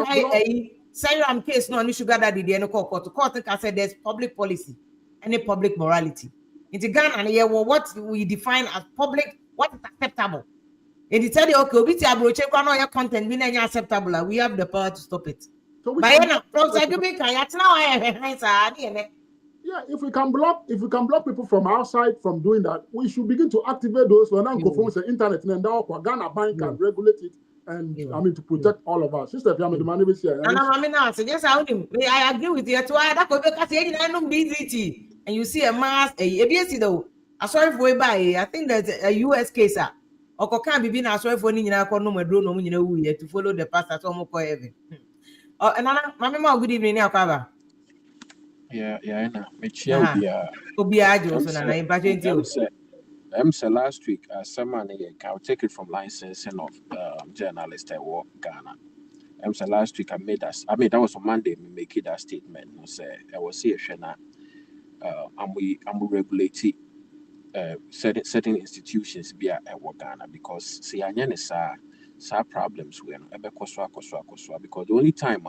say I'm case no sugar daddy, the court can say there's public policy. Any public morality. In the Ghana, what we define as public, what is acceptable. And they tell you, okay, your content being acceptable, we have the power to stop it. So if we can block people from outside from doing that, we should begin to activate those when phones and internet and Ghana bank can regulate it. And I mean to protect all of us. Sister, I agree with you. And you see a mass, though. I sorry for by. I think there's a US case. Or can't be been sorry for to follow the pastor to heaven. Oh, and Mamma, good evening, Akaba. Yeah, last week, someone I'll take it from licensing of journalist at work Ghana. Last week that was on Monday. We make it a statement. I was here, and we regulate certain institutions be at work Ghana because see, I know problems when because the only time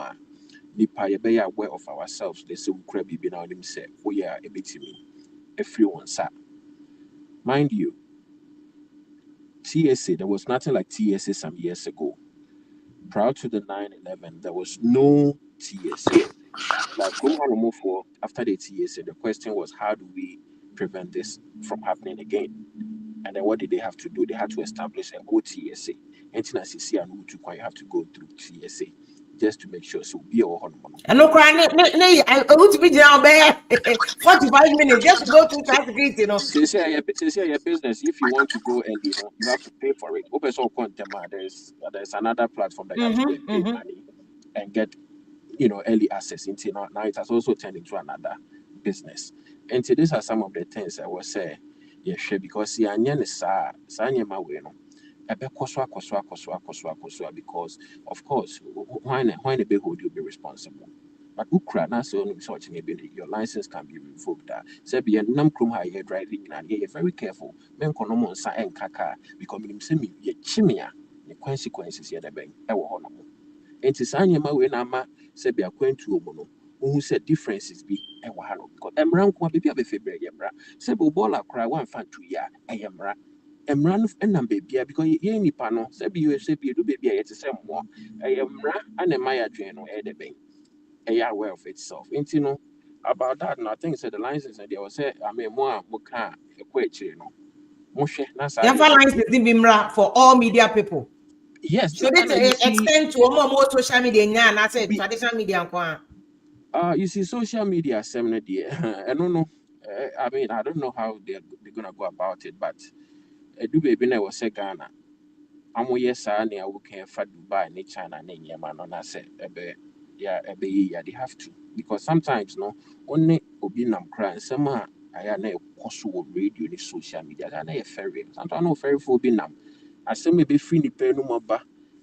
nipa be aware of ourselves. They say we could be now them say we are a bit everyone sir. Mind you, TSA, there was nothing like TSA some years ago. Prior to the 9/11, there was no TSA. Like after the TSA, the question was how do we prevent this from happening again? And then what did they have to do? They had to establish an OTSA. Anything as you see and you have to go through TSA just to make sure so be a and no crying, I want to be down there 45 minutes just to go through security, you know. Since your business, if you want to go early, you have to pay for it. There's another platform that you have to pay money and get early access into. Now it has also turned into another business. And so these are some of the things I will say, because because of course when the big hold you'll be responsible. But Ukra now so such maybe your license can be revoked. Say be a nam krum high you're driving and you're very careful. Men konomon sa en kaka because him semi ye chimia the consequences here the bank. And to sign your way nama say be acquainted to Omono. Who said differences be a wahalo because Emran kwa baby of a February yamra. Say bola cry one fan to ya a yamra. Emran and baby because ye ni pano, say be you say be do baby at the same more. A yamra and a Maya train or the bank. Aware of itself. And you know about that, and I think said the license and they will say, I mean, more can equate, you know. Moshe, that's license for all media people. Yes, should it extend to more social media and I said traditional media? You see, social media, seminar, I don't know. I mean, I don't know how they're gonna go about it, but do baby never say Ghana. I'm yes, I near working for Dubai, China, and Yaman, and I said, yeah, they have to because sometimes no only obinam cry some I na possible radio ni social media and a ferry sometimes no ferry for obinam as maybe free ni pen no ba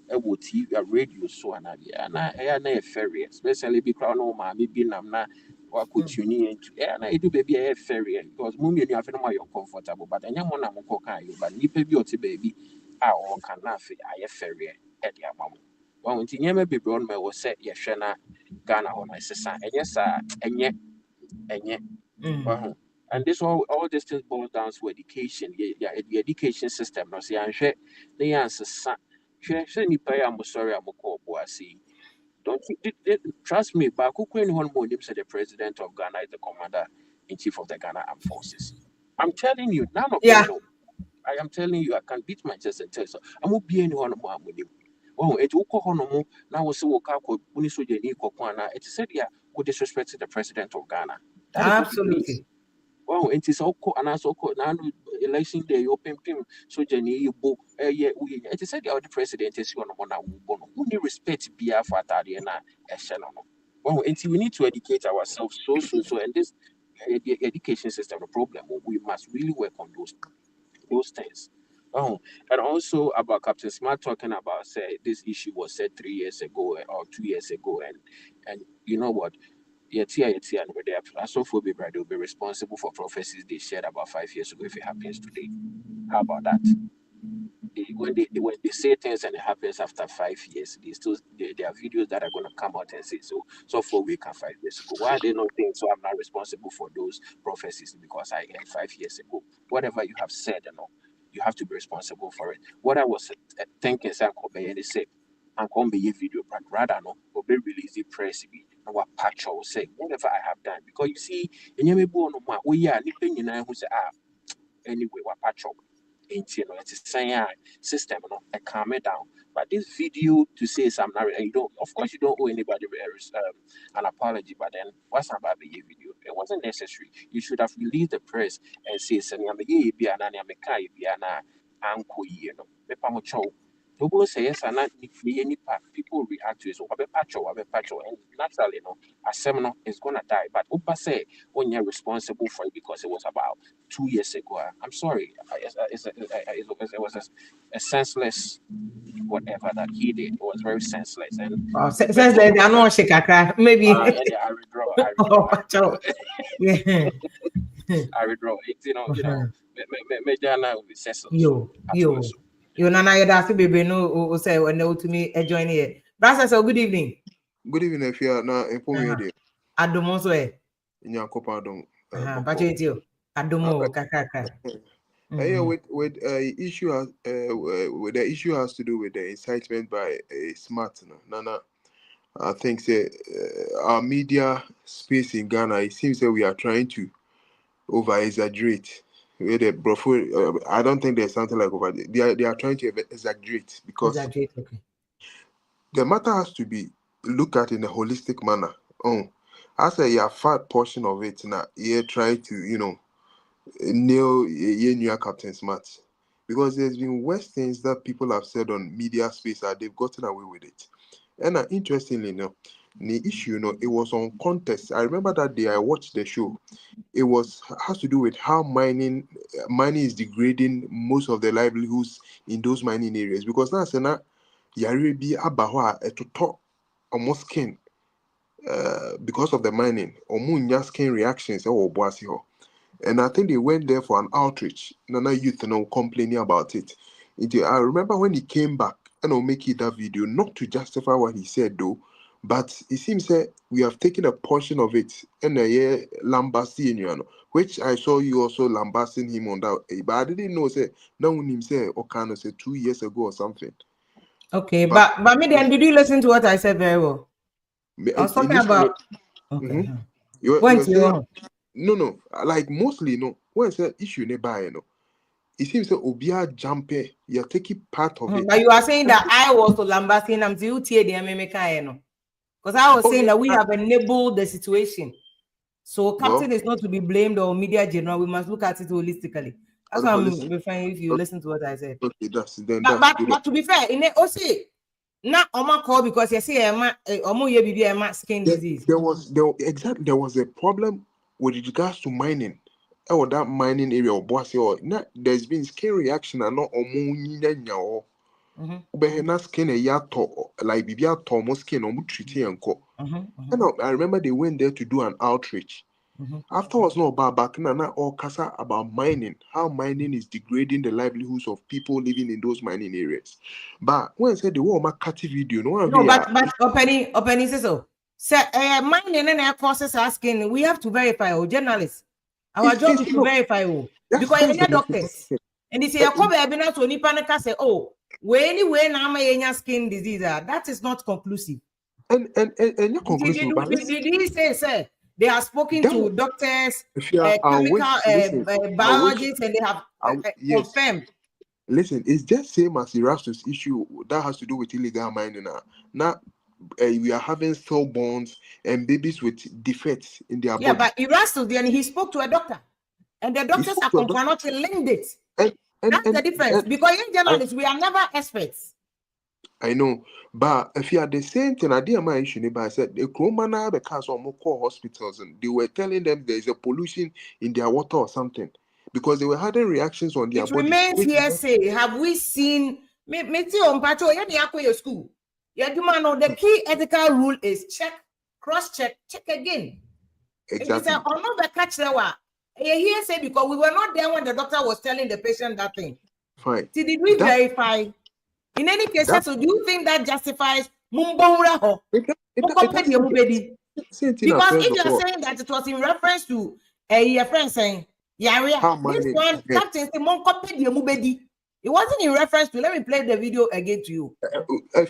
e wo TV radio so and I na a ferry especially be crowd no ma me binam na wa ko tune into na e do baby a ferry because mummy you have no more comfortable but enya mo na mo ko kan you but ni pe bi o ti baby a on kan na fe a ferry e dia mamo. Well, when Tinyama be born, may was set Yashana Ghana on my sister, and yes, and yet, and this all this things boils down to education, the education system. No, see, and share the answer, share me pay. I'm sorry, I'm a call OBUASI. Don't trust me, but who can one more names the president of Ghana is the commander in chief of the Ghana Armed Forces? I'm telling you, none of them know. I am telling you, I can beat my chest and tell you, I'm not being one more with you. Oh, it will call no now was so Unisoja Nikokwana. It said, yeah, would disrespect the president of Ghana. Absolutely. Well, it is all and also now election day, open pim, so Jenny, you book, it said the president is one who need respect be for Tadiana, a channel. Well, until we need to educate ourselves so, and this education system, the problem, we must really work on those things. Oh, and also about Captain Smart talking about say this issue was said 3 years ago or 2 years ago, and you know what? And with their Afrophobia, they'll be responsible for prophecies they shared about 5 years ago if it happens today. How about that? When they say things and it happens after 5 years, there are videos that are going to come out and say so 4 weeks and 5 years ago. Why are they not saying so? I'm not responsible for those prophecies because I heard 5 years ago. Whatever you have said, you have to be responsible for it. What I was thinking, and they say, "I'm going to be a video, but rather no, will be released the press be what patch or say whatever I have done because you see, in your we are nipping in who say anyway what patch up." It's a saying system, calm it down. But this video to say some you don't, of course, you don't owe anybody an apology. But then, what's about the video? It wasn't necessary. You should have released the press and say, people say yes, and people react to it. So, and naturally, a seminar is gonna die. But Upa say when you're responsible for it because it was about 2 years ago. I'm sorry, it was a senseless whatever that he did. It was very senseless. And since then, I know Shikaka, maybe. I withdraw. Yeah. I withdraw. It's Mediana will be senseless. You Nana, you'd have to be no say when no to me a join here. Brother, so good evening. Good evening, if you are now informed. Adomo in your copadon. but you Adomo Kakaka. With issue with the issue has to do with the incitement by a smart Nana. I think our media space in Ghana, it seems that we are trying to over exaggerate. With the I don't think there's something like over. They are trying to exaggerate because the matter has to be looked at in a holistic manner. As a fat portion of it now, you're trying to nail your Captain Smart, because there's been worse things that people have said on media space that they've gotten away with it. And interestingly, The issue, it was on contest. I remember that day I watched the show. It has to do with how mining is degrading most of the livelihoods in those mining areas, because now sena yare bi aba ho to talk almost skin because of the mining or skin reactions or Obuasi ho. And I think they went there for an outreach. Nana youth complaining about it. I remember when he came back and I'll make it that video, not to justify what he said though, but it seems that we have taken a portion of it and lambasting you, which I saw you also lambasting him on that. But I didn't know say now when him say Okano say 2 years ago or something. Okay, but me then did you listen to what I said very well? I was talking about okay. You When were saying, no, like mostly when I said issue nearby, it seems that Obia Jampe, you're taking part of it. But you are saying that I was to lambasting them to the MMK, because I was saying that we have enabled the situation. So captain is not to be blamed or media general. We must look at it holistically. That's what I'm referring if you listen to what I said. Okay, that's good. But to be fair, in it also not call because you see skin disease. There was a problem with regards to mining. Or that mining area of Boise or not, there's been skin reaction and not skin a yato like bibia tomo skin or treaty and co. And I remember they went there to do an outreach. Afterwards, no about back now all casa about mining, how mining is degrading the livelihoods of people living in those mining areas. But when I said the war cat video, but opening says so. Mining and air process asking, we have to verify journalists. Our job is to verify because you're doctors. And they say, say, oh, anyway, now skin disease. That is not conclusive. And not conclusive. Did he say they have spoken to doctors, chemical biologists, and they have confirmed. Listen, it's just same as Erastus issue that has to do with illegal mining. Now, we are having stillborns and babies with defects in their body. Yeah, but Erastus, then he spoke to a doctor, and the doctors are not linked it. That's the difference. Because in journalists, we are never experts. I know, but if you are the same thing, I did my issue. I said the Kromana because of more hospitals, and they were telling them there is a pollution in their water or something because they were having reactions on their body. It remains hearsay. Have we seen? Me see on patrol. You school. The key ethical rule is check, cross-check, check again. Exactly. If it's not catch the hearsay because we were not there when the doctor was telling the patient that thing. Fine. See, did we verify? In any case, so do you think that justifies Mumbora? Because if you are saying that it was in reference to a friend saying, this one captain it wasn't in reference to. Let me play the video again to you. I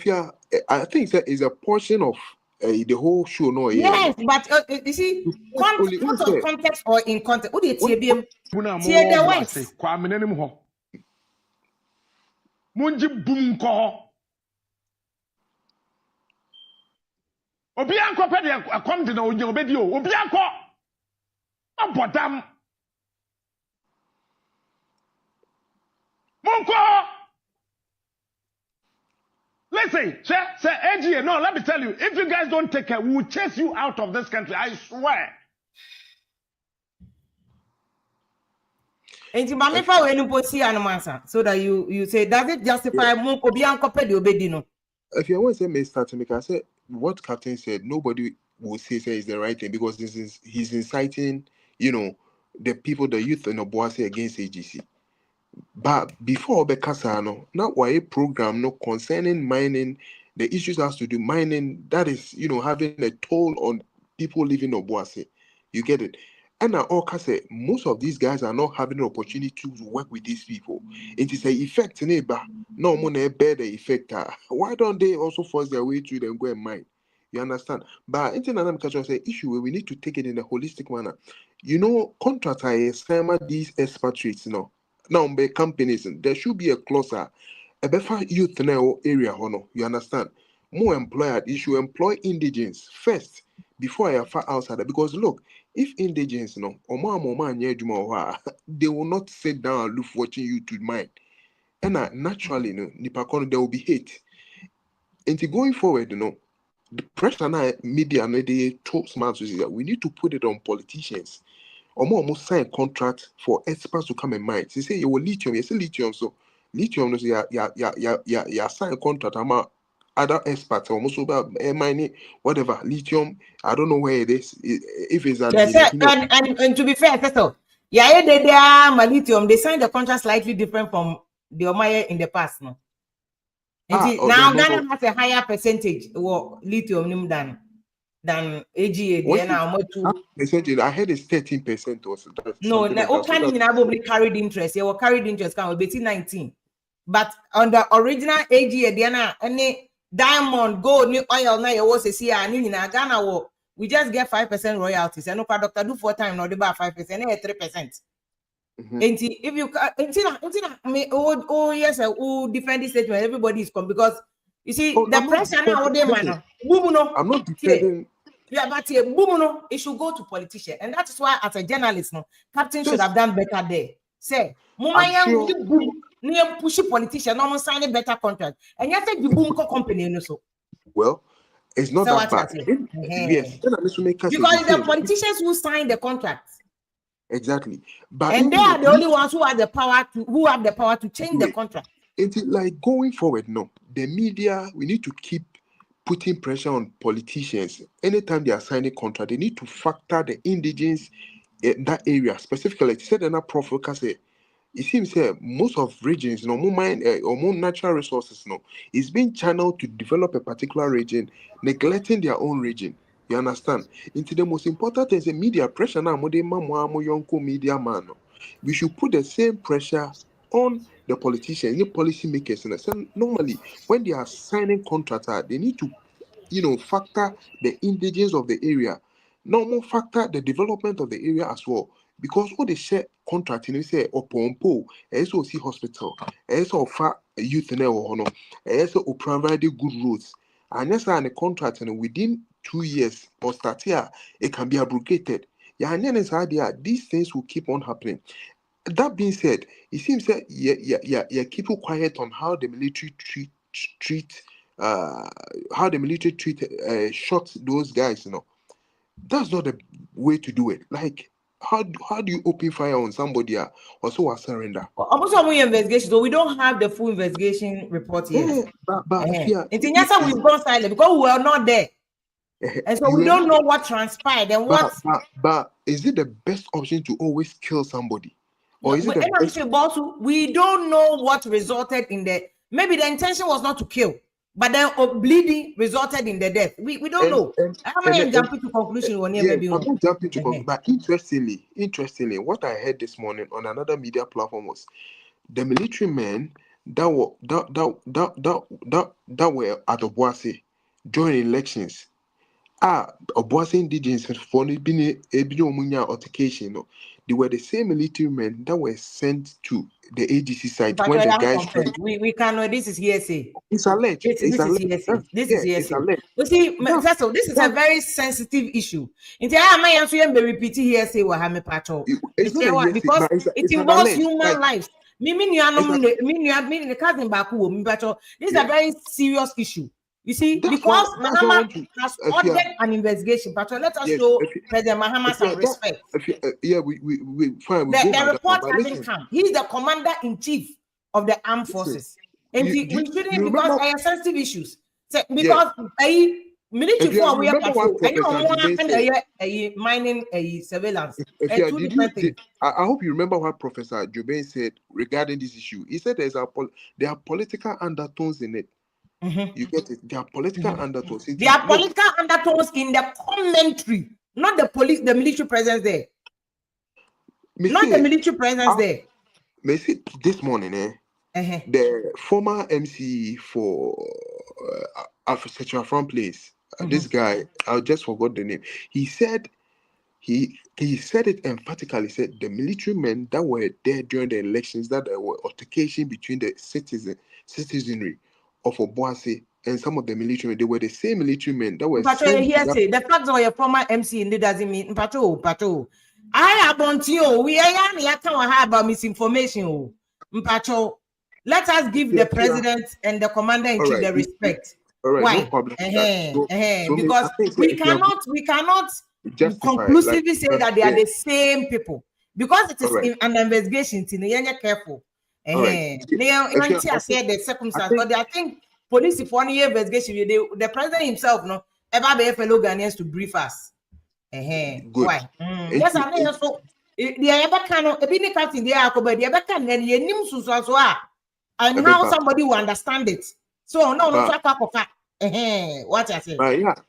think that is a portion of the whole show. No, yes, but you see, out of context or in context, what did TBM? Munji boom ko. Obi anko pe de akom de na onye obedi o. Obi anko. Abodam. Munko. Listen, say AGA, no, let me tell you, if you guys don't take care, we will chase you out of this country, I swear. So that you say, does it justify Munko Bianco Pedio Bedino? If you want to say may start to make, I said what Captain said, nobody will say is the right thing because he's inciting, the people, the youth in Obuasi against AGC. But before Bekasano, not why a program no concerning mining, the issues has to do mining, that is, having a toll on people living in Obuasi. You get it? And now, most of these guys are not having the opportunity to work with these people. It is an effect, neighbor. No more bear the effect. Why don't they also force their way through and go and mine? You understand? But international culture say issue where we need to take it in a holistic manner. Contractors, these expatriates, now by companies, there should be a closer, a better youth now area, you understand? More employer, you should employ indigents first before I far outside. Because look, if indigents, they will not sit down and look watching you to mine. And naturally, there will be hate. And going forward, the pressure now media and they talk smart to say that we need to put it on politicians. Almost sign contract for experts to come and mine. They say you will lithium, you say lithium, so lithium, you sign contract. I'm other experts almost about mining, whatever lithium. I don't know where it is. If it's at and to be fair, so yeah, they are lithium. They signed the contract slightly different from the Omaya in the past, no. Now Ghana has a higher percentage of lithium than AGA. Percentage? I heard it's 13% or so. No, probably carried interest. They were carried interest can be 19. But on the original AGA, any diamond, gold, new oil, now you was a see in Ghana. We just get 5% royalties. And no product do 4 times, not about 5%, 3%. And if you yes, who defend this statement, everybody is come because you see the pressure now I'm not defending. Yeah, but it should go to politicians, and that is why, as a journalist, Captain should have done better there. Say, push politician, no sign a better contract, and you take the boom company so. Well, it's not so that bad. Yes, because the politicians who sign the contract. Exactly, but and they are the only ones who have the power to change the contract. Until like going forward, no, the media, we need to keep putting pressure on politicians. Anytime they are signing contract, they need to factor the indigents in that area specifically. Like said, and Prof. Say, it seems most of regions, more mine or more natural resources, is being channeled to develop a particular region, neglecting their own region. You understand? Into the most important thing is the media pressure now. Media man. We should put the same pressure on the politicians, the policy makers. And normally, when they are signing contracts, they need to, factor the indigents of the area. No more factor the development of the area as well. Because all the share contract, say, or pompo, SOC hospital, SO youth and SO provide good roads. And yes, and a contract and within 2 years or start here, it can be abrogated. These things will keep on happening. That being said, it seems that keep quiet on how the military shot those guys. That's not the way to do it. Like, how do you open fire on somebody or so surrender? Almost all investigation, so we don't have the full investigation report yet. We've gone silent because we were not there. And so we don't know what transpired and what. But is it the best option to always kill somebody? Or is it the best? We don't know what resulted in the. Maybe the intention was not to kill, but then bleeding resulted in the death. We don't know. I'm jumping to conclusion. I'm not jumping to conclusion. But interestingly, what I heard this morning on another media platform was the military men that were at OBUASI during elections. OBUASI indigenous for being altercation. They were the same military men that were sent to the AGC site when the guys. We cannot. This is hearsay. It's alleged. This is hearsay. You see, this is a very sensitive issue. Repeat hearsay because it involves human lives. This is a very serious issue. You see, because Mahama has ordered an investigation, but let us show President Mahama some respect. We fine. The report hasn't come. He's the commander-in-chief of the armed forces. And we shouldn't, because I have sensitive issues. Because military for we are mining surveillance. I hope you remember what Professor Jobain said regarding this issue. He said there are political undertones in it. You get it? There are political undertones. There are political undertones in the commentary, not the military presence there. The military presence there. This morning, the former MC for Central Front Place, this guy, I just forgot the name. He said he said it emphatically. He said the military men that were there during the elections, that there were altercation between the citizenry of OBUASI and some of the military men, they were the same military men that were the fact that you're former MC in doesn't mean Pacho. I have on you. We are about misinformation. Mpacho. Let us give the president and the commander in chief the respect. All right, Why? no problem. with that. So Because I think we cannot justify conclusively say that they are yeah. the same people. Because it is All right. in an investigation, you're careful. All right. I said the circumstance, but I think police if 1 year investigation, the president himself, no, ever be fellow Ghanaians to brief us. Good. Why? Yes, I know. So the ever can a bini captain there, but the ever can then you name so and how somebody will understand it. So no, what I say.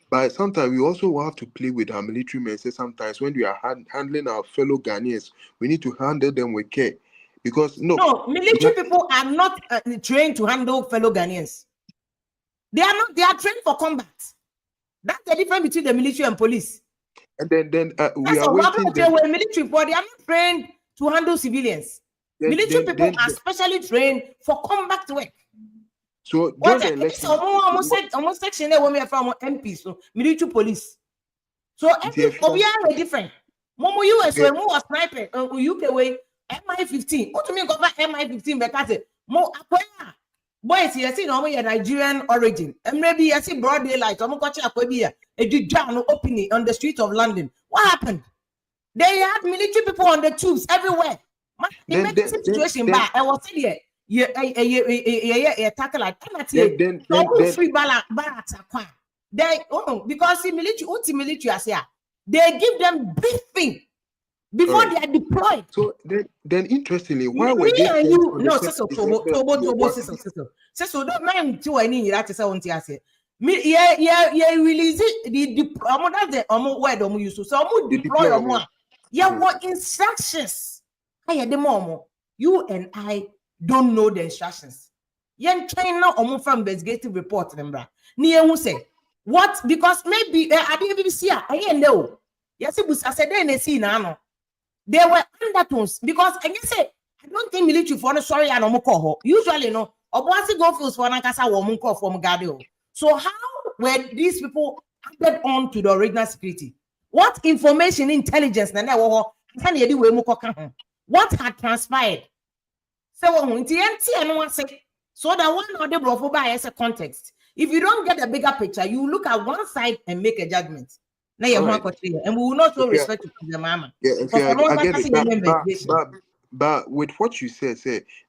But sometimes we also have to play with our military men. Say sometimes when we are handling our fellow Ghanaians, we need to handle them with care. Because no, military people are not trained to handle fellow Ghanaians. They are not. They are trained for combat. That's the difference between the military and police. And then we are waiting. Military, but they are not trained to handle civilians. Military people are specially trained for combat work. So during the election, almost section when we are from MP, so military police. So every we are different. Momo US we more sniper, UK way MI15. What do you mean cover MI15? Because more boys you see no Nigerian origin. And maybe you see broad daylight. Opening on the streets of London. What happened? They had military people on the tubes everywhere. Emergency situation bad. I was saying here. Yeah, tackle like free balance because the military as here, they give them briefing before they are deployed. So then interestingly, why were they so don't mind to any that is what I say. Release the word use so deploy what instructions. You and I don't know the instructions. Yen train now from investigative report number. Who say what? Because maybe I didn't see I know. Yes, it was I said then see now. There were undertones because I say I don't think military for no sorry and omuko. Usually no obuasi go fields for nankasa womunko from Gadio. So how were these people added on to the original security? What information intelligence what had transpired? So that one or the bro as a context. If you don't get a bigger picture, you look at one side and make a judgment. Now you're and we will not show respect to the mama. I get it. But with what you said,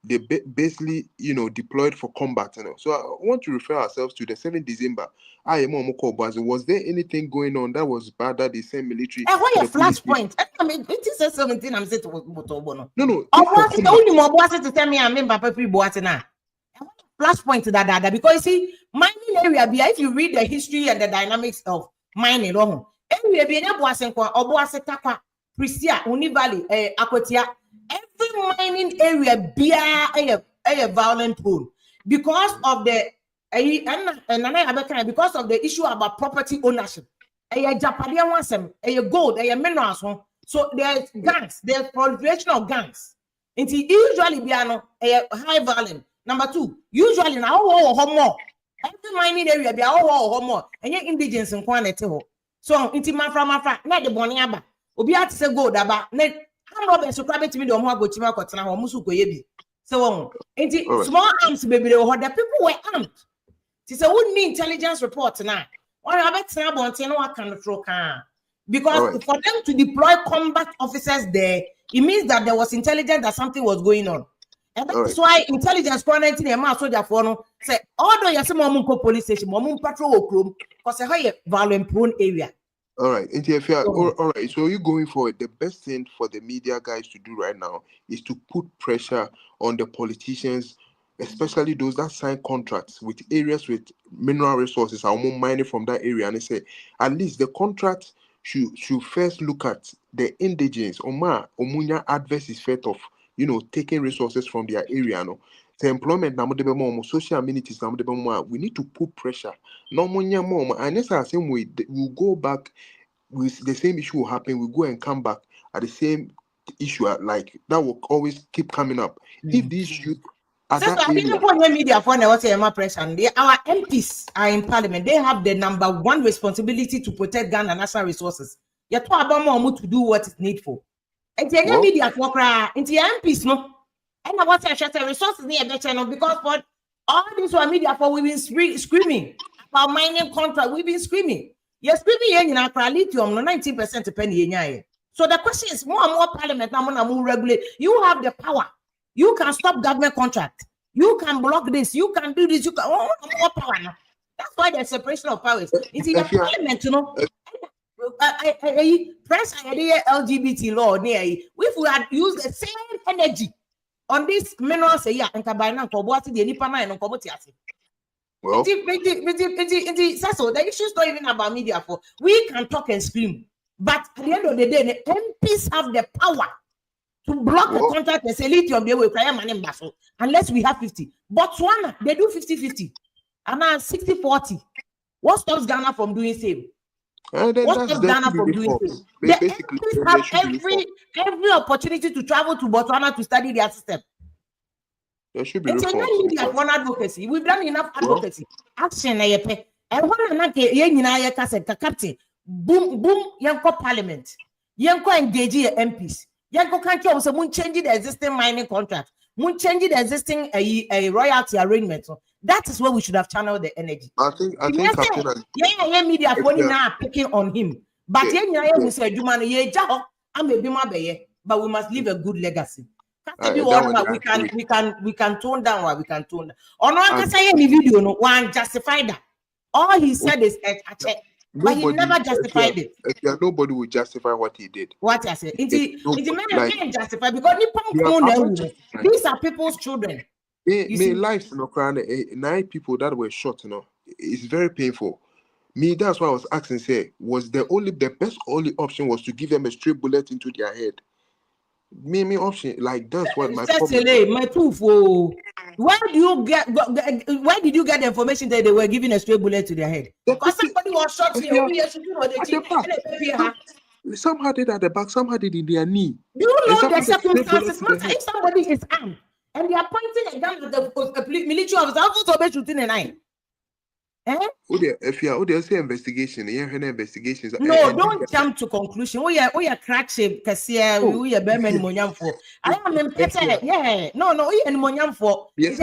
they basically, deployed for combat. So I want to refer ourselves to the 7th December. Was there anything going on that was bad that the same military? And what your flashpoint? I mean, it is 17. I'm saying to no. I want to tell me I mean Papa Boatina. Flashpoint to that because you see, mining area, if you read the history and the dynamics of mining, area be Obuasi-Takwa, Prisia, Uni Valley, Akotia. Every mining area be a violent prone because of the because of the issue about property ownership. Japadian wants them, gold, minerals. So there's gangs, there's proliferation of gangs. It usually be a high violent. Number 2, usually now more. Every mining area be more, and you're indigenous in quantity. So inti mafra, not the boniaba. Obiat say gold about net. I'm so private to me don't want to go to my cotton or Musuko Yebi. So small arms, baby, the people were armed. It's a wouldn't need intelligence report now. What about what kind of throw can? Because for them to deploy combat officers there, it means that there was intelligence that something was going on. And that's why intelligence quarantine a mass soldier for no say, although you see police station, patrol room, because a violent prone area. All right. All right. So you going forward, the best thing for the media guys to do right now is to put pressure on the politicians, especially those that sign contracts with areas with mineral resources or more mining from that area. And they say, at least the contract should first look at the indigenous Omunya adverse effect of, taking resources from their area. No? The employment, social amenities, we need to put pressure. No more. And that's the same way we'll go back with the same issue will happen. We go and come back at the same issue, like that will always keep coming up. If these youth are that area, media for our MPs are in parliament. They have the number 1 responsibility to protect Ghana national resources. You talk about more to do what is needful. And the media for into MPs no. And I want to share the resources near the channel because for all these media for we've been screaming about mining contract. We've been screaming. You're screaming in Accra lithium, no 19% to penny. So the question is more and more parliament now more regulate. You have the power. You can stop government contract. You can block this. You can do this. You can more power now. That's why there's separation of powers. It's in the parliament, you know. Press LGBT law near. If we had used the same energy on this minerals, yeah, and Kabana Koboti, the Nipana and Kobotiasi. Well, So the issue is not even about media. For we can talk and scream, but at the end of the day, the MPs have the power to block the contract and say lithium they will cry money unless we have 50. Botswana, they do 50-50. And now 60-40. What stops Ghana from doing same? What stops Ghana from doing same? The MPs have every opportunity to travel to Botswana to study their system. There should be It's a reforms. media for advocacy. We've done enough advocacy. Action na yepe. And when na ke ye nyina ye ka captain. Boom boom yenko parliament. Yenko engage your MPs. Yenko can tell us mun change the existing mining contract. Mun change the existing a royalty arrangement. So that is where we should have channeled the energy. I think Captain yeah media for now picking on him. But ye nyina ye who say juma no ye jaho am be ma beye. But we must leave a good legacy. We can tone down what we can tone down. Or no one can say any video no one justify that. All he said is but he never justified it. Nobody will justify what he did. What I said. It can't justify because these are people's children. Me lives in Ukraine, 9 people that were shot, you know, it's very painful. Me, that's why I was asking, say, was the best only option was to give them a straight bullet into their head. Me option like that's what my problem. Where did you get the information that they were giving a straight bullet to their head? Because somebody was shot here. Some had it at the back, some had it in their knee. Do you know the circumstances? If somebody is armed and they are pointing a gun at the military officer, shooting an eye. If you say investigation, investigations. No, don't jump to conclusion. We are crack shape because we are Berman Monyam for. I am in better. Yeah, no, we are Monyam for. Give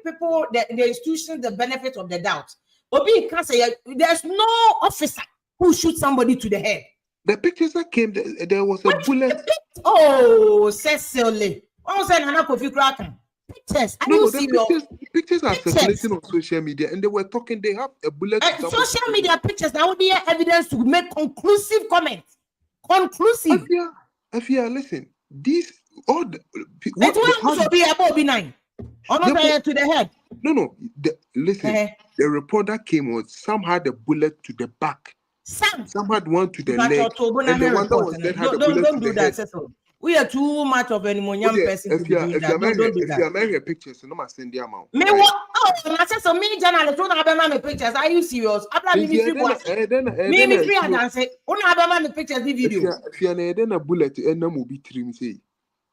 people the institutions the benefit of the doubt. Obi can say there's no officer who shoots somebody to the head. The pictures that came, there was a bullet. Oh, Cecily. What was that? Nana Kofi Kraken. Pictures. Pictures are circulating on social media, and they were talking. They have a bullet. Social media pictures. That would be evidence to make conclusive comments. Conclusive. Afia, listen. These all the. It will also be above benign. To the head. No. Listen. The report that came was some had a bullet to the back. Some had one to the leg. And the one that was dead had a bullet to the head. Cecil. We are too much of an young person. If you are marrying pictures, no must send the amount. Me what? Oh, I said so many journalists don't have my pictures. Are you serious? Me free and say, "Don't have my pictures, the video." If you are then a bullet, and no will be trim say.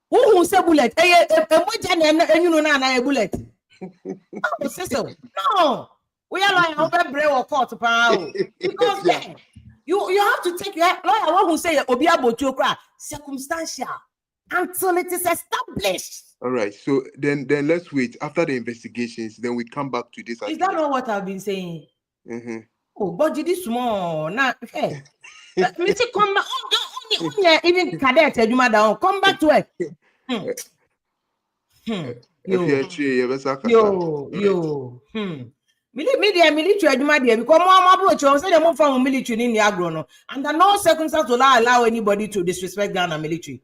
Who say bullet? And you know now a bullet. Oh, Cecil, no. We are like over brave or court because you have to take your lawyer who say Obiabo circumstantial until it is established. All right, so then let's wait after the investigations. Then we come back to this. Is that not what I've been saying? Mm-hmm. Oh, but this small now. Hey, let's come back. Oh, even cadet, you madam, come back to it. Yo. Media military adwuma because more approach say dem from military in the agro no under no circumstance will allow anybody to disrespect Ghana military.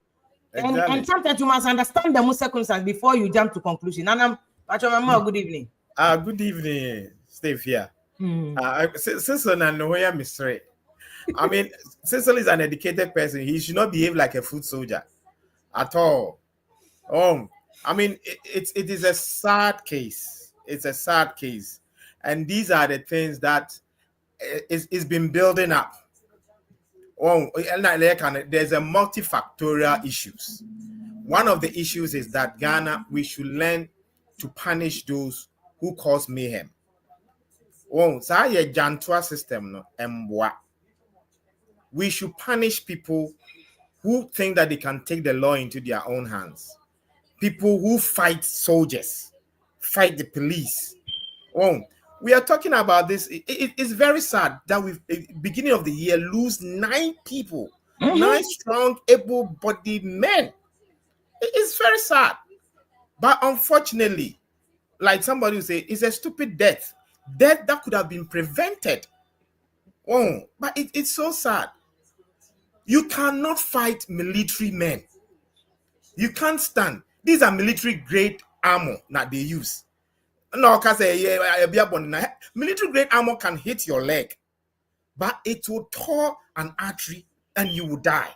Exactly. And sometimes you must understand the circumstance before you jump to conclusion. And I'm good evening. Good evening, Steve here. Cecil and Noya mystery. I mean, Cecil is an educated person. He should not behave like a foot soldier at all. I mean, it is a sad case. It's a sad case. And these are the things that is been building up. There's a multifactorial issues. One of the issues is that Ghana, we should learn to punish those who cause mayhem. System we should punish people who think that they can take the law into their own hands. People who fight soldiers, fight the police. Oh, we are talking about this. It's very sad that we, beginning of the year, lose 9 people, 9 strong, able-bodied men. It's very sad. But unfortunately, like somebody will say, it's a stupid death that could have been prevented. Oh, but it's so sad. You cannot fight military men. You can't stand. These are military grade armor that they use. No, because military grade armor can hit your leg, but it will tear an artery and you will die.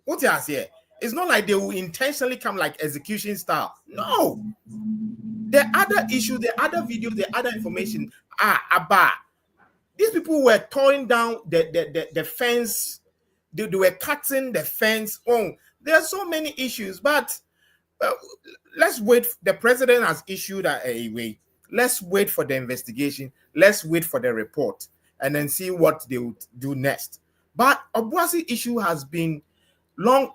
What you ask here? It's not like they will intentionally come like execution style. No. The other issue, the other videos, the other information are about these people were tearing down the fence. They were cutting the fence. Oh, there are so many issues, but let's wait. The president has issued a way. Let's wait for the investigation. Let's wait for the report and then see what they would do next. But Obuasi issue has been long.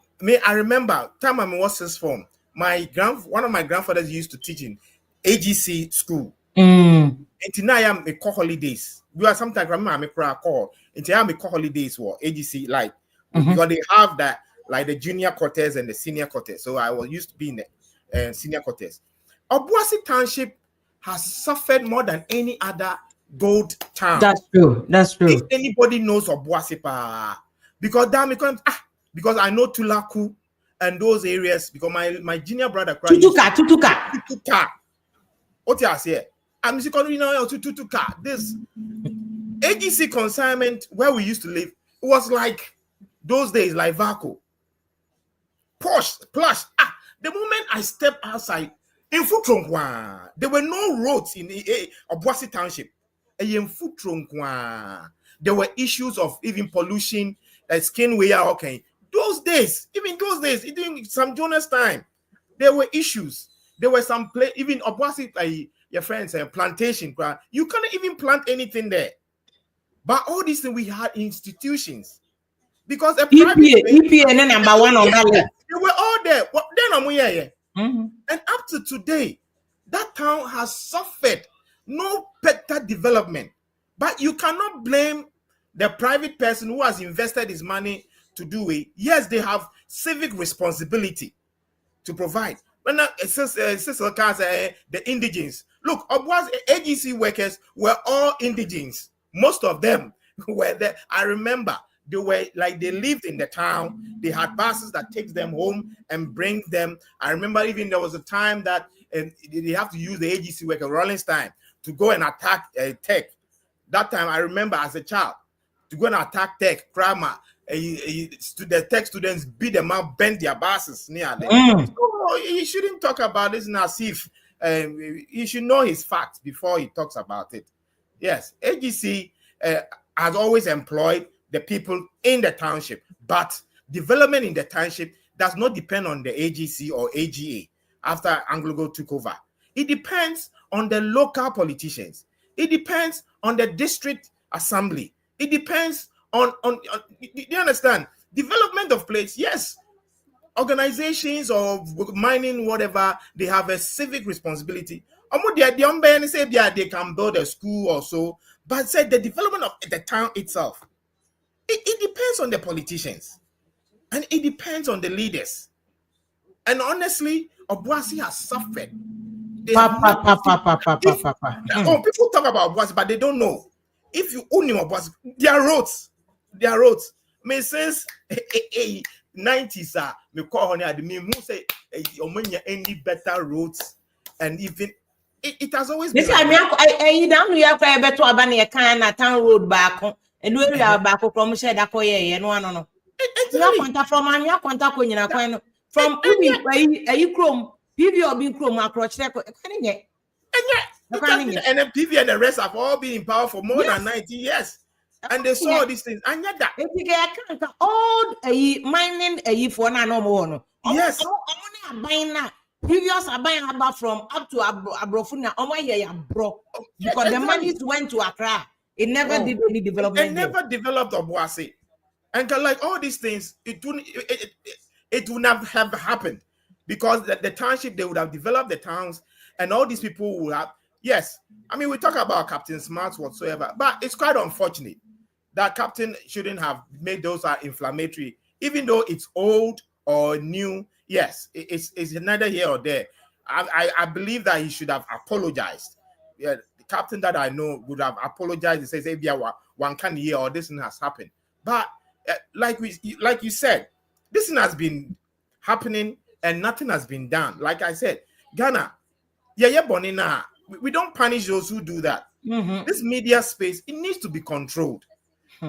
I remember time I was sixth form. One of my grandfathers used to teach in AGC school. Until now I am a call holidays. You are sometimes remember I'm a call. Until I am a call holidays for AGC like because they have that like the junior quarters and the senior quarters. So I was used to be in the senior quarters. Obuasi Township has suffered more than any other gold town. That's true. That's true. If anybody knows Obuasi, because I know Tulaku and those areas, because my junior brother Tutuka. What you say? I'm Tutuka. This AGC consignment where we used to live was like those days, like Vaco. Plush. The moment I stepped outside in Futron, there were no roads in Obuasi Township. In Futron, there were issues of even pollution, skin wear. Okay, even those days, during some Jonas time, there were issues. There were some even Obuasi, your friends, plantation. You cannot even plant anything there. But all these things we had institutions. Because EPA and number one on that list. They were all there. Well, then I'm here. And up to today, that town has suffered no better development. But you cannot blame the private person who has invested his money to do it. Yes, they have civic responsibility to provide. But now, the indigens. Look, Obuasi AGC workers were all indigens. Most of them were there. I remember. They were like they lived in the town. They had buses that takes them home and brings them. I remember even there was a time that they have to use the AGC worker Rollins time to go and attack Tech. That time I remember as a child to go and attack Tech. Kramer, the Tech students beat them up, bend their buses nearly. So he shouldn't talk about this as if he should know his facts before he talks about it. Yes, AGC has always employed the people in the township, but development in the township does not depend on the AGC or AGA after Anglo took over. It depends on the local politicians. It depends on the district assembly. It depends on you understand? Development of place, yes. Organizations or mining, whatever, they have a civic responsibility. They can build a school or so, but said the development of the town itself. It depends on the politicians and it depends on the leaders. And honestly, Obuasi has suffered. People talk about Obuasi, but they don't know. If you own Obuasi, their roads. Me since 90s, me call on me who say any better roads, and even it has always been. I down here better abani a town road back. And we are back from said that no. From a chrome, PV or being chrome approach. And then PV and the rest have all been in power for more than 90 years. And they saw these things. And yet that old mining for no more. Yes. Previous are buying about from up to Abrofuna. Bro. Because the money went to Accra. It never did any development. It never developed Obuasi. And like all these things, it would not have happened because the township, they would have developed the towns and all these people would have yes, I mean, we talk about Captain Smart whatsoever, but it's quite unfortunate that Captain shouldn't have made those inflammatory, even though it's old or new. Yes, it's neither here or there. I believe that he should have apologized. Yeah, the captain that I know would have apologized and says, "Hey, one can hear or this thing has happened." But like you said, this thing has been happening and nothing has been done. Like I said, Ghana, bonina. We don't punish those who do that. This media space, it needs to be controlled.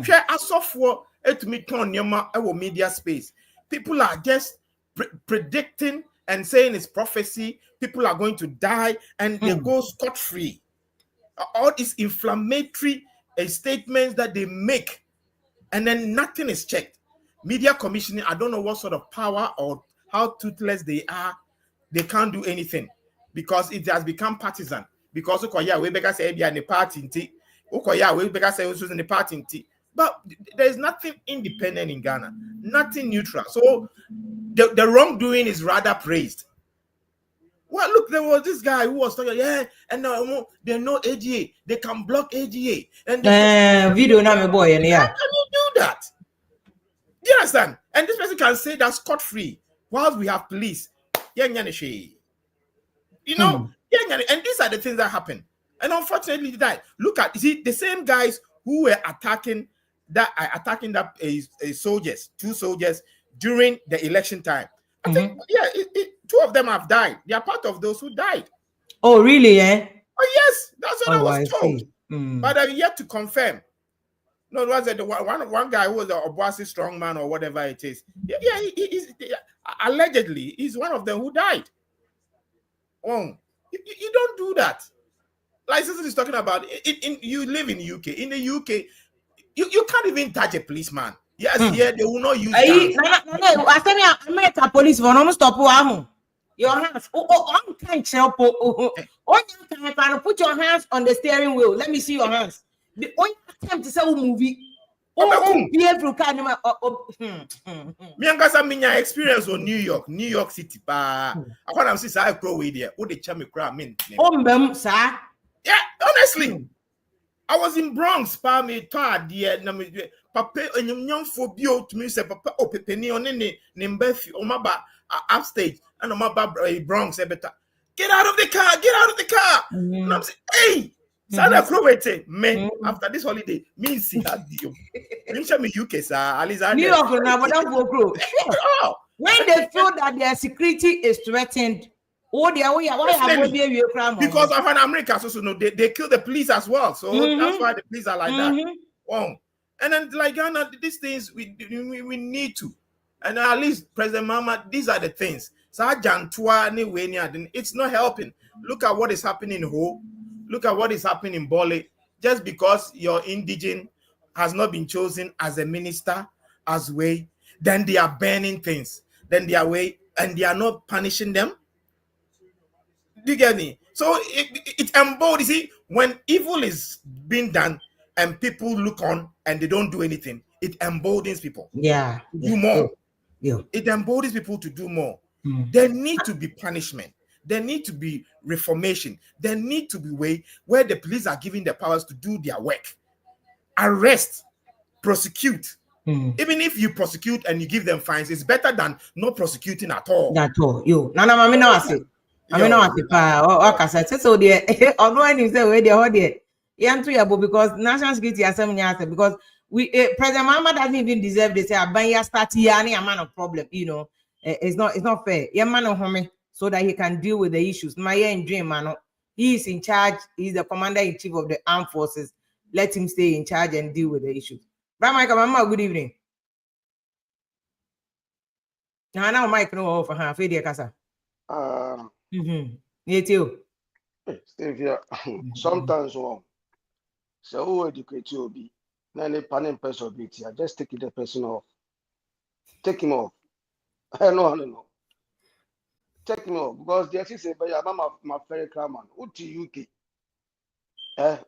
Share a software to me turn your media space. People are just predicting and saying it's prophecy. People are going to die and they go scot-free. All these inflammatory statements that they make, and then nothing is checked. Media commissioning, I don't know what sort of power or how toothless they are. They can't do anything because it has become partisan. Because we better say be in the party, we better say in the party. But there is nothing independent in Ghana, nothing neutral. So the wrongdoing is rather praised. Well, look, there was this guy who was talking, and they know AGA, they can block AGA. And video now, my boy, and how can you do that? Do you understand? And this person can say that's scot-free whilst we have police. You know, and these are the things that happen. And unfortunately, they died. Look at, you see, the same guys who were attacking soldiers, 2 soldiers during the election time. I think, 2 of them have died. They are part of those who died. Oh, really? Eh? Oh, yes, that's what I was told. Mm. But I'm yet to confirm. No, it was the one guy who was a OBUASI strongman or whatever it is. Allegedly, he's one of them who died. Oh, you don't do that. Like Cecil is talking about, you live in the UK. In the UK, you can't even touch a policeman. Yes, here they will not use guns. I American police will not stop your hands. Can't help. You can put your hands on the steering wheel. Let me see your hands. The only attempt to say movie. Me and Kasa minya experience on New York City. I want to see I grow with there. What the chami crowd mean? Sir. Yeah, honestly. I was in Bronx, pa me toa dear na me papa enyum phobia to me say papa opepeni on ne mbafi o maba upstage and o maba Bronx ebeta. Get out of the car, get out of the car. And I'm saying, hey, Sana Crowete, man, after this holiday, me see that deal. Me UK, sir. Aliza New York when they feel that their security is threatened. Because of an America, so no, they kill the police as well. So that's why the police are like that. Oh. And then like Ghana, these things we need to. And at least President Mama, these are the things. So it's not helping. Look at what is happening in Ho. Look at what is happening in Bole. Just because your indigene has not been chosen as a minister, as way, then they are banning things. Then they are way, and they are not punishing them. Do you get me? So it embodies, see, when evil is being done and people look on and they don't do anything, it emboldens people. Yeah. Do more. Yeah. It embodies people to do more. There need to be punishment. There need to be reformation. There need to be way where the police are given the powers to do their work. Arrest, prosecute. Even if you prosecute and you give them fines, it's better than not prosecuting at all. At all. Yo, Nana Mami now say. I mean, so the online is the way they hold it. Because national security assembly because President Mama doesn't even deserve this. Abanya start here a man of problem. You know, it's not fair. Yeah, man of home so that he can deal with the issues. My dream man, he is in charge. He's the commander-in-chief of the armed forces. Let him stay in charge and deal with the issues. Mama, good evening. Now Mike no for her. Fedia Casa. You Steve here. Sometimes so who educate you be na any panel person be here. Just take the person off. Take him off. No. Take him off because they say but I'm my very crowman. Who to UK?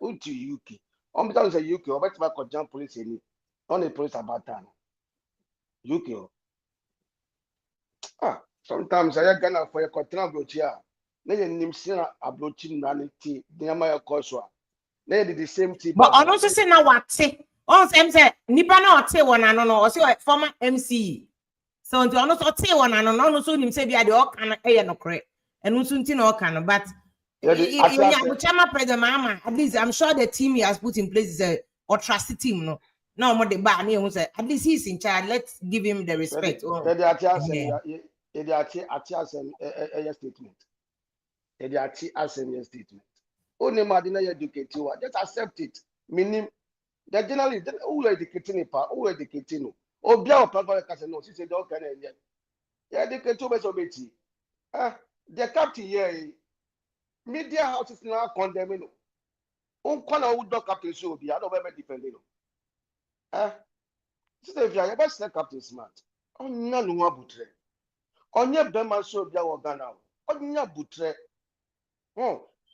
Who to UK? On because say UK, but back jump police any. On the police about time. UK. Sometimes I gonna for your control go here. na ye nimsina abrochi nanity nyama ya koswa na ye the same thing but also say na wate on say nipa na ote wona no o say former MC so until ono so ote wona no so nim say bia de o kan e ye no kre enu so nti na o kan but Chama president mama at least I'm sure the team he has put in place is a trusted team no more the bar near say at least he's in charge. Let's give him the respect. Statement. Only Madina educate you. Just accept it. Meaning that generally who educating who educating Obia Papa no, she said, okay, yeah, educate you best obeti. The captain here. Media houses now condemning. Unkwana who dog captain show be I don't ever defending. If you are best captain smart. Onya nuwa butre. Onye bema show be our Ghana. Onya butre.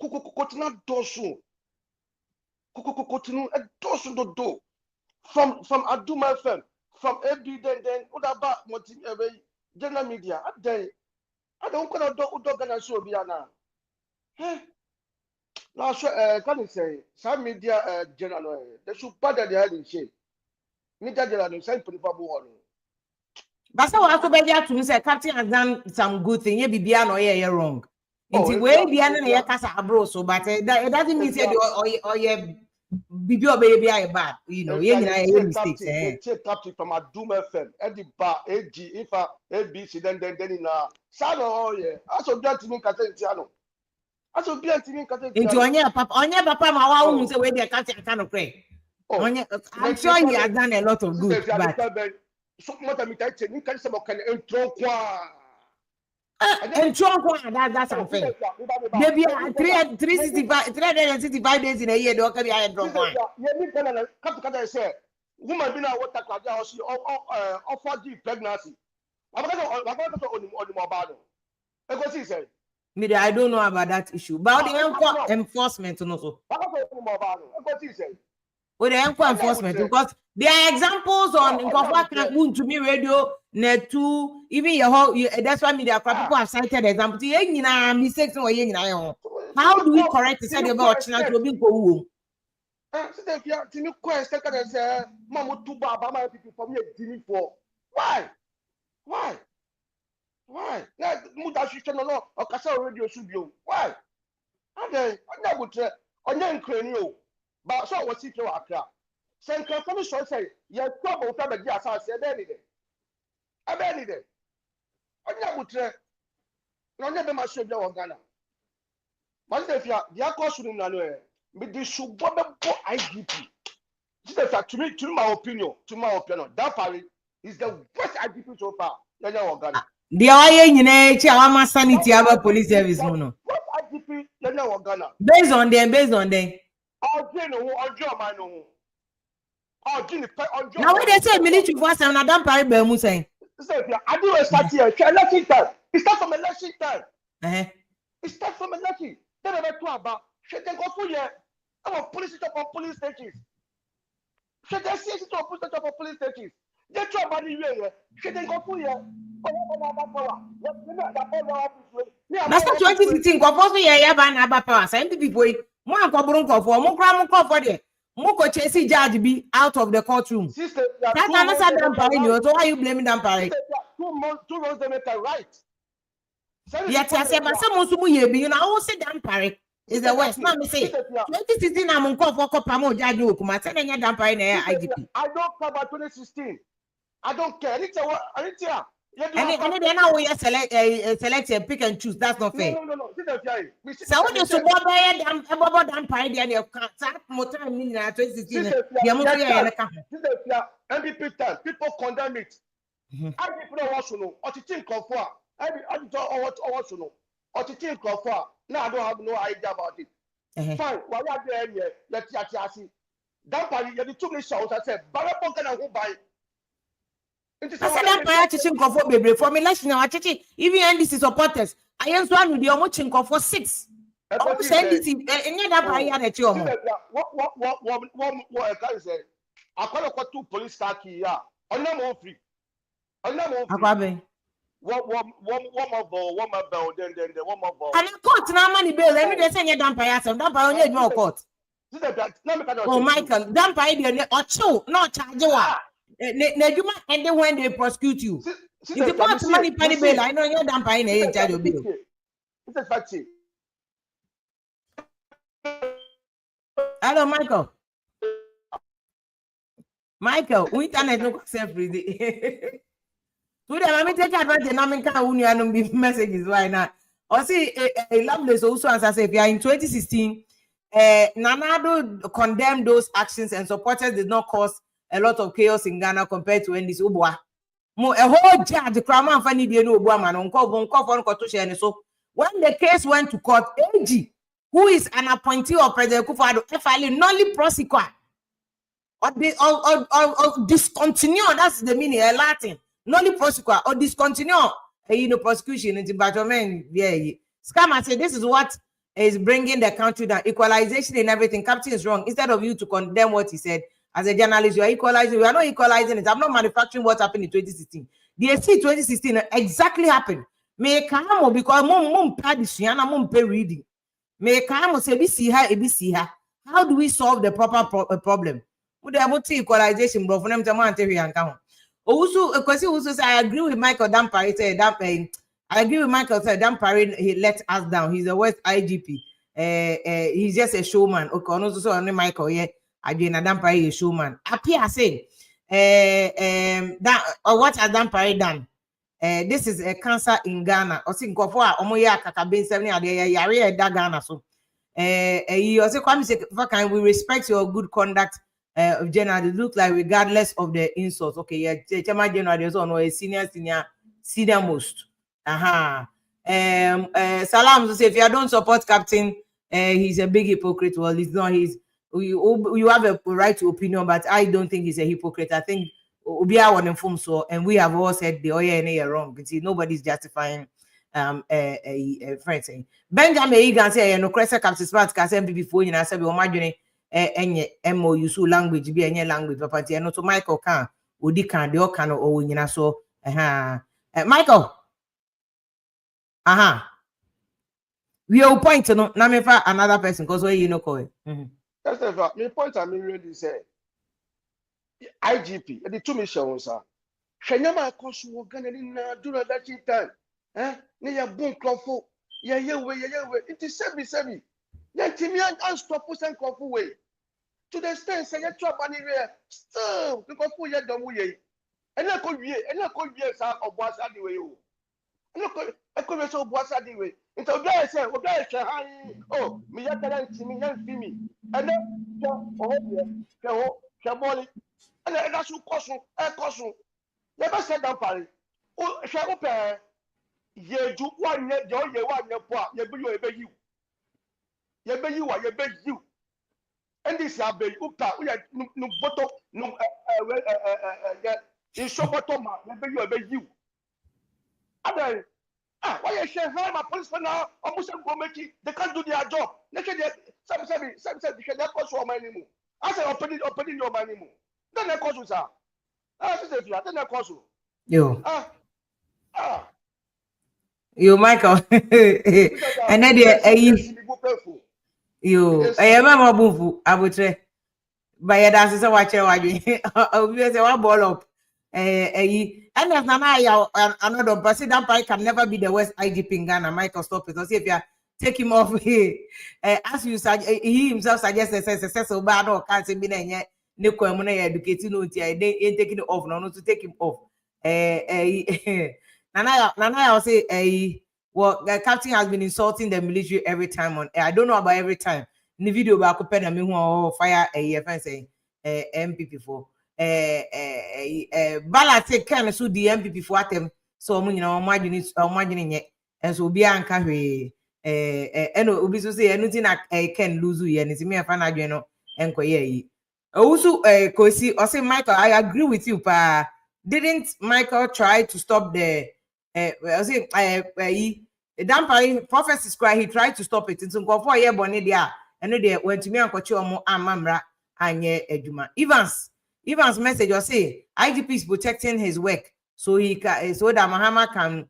Kukukukutina dosu. Kukukukutinu a dosu do. From Aduma FM, from AD then Udaba multi general media. I don't want to Ghana show be now. Now, can you say some media general? They should pardon their head in shape. Media general, say people. But so also be there to say captain has done some good thing. You be no here wrong. Until we be na here kasa abro so, but it doesn't mean say or you bibi obey bad. You know, you na mistakes. Take captain from Aduma FM, Eddie Bar, AG, Ifa, ABC, then in Sano. Oh yeah, also get to me Catentiano. Aso bia ntimi nkata into onye papa ma wa hu say we dey catch kind of pray. I'm sure he has done a lot of good, but so mota mi tai ni kan se mo kan entro kwa that's unfair. Maybe 365 days in a year do can be entro kwa. Ye mi kan na kata say woman bi na water class house offer the pregnancy. Abaka so onim ba no. E go see say Media, I don't know about that issue. But the enforcement also. With the enforcement, because there are examples on to me radio, net two, even your whole that's why media people have cited examples. Mistakes how do we correct the about China to be go? Why? Now, Muda should no or Casa radio studio. Why? And then, I would say, on young cranial, but so was it your account. Saint Catholic shall say, you're trouble from the gas. I said, any day. I would say, no, never must show your Ghana. But if you are the course in anywhere, but this should go IGP. To my opinion, that party is the worst IGP so far. Ghana. The IGP our sanity about police service no. Based on them. Now when they say military force and Adam Parry Bemu saying. I do start here. Election time. It starts from election time. It starts from election. Then I talk about should they go for you? Our police stations. Should they see it to police stations? They try about the way. Should they go for you? That's not 2016. Go for you. Ban aba power. Same people. Mo anko burun ko for. Mo kra mo ko for there. Mo ko chase judge be out of the courtroom. Sister, that's another damn party. So why you blaming damn party? 2 months they make a right. Yes, I said, but some musumu ye be. You know, I will say damn party. Is the West. Now me say 2016 I'm on call for Kopamo judge Okuma. Say any damn party na IGP. I don't care about 2016. I don't care. It's and then now we select and pick and choose. That's not fair. No. So when you support damn party and you can't start more time in 2016. MVP time, people condemn it. I people want to know. Or to think of what? I want to know. Or to think of what? Now I don't have no idea about it. Fine. While you are there, let's see. That party, you took me shout. I said, Barapon can who buy. I said that party chinko for baby for me. Let's know. Even NDC supporters. I am one with the omo chinko for 6. Almost NDC. Any that party had a chio. What I can say. I call 2 police car here. On no more free. Akwabe. one bell, then the one more bell. And a court now money bill. Let me just say you don't pay us. Don't pay only more court. Oh, Michael, don't pay the or two, not charge you. Nejuma and then when they prosecute you. If you got money penny bill, I know you don't pay any charge of bill. It's a fact. Hello, Michael. Michael, we internet no self-ready. Today, let me take advantage of the messages right now. I see a Lovelace also answers if you are in 2016, Nanado condemned those actions and supporters did not cause a lot of chaos in Ghana compared to when this Ubwa. A whole judge, the crime and funny no woman on so when the case went to court, AG, who is an appointee of President Kufuor, FIL, nolly prosecute or discontinue. That's the meaning, Latin. Nolly prosecute or discontinue. Prosecution into Batman. Yeah, Scammer said this is what is bringing the country down. Equalization and everything. Captain is wrong. Instead of you to condemn what he said, as a journalist, you are equalizing. We are not equalizing it. I'm not manufacturing what happened in 2016. The AC 2016 exactly happened. May come because mum pay reading. May come say see her. How do we solve the proper problem? Would they able to equalization, bro? For them to want to account. Also, of course, also say I agree with Michael Dampari. I agree with Michael. Say Dampari, he let us down. He's a West IGP. He's just a showman. Okay, also only Michael. Yeah, again, Dampari is a showman. Appear saying, that or what has Dampari done? This is a cancer in Ghana. I think of what Omoya Kakabin 70 area Ghana. So, you also come say, "Can we respect your good conduct?" Of general, it look like regardless of the insults. Okay, yeah, Chairman General, there's no a senior most. Salam to say if you don't support Captain, he's a big hypocrite. Well, he's not. You have a right to opinion, but I don't think he's a hypocrite. I think Ubia won inform so, and we have all said the OYNA are wrong. See, nobody's justifying a friend saying Benjamin Egan say no Cressa Captain Smart can say before you know say we imagine enye MOU so language be enye language papa tie no to Michael can odi kan de o kan o nyina so Michael we are point no na me fa another person cause you know call That's the fact. My point I mean really say IGP the two missions sir hwenyama akoso wo Ghana ni na do that time ne ya bon crofo ye we it is sebi then timi and stop and crofo way to the extent say you trap ani we still the crofo ye dom we ena ko wie sa obuasa di we o ena ko we so obuasa di we into obi say hwe han oh me ya tara timi yan fi mi ena so Shaboli, and that's who cost never said that party. Oh, shall open ye do 1 year, your 1 year, you. And this are be upa, we are no bottom, no, in so bottom, you. Other, why I share my policeman now, almost go make it, they can't do their job. They said, some said, they should not cost my anymore. I said, opening your money more. Then I cost you, sir. Then I cost you. You, Michael. And then you, I am a boo, I would say. By a dance, so watch you. Obviously, one ball up. And that's not another president. I can never be the West IGP in Ghana. Michael, stop it. If you take him off here, as you said, he himself suggested, says, so bad or can't say, be no community educating, no, they taking it off, no, to take him off. Nana, I'll say, well, the captain has been insulting the military every time on air. I don't know about every time. In the video, about Copen me who fire a FN saying MPP for Bala take kind so the MPP for them. So, you know, imagining it, and so be anchor. And Obi so say anything I can lose you, and it's me a fan, you know, and also, Kosi, I say, Michael, I agree with you, pa. Didn't Michael try to stop the I say Dampari prophecy square, he tried to stop it. It's go 4 year bonnet there. And they went to me and coach Amamra and Eduma. Evans message was say IGP is protecting his work. so he can, so that Mahama can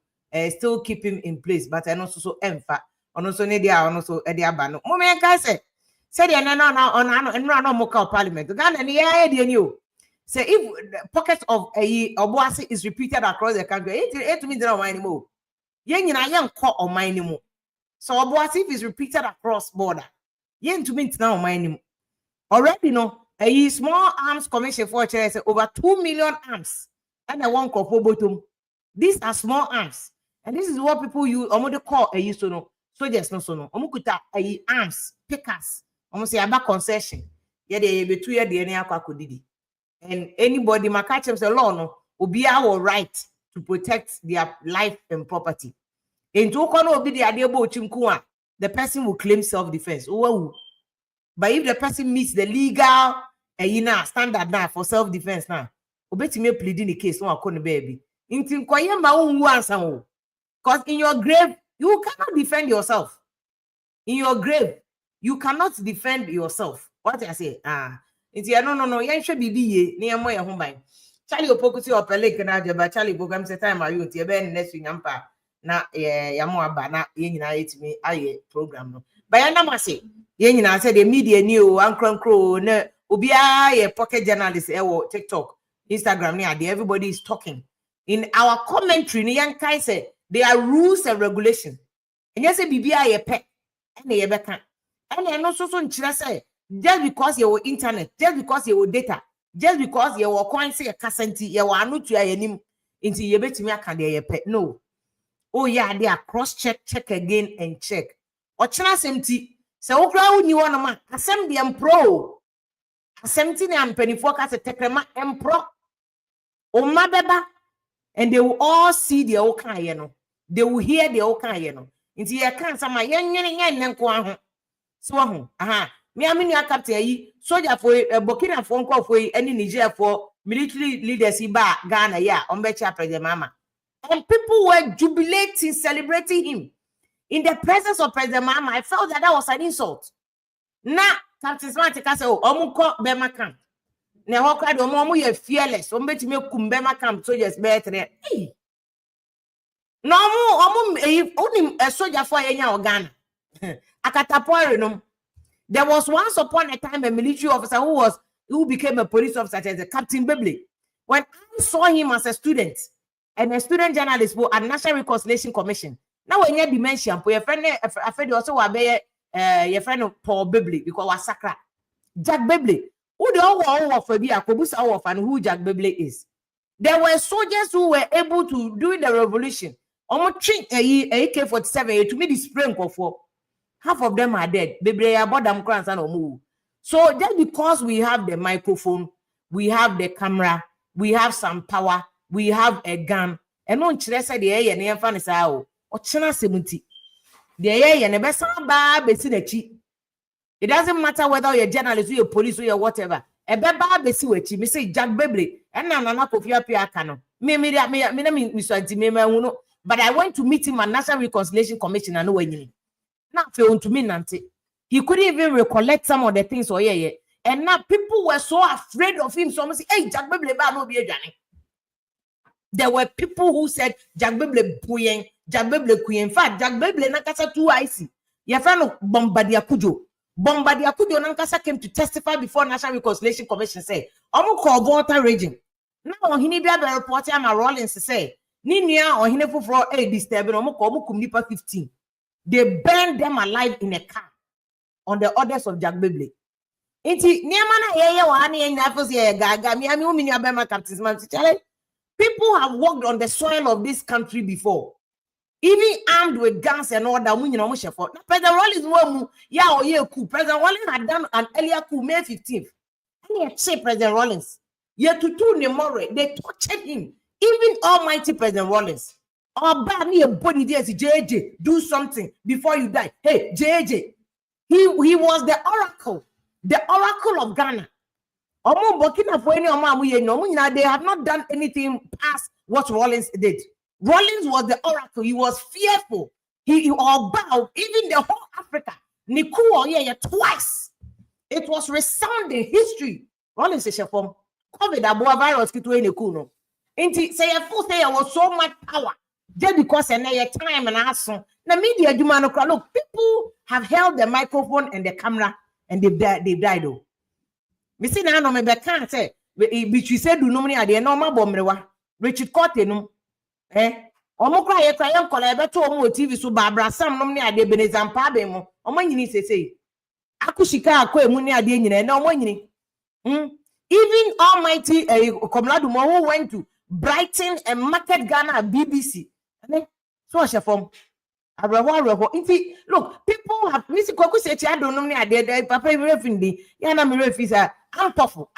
still keep him in place. But I also so emfa, and also Nedia, and also Edia Bano. Moment, I said the no moka parliament. Ghana and the new. Say if the pockets of a Obuasi is repeated across the country, it means no anymore. Yen I am caught on my anymore. So Obuasi is repeated across border. Yen to mean now my anymore. Already no, a small arms commission for say over 2 million arms and a one crop bottom. These are small arms, and this is what people use. Almost call a use to know. Soldiers no so no. Omukuta a arms pickers. Almost say about concession. Yeah, they be 2 years the any akwa. And anybody catch them say law no will be our right to protect their life and property. And to kono be the idea chimkuwa, the person will claim self-defense. But if the person meets the legal standard now for self-defense now, obeti me pleading the case no akon baby. Intin kwaye ma unwu ansan. Because in your grave you cannot defend yourself. In your grave you cannot defend yourself. What I say? It's no. Yan should be near my home by Charlie Opokusi or Pelek and Ajaba Charlie Bogam say time are you to Ben next week ampa na Yamoa Bana yen me aye program no. But I never say yen I said the media new Uncle Crow no ubia ye pocket journalist TikTok, Instagram near everybody is talking. In our commentary, Nyan Kai said there are rules and regulations. And yes, BBI ye pet and ye becan. And I know so say just because you were internet, just because you were data, just because you were coin say a cassanti, you were not to your into your bet me can they pet. No. Oh, yeah, they are cross check again and check. Or chance empty. So, crowd you want a man, assembly and pro. Assembly and penny focus a tekrema and pro. Oh, my beba. And they will all see the old kind, they will hear the old kind, into your cancer, my young so, me amini captain soldier for Burkina Faso for any Niger for military leaders iba Ghana ya ombecha president mama, and people were jubilating, celebrating him in the presence of President Mama. I felt that was an insult. Na Captain Smart say omuko bema camp na ho kwade omo ye fearless ombetime kum bema camp soldiers betre no omo onim soldier for yenya Ghana akatapore no. There was once upon a time a military officer who became a police officer as a Captain Bebley. When I saw him as a student and a student journalist for a National Reconciliation Commission. Now when you dementia, your friend also your friend Paul Bebley because was Sakra. Jack Bebley. Who the all of Kobusa and who Jack Bebley is. There were soldiers who were able to during the revolution. Almost treat a AK-47 to me the spring for. Half of them are dead. So just because we have the microphone, we have the camera, we have some power, we have a gun, and on Chilesa the air and the fan is out or China 70. The air and the best it doesn't matter whether you're a journalist or you're a police or you're whatever. A baba besi wechi, me say Jack Bebley, and Nana Kofia Piacano. But I went to meet him at National Reconciliation Commission and no way. Not to me, Nancy. He couldn't even recollect some of the things. And now people were so afraid of him. So I'm saying, hey, Jack Bebley, no be a Johnny. There were people who said Jack Bebley Puyen, Jack Bebley Queen. In fact, Jack Bebley Nakasa too icy. Your friend of Bombardier Kujo. Bombardier Kujo Nankasa came to testify before National Reconciliation Commission. Say, I'm call water raging. Now he need to have a reporter. I'm Rollins to say, Ninia or Hinefu for a disturbing Omo Kumnipa 15. They burned them alive in a car on the orders of Jack Bebley. People have walked on the soil of this country before, even armed with guns and all that. President Rollins, President Rollins had done an earlier coup, May 15th. And he said, President Rollins, they tortured him, even Almighty President Rollins. Oh, bad me a body there, JJ, do something before you die. Hey, JJ, he was the oracle of Ghana. They have not done anything past what Rollins did. Rollins was the oracle. He was fearful. He bowed even the whole Africa. Twice. It was resounding history. Rollins is from COVID virus. Inti say a full say was so much power just because and time and aso. The media look, people have held the microphone and the camera and they've died though. Me see now no me be can say which you said do no money ade normal bomrewa Richard Cote no omo kra ye nkola ebe to omo TV so Barbara Sam no money ade Benezam pa be mo omo nyini sese akushika akọ emu ni ade nyina na omo nyini even almighty Komladumo who went to Brighton and Market Ghana BBC so shefom look, people have Missy Koku say I don't know me I papa refindi yana me refisa I'm powerful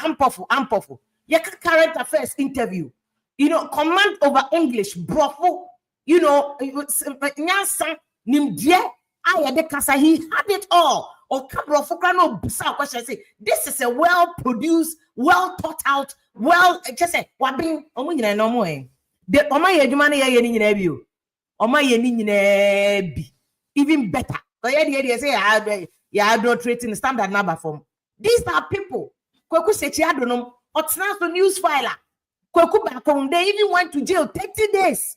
you can current affairs interview command over English brofo nyansa nimdie ayede kasa he had it all or brofo no busa question say this is a well produced well thought out just say wabin omo nyina no mo de oma ye adwuma na ye nyina bi o oma ye nyina bi even better ye say you adulterating standard number form. These are people Kweku sechi adonom otna so news filer Kweku back home they even went to jail 30 days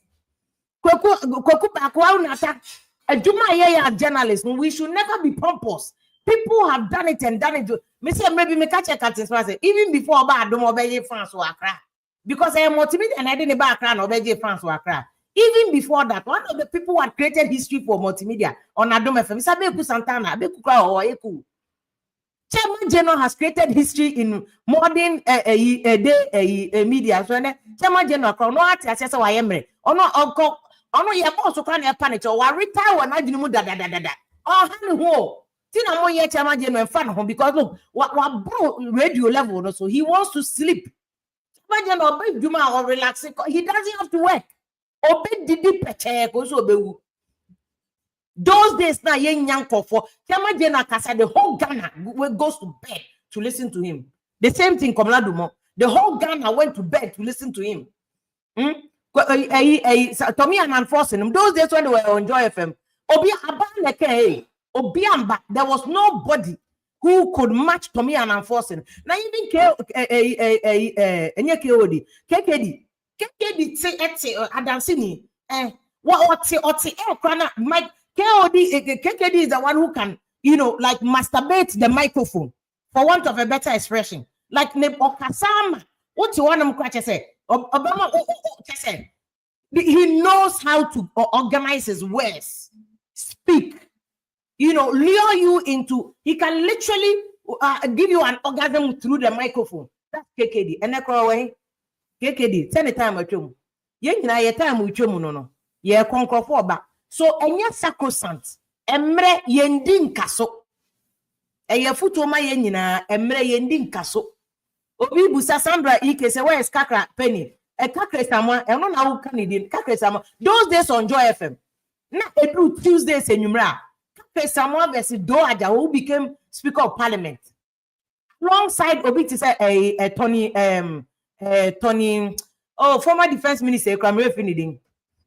Kweku back nata adwuma ye journalists we should never be pompous. People have done it and done it. Me say maybe me catch a captain say even before Oba Adom Obeje France or Accra because I am multimedia and I didn't buy Accra or Obeje France or Accra. Even before that, one of the people who had created history for multimedia on Adom FM, Sabeku Santana, Abeku Kra or Eku. Chairman General has created history in modern media. So, Chairman General, no ati asesa wa yemre. Ono ye boss okra na panic or retire wa na dinu da. Oh, hani ho. Tina mo ye Chairman General fan ho because look, what bro radio level no so he wants to sleep. Chairman General be duma or relaxing. He doesn't have to work. Those days now, young for Chairman General Kasa, the whole Ghana goes to bed to listen to him. The same thing, Komladumo. The whole Ghana went to bed to listen to him. Tommy and enforcing him. Those days when they were on Joy FM, there was nobody who could match Tommy and enforcing. Now even KKD say Adansini Mike KKD is the one who can like masturbate the microphone for want of a better expression like Okasama what you want him say Obama say he knows how to organize his words speak lure you into he can literally give you an orgasm through the microphone. That's KKD and KKD, send the time at you. Ye nyina ye time with you no. Ye konkrofo ba. So enye sacrosanct. Emre ye ndi nkaso. Eye futu ma ye nyina emre ye ndi nkaso. Obi busa Sandra Ike say where is Kakra Penny? Kakra Samoa, eno na wo Canadian. Kakra Samoa. Those days on Joy FM. Na every Tuesdays enyumra. Kakra Samoa versus Doaja who became Speaker of Parliament. Alongside Obi to say Tony, former defense minister, Tony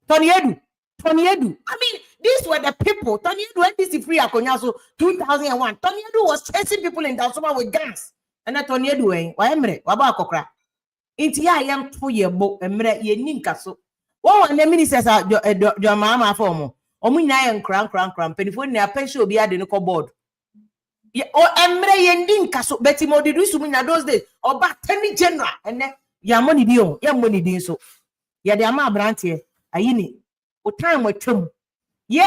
Edu. I mean, these were the people. Tony Edu, NDC free Akonyaso 2001. Tony Edu was chasing people in Dansoma with guns. And then Tony Edu, Emre, Waba Kokra. Inti I am 2 year book, Emre, ye ninkaso. One the ministers are your mama form. Omina and cram, penifone, a pension will be at the local board. Emre yendin kaso Betty Modi do sumina those days or back 10 general and then ya money din so ya de ama brantie ayini o time watum ye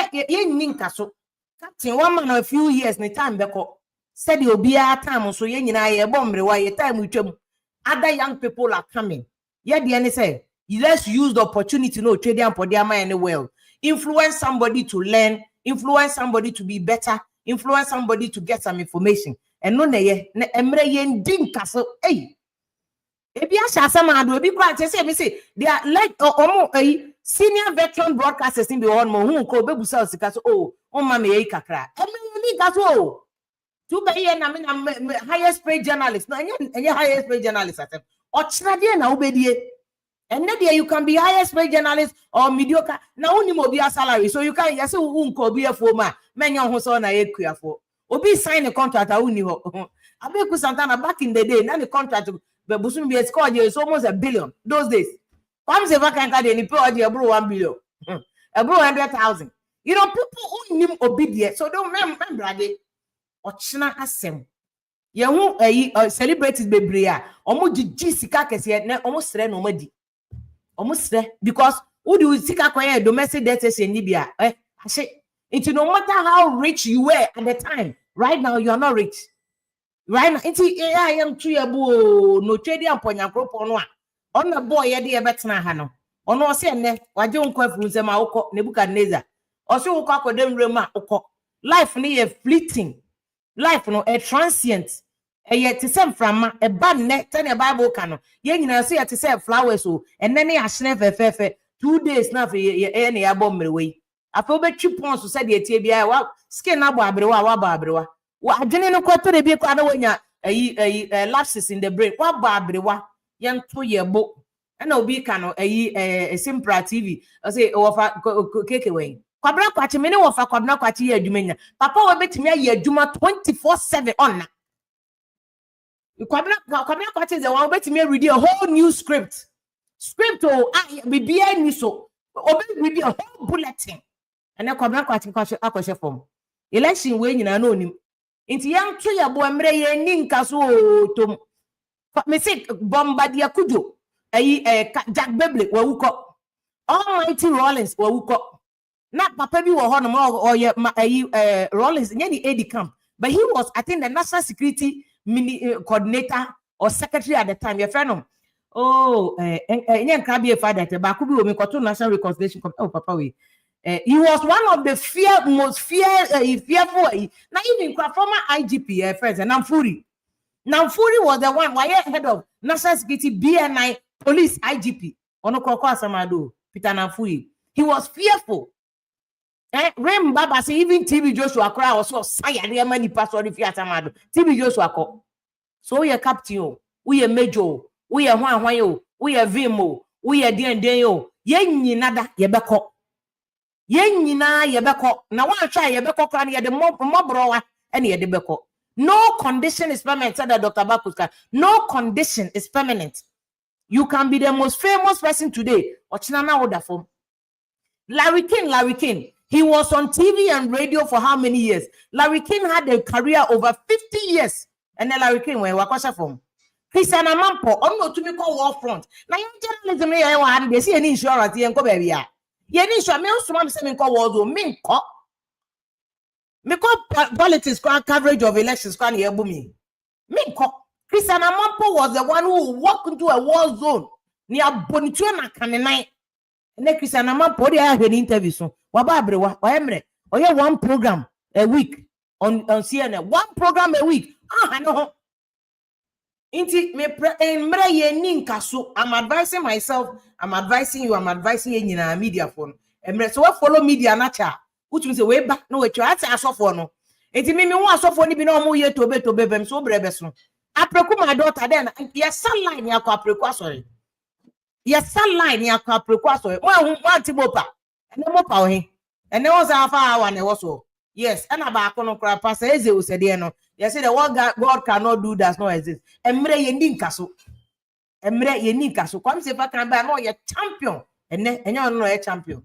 ninka so captain one man a few years ne time beko said obia time so ye nyina ye bomre wa ye time watum other young people are coming ye de any say let's use the opportunity no trade am for their mind well influence somebody to learn influence somebody to be better influence somebody to get some information and no ne emre yendin kaso ebi asha sama do ebi kwa say me say they are like senior veteran broadcasters in the one mo hu ko bebusa osika so ma me yi kakra emre ni kaso to be here na me na highest paid journalist no enye highest paid journalist atem o chirade na obedie and then you can be highest paid journalist or mediocre na uni mo be a salary so you can say unko be a former menyo ho so na ekuafo obi sign a contract uni ho Abeku Santana back in the day na the contract bebusun be score is almost $1 billion those days Come say if can they pay or the abro 1 billion. Abro 100,000. You know, people who need obedience. So don't remember again. Ochina asem. Yehu celebrities bebrea. Omo jiji sika kese na omo sre no madi. Omo sre because who do sika kwaya domestic debt is in Libya. It no matter how rich you were at the time, right now you are not rich. Right now, I am 2 years no trading and ponya crop on the boy ya de betna hano. Ono se ne waje nkwa frunse ma ukọ Nebukadnezar. Also ukọ akodem rema ukọ. Life ni ye fleeting. Life no a transient. Ye te sem frama e ba ne tell the Bible kano. Ye nyina so ye te say flowers o enne ne ahene fefefe 2 days na fe ye ne ya bomrewe. Afa obetwi pon so se de tie bia wa skin na bo abrewa wa ba abrewa. Wa adwene no kwato de bi kwa na wonya lapses in the brain. Wa ba abrewa yen to ye bo. And obi kano Simpra TV. I say ofa keke wey. Kwabra kwachi me ne wofa kwabna kwachi ye adwumanya. Papa we betimi ye adwuma 24/7 on na. Kwabna kwachi is the one betimi read a whole new script. Script bibia ni so. Obi read a whole bulletin. And then kwabna kwachi akoshe form. Election we nyina na onim. Inti yan to ya bo amre ye ni nkaso tom. Me say bombardier kujo. Jack Bebley wawuko. Almighty Rollins wawuko. Not Papa bi wo ho no or Rollins nyani AD camp, but he was I think the national security coordinator or secretary at the time. Your friend nyen krabie father te ba ku bi o mi koto national reconciliation committee. Oh Papa we he was one of the most fearful now even former IGP friends and Namfuri was the one why head of national security BNI police IGP Onokoko Asamado Peter Namfuri. He was fearful. Rem Baba say even TB Joshua Kra also say there many pastor if Asamado TB Joshua ko. So we are captain, we are major, we are hwan we are vimo, we are den yo. Ye nyina yebeko. Ye nyina yebeko. Na wan try yebeko kra na ye de mobrowa and ye de beko. No condition is permanent, said Dr. Bakuska. No condition is permanent. You can be the most famous person today. Larry King. He was on TV and radio for how many years? Larry King had a career over 50 years. And then Larry King went wakasha from. Christian Amampo, no to me call war front. Now you journalism, they see any insurance, you go baby. You need to me say call war do me call. Me call politics coverage of elections can hear me. Me call. Christian Amampo was the one who walked into a war zone near Bonitue Kanenai. And then Christian Amampo, they have an interview. So, Wababrewa, Emre, or you one program a week on CNN. One program a week. I know. I'm advising myself, I'm advising you, I'm advising you in a media phone. So, I follow media nature, which means a way back. No, it's a software. No, it's me, one software, be no more yet to be so breveson. Apreku my daughter then yes sunline ya kwa apreku sorry yes sunline ya kwa apreku sorry one tibopa and no mopa ohin and there was afa hour na so yes and aba kono kra pastor eze usede no yes say the what God cannot do does not exist emre ye ndi nkaso come say fa kan ba no ye champion enne enya no ye champion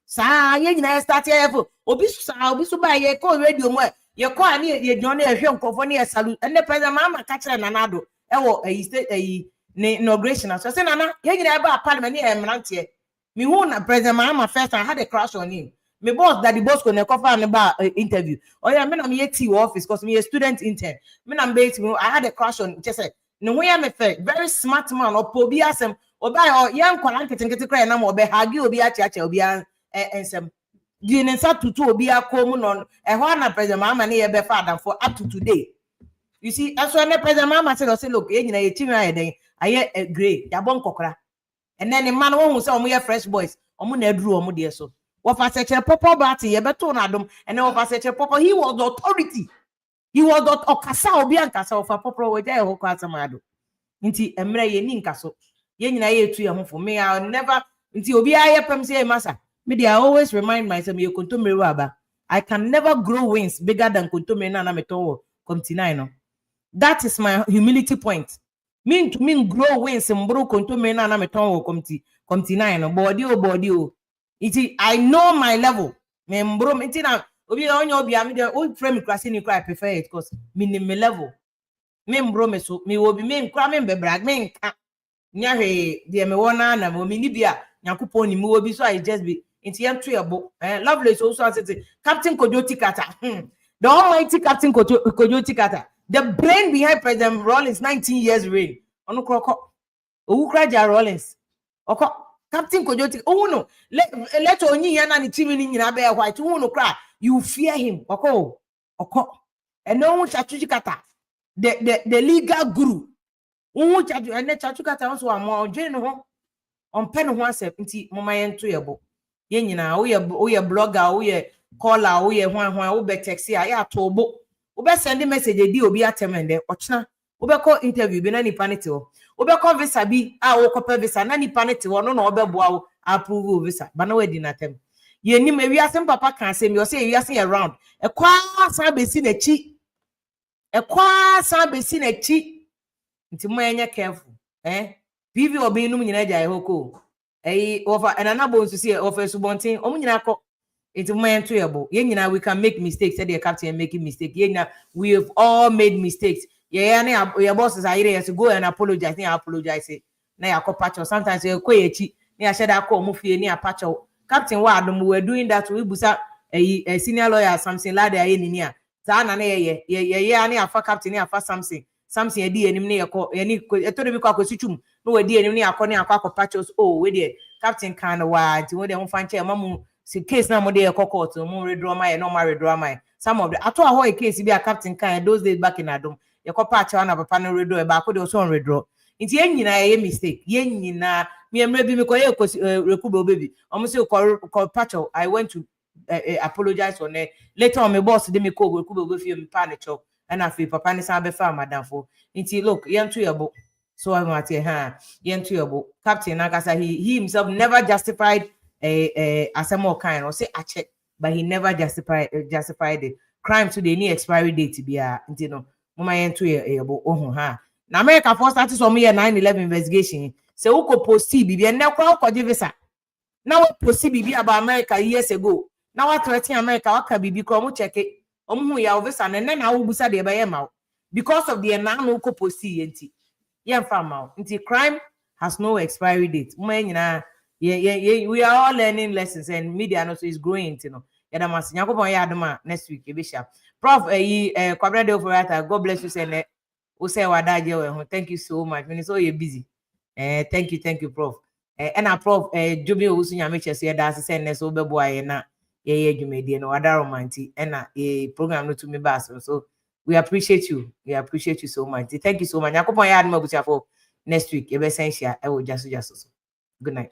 sa ye nyina start ye obi so ba ye ko radio mo ye ko ani ye dwon ehwe nkofo ne ye salute ene president mama ka kire nanado ewo inauguration so say nana ye nyina ba parliament ye emrante me hu na president mama first I had a crush on him me boss daddy boss ko ne kofa ne ba interview yeah me na me ti office cause me a student intern me na be me I had a crush on just say no we am very smart man opobi asem oba ye nkwala nketenkete kra na mo be hagi obi achiacha obi ensem di nensa tutu obi akomu no ehwa na president mama ne ye be father for up to today. You see that's why president mama said look ye nyina ye timi ayeden aye grey ya bon kokora and then the man won say omo fresh boys omo na aduru omo de so wo fa seche popo bat ye beto na adom and then wo fa seche popo he was the authority he was the okasa obi ankasa wo fa popo wo je ho kwa asamado nti emre ye ni nkaso ye nyina ye etu ye ho for me I never nti obi aye pem say masa me I always remind myself me kontomere aba I can never grow wings bigger than kontomere na meto komtinai no. That is my humility point. Mean grow wings mburu kontomere na meto Committee 9 body. I know my level. Me mbro me tina obi onye obi am dey old frame class ni cry prefer it because me level. Me mbro me so me obi me nkra me bebrag me nka nya hwe de me wona na mo me ni bia yakopon ni me obi so I just be into yam to ebo lovely so say Captain Kojoti Kata the almighty Captain Kojoti Kata, the brain behind President Rawlings 19 years reign onu kroko owu kraja Rawlings oko Captain Kojoti no let onyi ya na ni timi ni nyina be white no cry you fear him oko and no Chachuji Kata the legal guru Chaju and Chachu Kata also am join ho on pen ho asep nti mama yento yebo ye nyina wo ye blogger wo ye caller wo ye hwan wo be text ya tobo wo be send message di obi atemende ochina wo be call interview be na ni panete wo be call visa bi wo copy visa na ni panete wo no wo be boa wo approve visa ba na we di na tem ye nim ewi asem papa kan asem yo say ewi asem around e kwa san be si na chi nti mo enye careful PV obi num nyina jai hoko over and another to see offer subontin nyina ko nti mo ento yebo ye nyina we can make mistakes said the captain making mistake ye nyina we have all made mistakes ye na your bosses are here to go and apologize na yakọ patch sometimes you ko yechi na ya sheda ko mo fie na patch captain wa adom we doing that we busa senior lawyer something lad aye ni a za na ye na afa captain na afa something edi enim na yeko eni etore bi kwa kwesitum no we di enim na akọ na akọ patches we dey captain kan wa nti we dey mo fanche mamu si case na mo dey yeko court mo redraw my no ma redraw my some of the ato ahoy case bi a captain kan those days back in adom yeko patch na papa no redraw e ba ko dey so on redraw nti yenyina ye mistake yenyina me emre bi me ko ye rekubo baby omo say ko patch I went to apologize on it later on my boss dey me ko rekubo go fie me panic and afi papa ni san be fa madam fo nti look yentu yebo so I want yentu yebo captain Nagasa he himself never justified asemo kind or say a check but he never justified the crime to the new expiry date bia nti no mama yentu yebo na America for start some year 9/11 investigation say who ko post bibi na kwa ko give visa na we post bibi about America years ago na what threaten America waka bibi ko mo check it ya visa na wo busa de be ma because of the na no ko posi enti ye mfa ma nti crime has no expiry date we are all learning lessons and media also is growing yada mas nyakopon ya adoma next week e be sharp prof kwabra de overata God bless you say o say wadaje we thank you so much when so you busy thank you prof and prof jobi osu nyameche so yada say ne so be boa ye na ye adwumedie no wadaromanti na program no to me bass so we appreciate you so much thank you so much yakopon ya adoma butia for next week e be sensia e wo jaso good night.